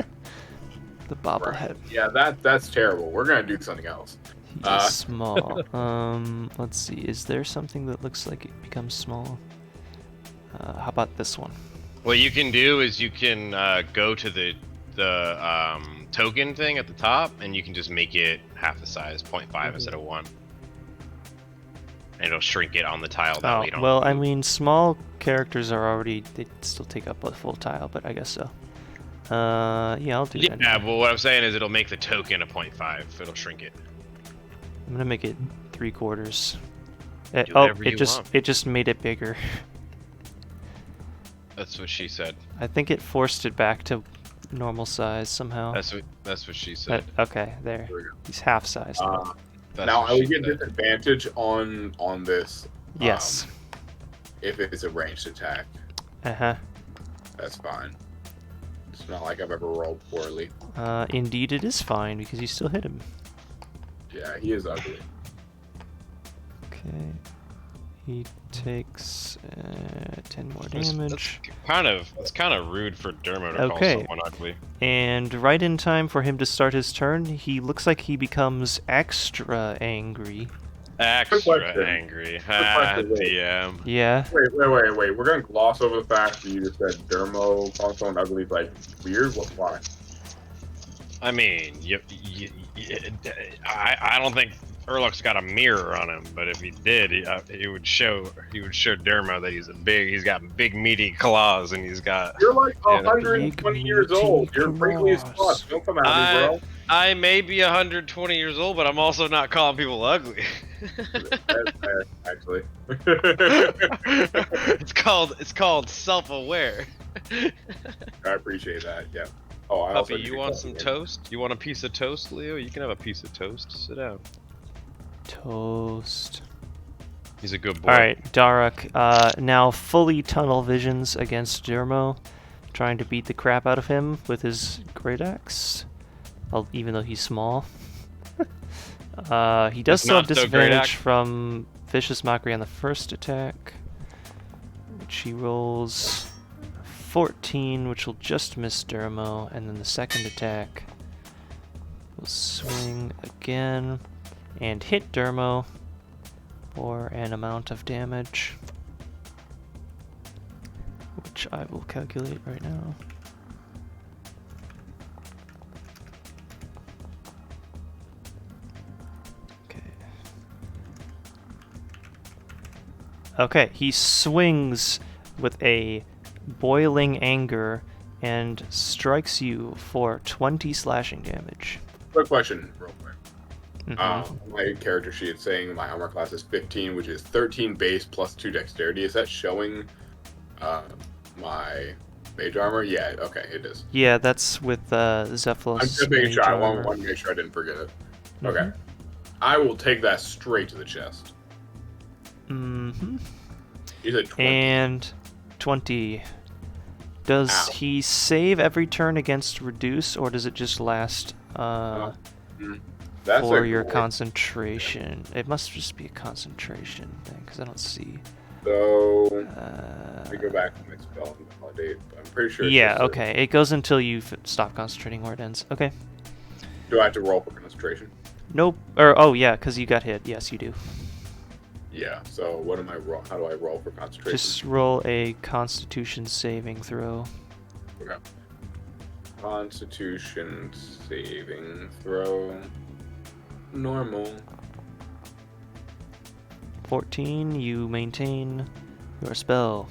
the bobblehead. Yeah, that's terrible. We're gonna do something else. He's small. Let's see. Is there something that looks like it becomes small? How about this one? What you can do is you can go to the token thing at the top, and you can just make it half the size, 0.5 instead of 1. And it'll shrink it on the tile. That way you don't well, I move. mean, small characters are already, they still take up a full tile, but I guess so. Yeah, I'll do that. Yeah, but what I'm saying is it'll make the token a 0.5. It'll shrink it. I'm gonna make it 3/4. Do Oh, whatever you want. it just made it bigger. That's what she said. I think it forced it back to normal size somehow. That's what she said. Okay, there. There we go. He's half sized. now. That's Now what I would she get said. disadvantage on this. Yes. If it's a ranged attack, Uh-huh. that's fine. It's not like I've ever rolled poorly. Indeed it is fine, because you still hit him. Yeah, he is ugly. Okay. He takes 10 more That's damage. It's kind of rude for Dermo to Okay. call someone ugly. And right in time for him to start his turn, he looks like he becomes extra angry. Extra question. angry. question, wait. DM. Yeah. Wait. We're gonna gloss over the fact that you just said Dermo calling someone ugly is like weird. Why? I mean, I don't think Urluk's got a mirror on him, but if he did, he would show Dermo that he's got big meaty claws, and he's got. You're like Yeah, 120 years old. You're wrinkly as fuck. Don't come at me, bro. I may be 120 years old, but I'm also not calling people ugly. That's fair, actually. it's called self-aware. I appreciate that. Yeah. Oh, I Puppy, also you want some toast? You want a piece of toast, Leo? You can have a piece of toast. Sit down. Toast. He's a good boy. Alright, Daruk, now fully tunnel visions against Dermo, trying to beat the crap out of him with his great axe. Even though he's small. He does His still have not so great disadvantage axe. from Vicious Mockery on the first attack, which he rolls 14, which will just miss Dermo, and then the second attack will swing again and hit Dermo for an amount of damage, which I will calculate right now. Okay, he swings with a boiling anger and strikes you for 20 slashing damage. Quick question, real quick. Mhm. My character sheet is saying my armor class is 15, which is 13 base plus 2 dexterity. Is that showing my mage armor? Yeah, okay, it is. Yeah, that's with Zephylos. I'm just making mage sure. I armor. want to make sure I didn't forget it. Mhm. Okay. I will take that straight to the chest. Mm-hmm. You said 20. And 20. Does Ow. he save every turn against reduce, or does it just last That's for a your great- concentration? It must just be a concentration thing, because I don't see. So let me go back to my spell and validate. I'm pretty sure. It's Yeah, just a- okay. It goes until you stop concentrating where it ends. Okay. Do I have to roll for concentration? Nope. Or, oh, yeah, because you got hit. Yes, you do. Yeah. So what am I roll? How do I roll for concentration? Just roll a Constitution saving throw. Okay. Constitution saving throw. Normal. 14, you maintain your spell.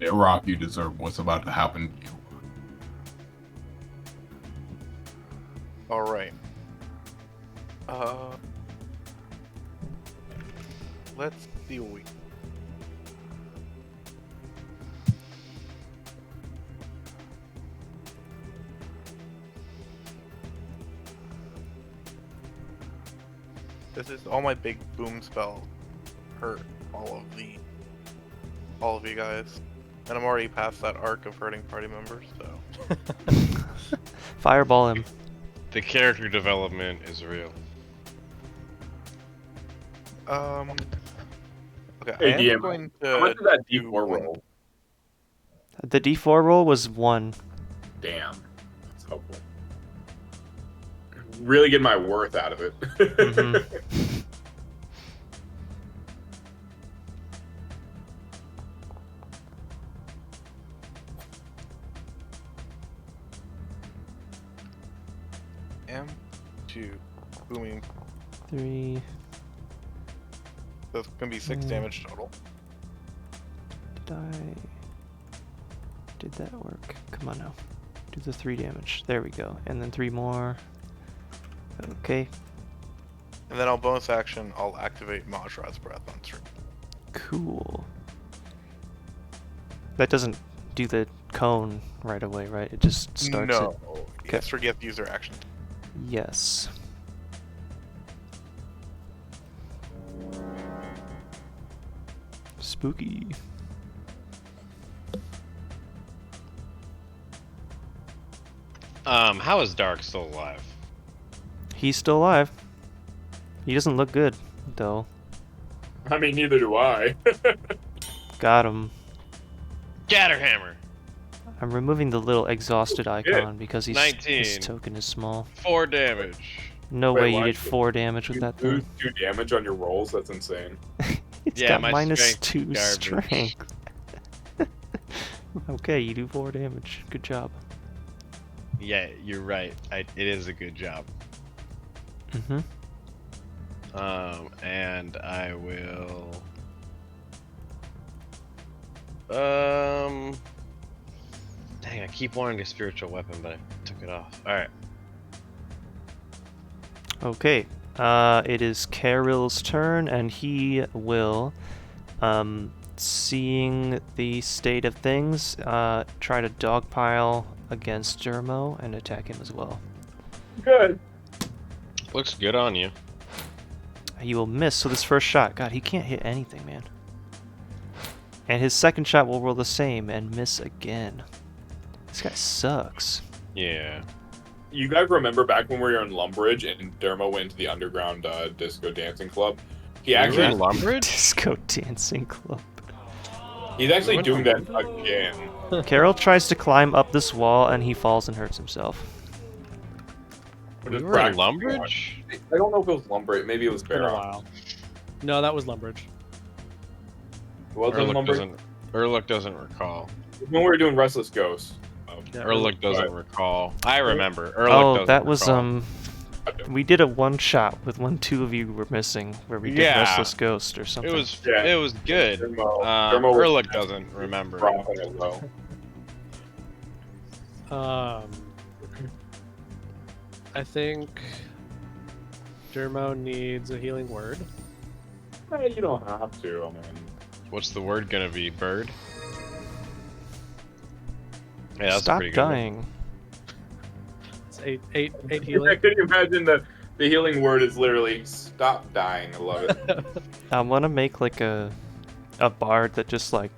Yeah, Rock, you deserve what's about to happen to you. All right. Let's see what we. This is all my big boom spell hurt all of you guys. And I'm already past that arc of hurting party members, so. Fireball him. The character development is real. Okay, Hey, I am DM, going to. How much did that do D4 one- roll? The D4 roll was 1. Damn. That's helpful. Really get my worth out of it. Mhm. M2 booming. 3. So it's gonna be 6 damage total. Did that work? Come on now. Do the 3 damage. There we go. And then 3 more. Okay. And then I'll bonus action, I'll activate Majra's Breath on stream. Cool. That doesn't do the cone right away, right? It just starts No, it. you just forget the user action. Yes. Spooky. How is Dark still alive? He's still alive. He doesn't look good, though. I mean, neither do I. Got him. Scatterhammer. I'm removing the little exhausted icon because his 19. token is small. 4 damage. No Wait, way you why? did 4 damage with You that lose thing. 2 damage on your rolls? That's insane. It's Yeah, got my minus strength 2 is garbage. strength. Okay, you do 4 damage. Good job. Yeah, you're right. It is a good job. Mm-hmm. And I will. Dang, I keep wanting a spiritual weapon, but I took it off. All right. Okay. It is Caryl's turn, and he will, seeing the state of things, try to dogpile against Dermo and attack him as well. Good. Looks good on you. He will miss, so this first shot, God, he can't hit anything, man. And his second shot will roll the same and miss again. This guy sucks. Yeah. You guys remember back when we were in Lumbridge and Dermo went to the underground disco dancing club? He We were actually, in Lumbridge? Disco dancing club. he's actually went doing to that again. Carol tries to climb up this wall, and he falls and hurts himself. We're We just were in practicing. Lumbridge? I don't know if it was Lumbridge. Maybe it was Been a Baron. while. No, that was Lumbridge. Was it Lumbridge? Urluk doesn't recall. When we were doing Restless Ghost. Yeah, Urluk doesn't recall. I remember. Urluk Oh, doesn't that was recall. we did a one shot with when 2 of you were missing, where we did Yeah. Restless Ghost or something. It was Yeah. it was good. Dermo was Urluk doesn't remember. dropping it low. I think Dermo needs a healing word. You don't have to. I mean, What's the word gonna be? Bird? Yeah, that's Stop pretty good. one. dying. It's eight healing. Could you imagine The healing word is literally stop dying. I love it. I want to make like a bard that just like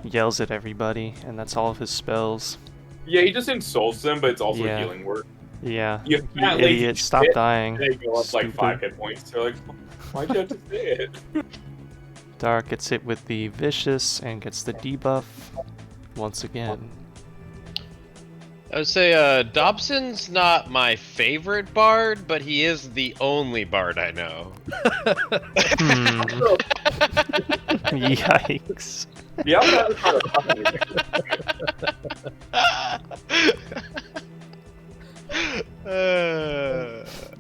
yells at everybody, and that's all of his spells. Yeah, he just insults them, but it's also Yeah. a healing word. Yeah. You You fat lazy idiot, stop shit. dying. They go up like 5 Stupid. hit points. They're like, why'd you have to say it? Dark gets hit with the vicious and gets the debuff once again. I would say Dobson's not my favorite bard, but he is the only bard I know. Hmm. Yikes. Yeah, I'm not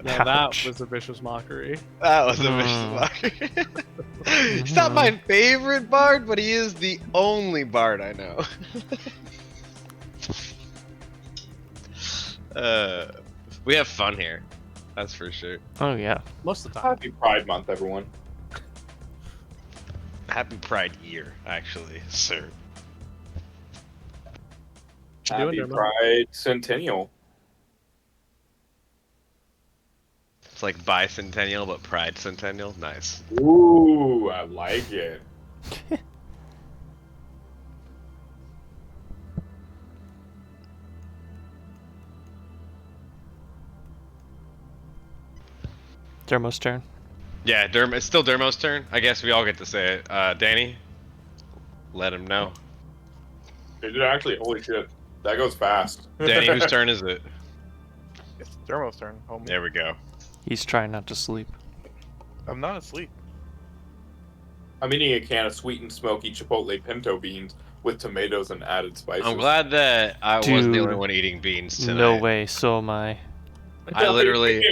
Now that Ouch. was a vicious mockery. That was a vicious mockery. He's not my favorite bard, but he is the only bard I know. We have fun here. That's for sure. Oh yeah. Most of the time. Happy Pride Month, everyone. Happy Pride Year, actually, sir. What you doing Happy there, Mo? Pride Centennial. It's like bicentennial, but Pride Centennial. Nice. Ooh, I like it. Dermo's turn. Yeah, it's still Dermo's turn. I guess we all get to say it. Danny, let him know. It did actually, holy shit. That goes fast. Danny, whose turn is it? It's Dermo's turn, homie. There we go. He's trying not to sleep. I'm not asleep. I'm eating a can of sweet and smoky chipotle pinto beans with tomatoes and added spices. I'm glad that I wasn't the only Dude. one eating beans tonight. No way, so am I. I literally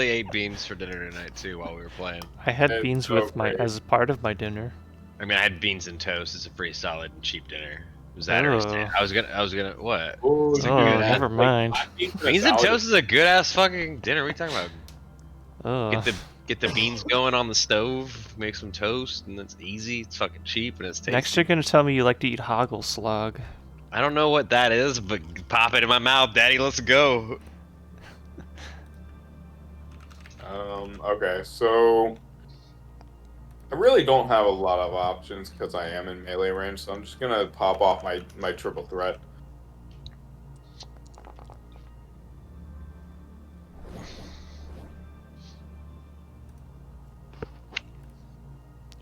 ate beans for dinner tonight too while we were playing. I had That's beans so with my great. as part of my dinner. I mean, I had beans and toast. It's a pretty solid and cheap dinner. It was that or Oh. I was gonna what? Ooh, It's a Oh, good ass- never mind. Beans and toast is a good ass fucking dinner. What are you talking about? Ugh. Get the beans going on the stove, make some toast, and it's easy. It's fucking cheap and it's tasty. Next you're gonna tell me you like to eat hoggle slog. I don't know what that is, but pop it in my mouth, Daddy. Let's go. Okay, so I really don't have a lot of options because I am in melee range, so I'm just gonna pop off my triple threat.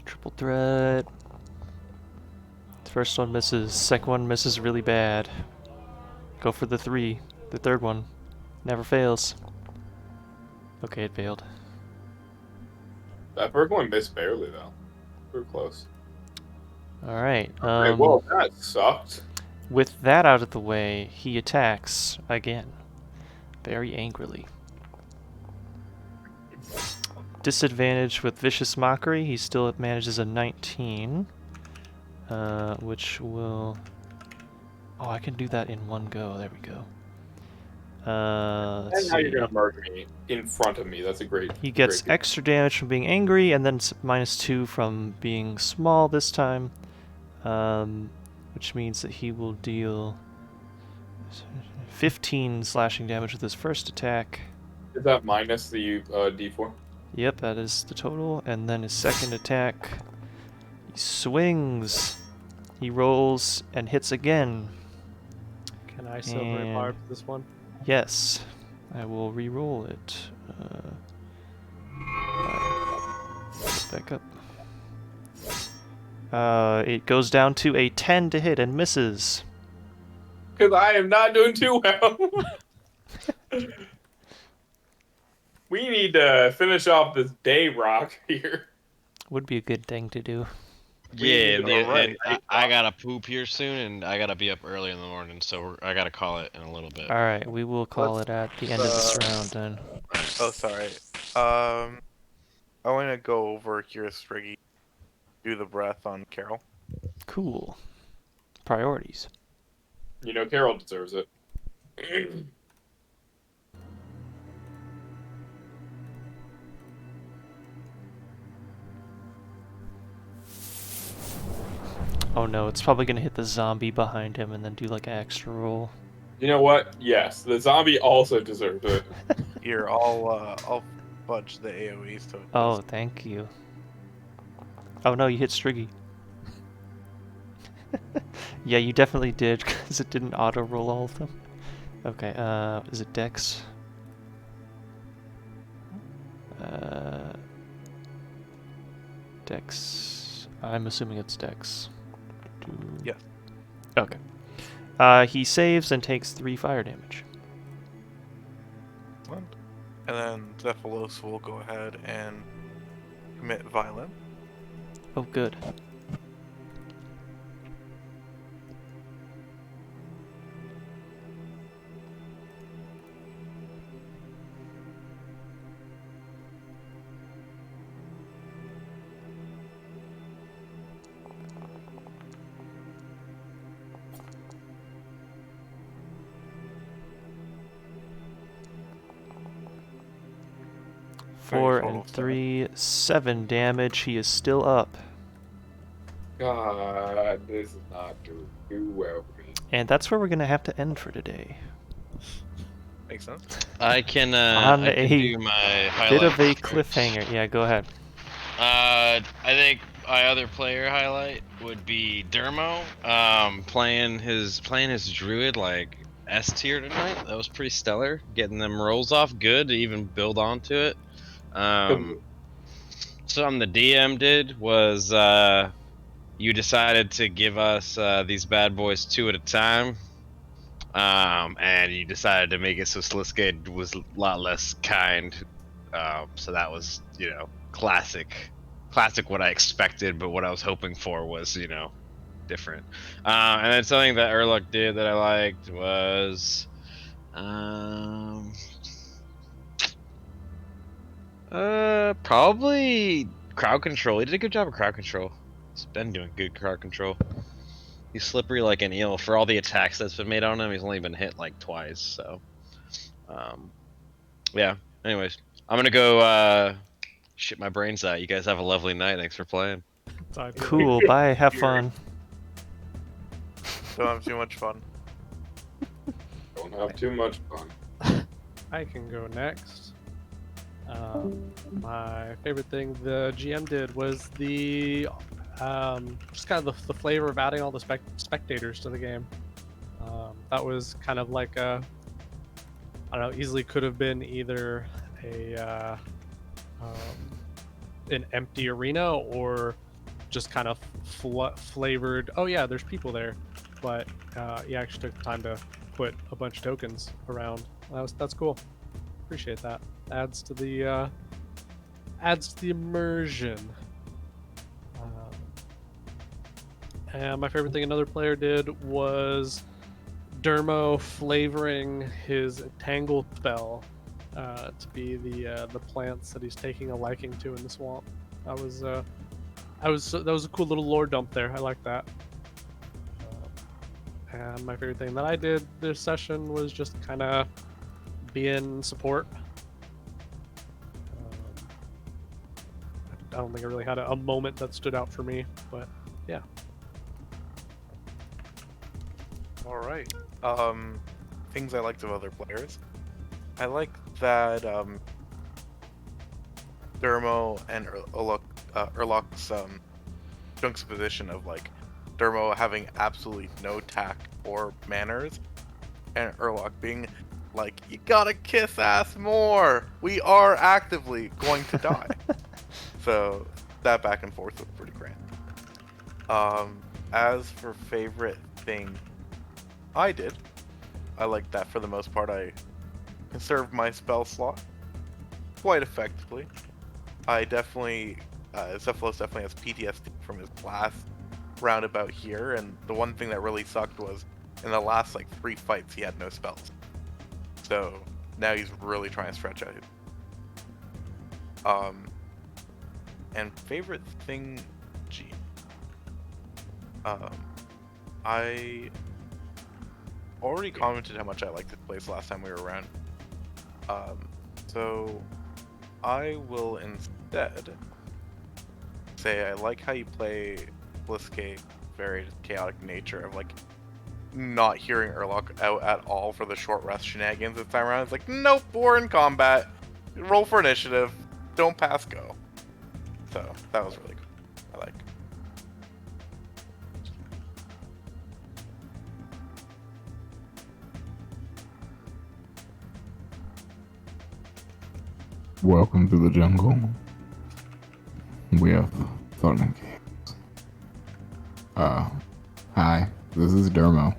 Triple threat. The first one misses. Second one misses really bad. Go for the 3. The third one never fails. Okay, it failed. That first one missed barely though. We're close. All right. Okay, well, that sucked. With that out of the way, he attacks again, very angrily. Disadvantage with Vicious Mockery. He still manages a 19, which will... Oh, I can do that in one go. There we go. Let's And how you're see. gonna murder me in front of me? That's a great. He gets great extra damage from being angry, and then -2 from being small this time, which means that he will deal 15 slashing damage with his first attack. Is that minus the D4? Yep, that is the total. And then his second attack, he swings, he rolls, and hits again. Can I silver And- barb this one? Yes, I will re-roll it. Back up. It goes down to a 10 to hit and misses. Because I am not doing too well. We need to finish off this day rock here. Would be a good thing to do. Yeah, need to yeah, go right. and I gotta poop here soon, and I gotta be up early in the morning, so I gotta call it in a little bit. Alright, we will call Let's, it at the end of this round then. Oh, sorry. I want to go over here, Striggy. Do the breath on Carol. Cool. Priorities. You know, Carol deserves it. Oh no, it's probably gonna hit the zombie behind him and then do like an extra roll. You know what? Yes, the zombie also deserves it. Here, I'll fudge the AoE so it Oh, does. thank you. Oh no, you hit Striggy. Yeah, you definitely did, because it didn't auto-roll all of them. Okay, is it Dex? Dex. I'm assuming it's Dex. Yes. Okay. He saves and takes 3 fire damage. Excellent. And then Zephylos will go ahead and commit violence. Oh, good. Four total and of 3, 7 damage. He is still up. God, this is not doing too well for me. And that's where we're going to have to end for today. Makes sense. I can On I can a do my highlight. Bit of a cliffhanger. Yeah, go ahead. I think my other player highlight would be Dermo. Playing his druid like S tier tonight. That was pretty stellar. Getting them rolls off good to even build onto it. Something the DM did was you decided to give us these bad boys 2 at a time. And you decided to make it so Sliske was a lot less kind. So that was, classic what I expected, but what I was hoping for was, different. And then something that Urluk did that I liked was, probably crowd control. He did a good job of crowd control. He's been doing good crowd control. He's slippery like an eel. For all the attacks that's been made on him, he's only been hit like twice, so yeah. Anyways, I'm gonna go shit my brains out. You guys have a lovely night. Thanks for playing. Cool, bye, have fun. Don't have too much fun. Don't have too much fun. I can go next. My favorite thing the GM did was the just kind of the flavor of adding all the spectators to the game. That was kind of like a, I don't know, easily could have been either a an empty arena or just kind of flavored. Oh yeah, there's people there, but you actually took the time to put a bunch of tokens around. That's cool. Appreciate that. Adds to the immersion. And my favorite thing another player did was Dermo flavoring his Tangle spell to be the plants that he's taking a liking to in the swamp. That was a cool little lore dump there. I like that. And my favorite thing that I did this session was just kind of being support. I don't think I really had a moment that stood out for me, but yeah. All right. Things I liked of other players. I like that Dermo and Urluk's juxtaposition of like Dermo having absolutely no tact or manners, and Urluk being like, "You gotta kiss ass more. We are actively going to die." So that back and forth was pretty grand. As for favorite thing I did, I like that for the most part I conserved my spell slot quite effectively. I definitely, Zephylos definitely has PTSD from his last roundabout here, and the one thing that really sucked was in the last like 3 fights he had no spells. So now he's really trying to stretch out his. And favorite thing, I already commented how much I liked this place last time we were around. So I will instead say I like how you play Sliske, very chaotic nature of like not hearing Urluk out at all for the short rest shenanigans this time around. It's like, nope, we're in combat. Roll for initiative. Don't pass go. So that was really cool. I like. Welcome to the jungle. We have fun and games. Hi, this is Dermo.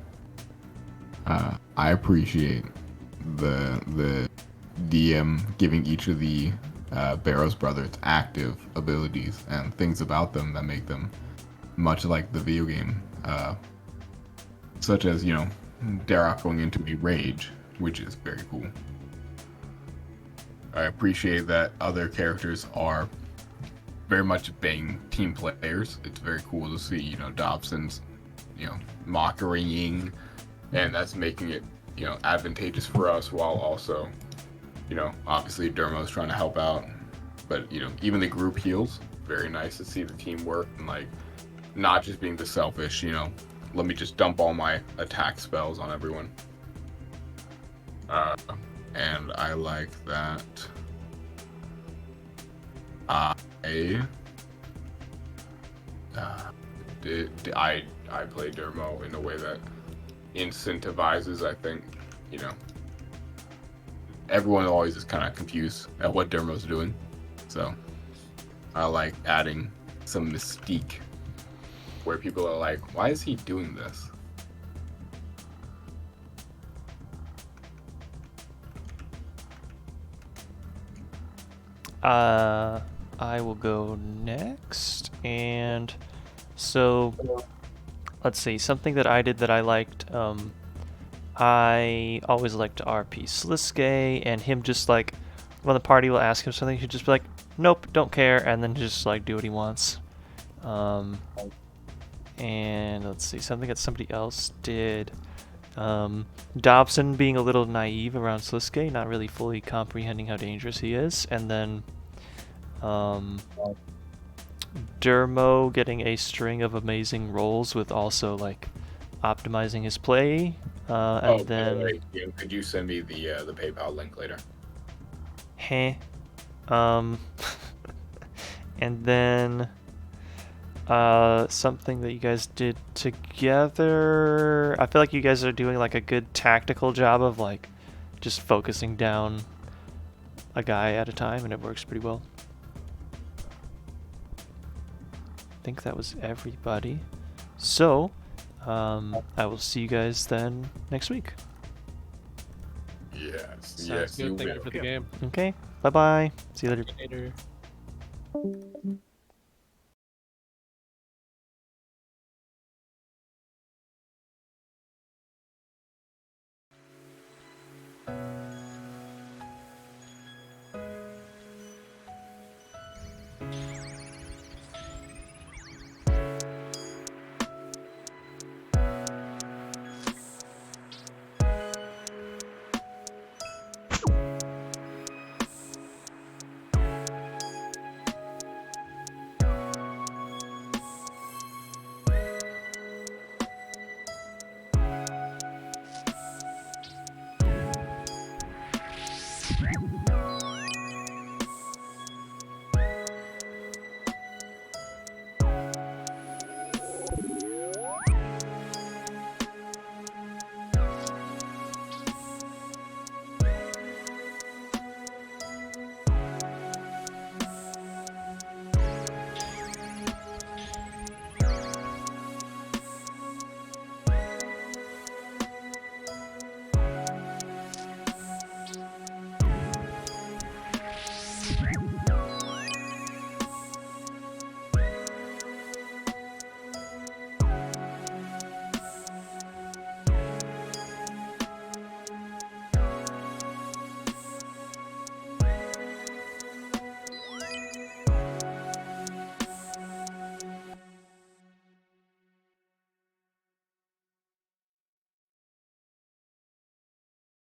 I appreciate the DM giving each of the Barrows brothers active abilities and things about them that make them much like the video game, such as, you know, Darroch going into a rage, which is very cool. I appreciate that other characters are very much being team players. It's very cool to see, you know, Dobson's, you know, mockerying, and that's making it, you know, advantageous for us, while also, you know, obviously Dermo's trying to help out, but, you know, even the group heals. Very nice to see the teamwork and, like, not just being the selfish, you know, let me just dump all my attack spells on everyone. And I like that I play Dermo in a way that incentivizes, I think, you know, everyone always is kind of confused at what Dermo's doing, so I like adding some mystique where people are like, why is he doing this? I will go next, and so let's see, something that I did that I liked, I always liked to RP Sliske, and him just like, when the party will ask him something, he'd just be like, nope, don't care, and then just like do what he wants. And let's see, something that somebody else did, Dobson being a little naive around Sliske, not really fully comprehending how dangerous he is, and then Dermo getting a string of amazing rolls with also like optimizing his play, and then by the way, could you send me the PayPal link later? and then something that you guys did together. I feel like you guys are doing like a good tactical job of like just focusing down a guy at a time, and it works pretty well. I think that was everybody. So, I will see you guys then next week. Yes. Sounds Yes. good. Thank you for the game. Okay, bye-bye. See you later. Later.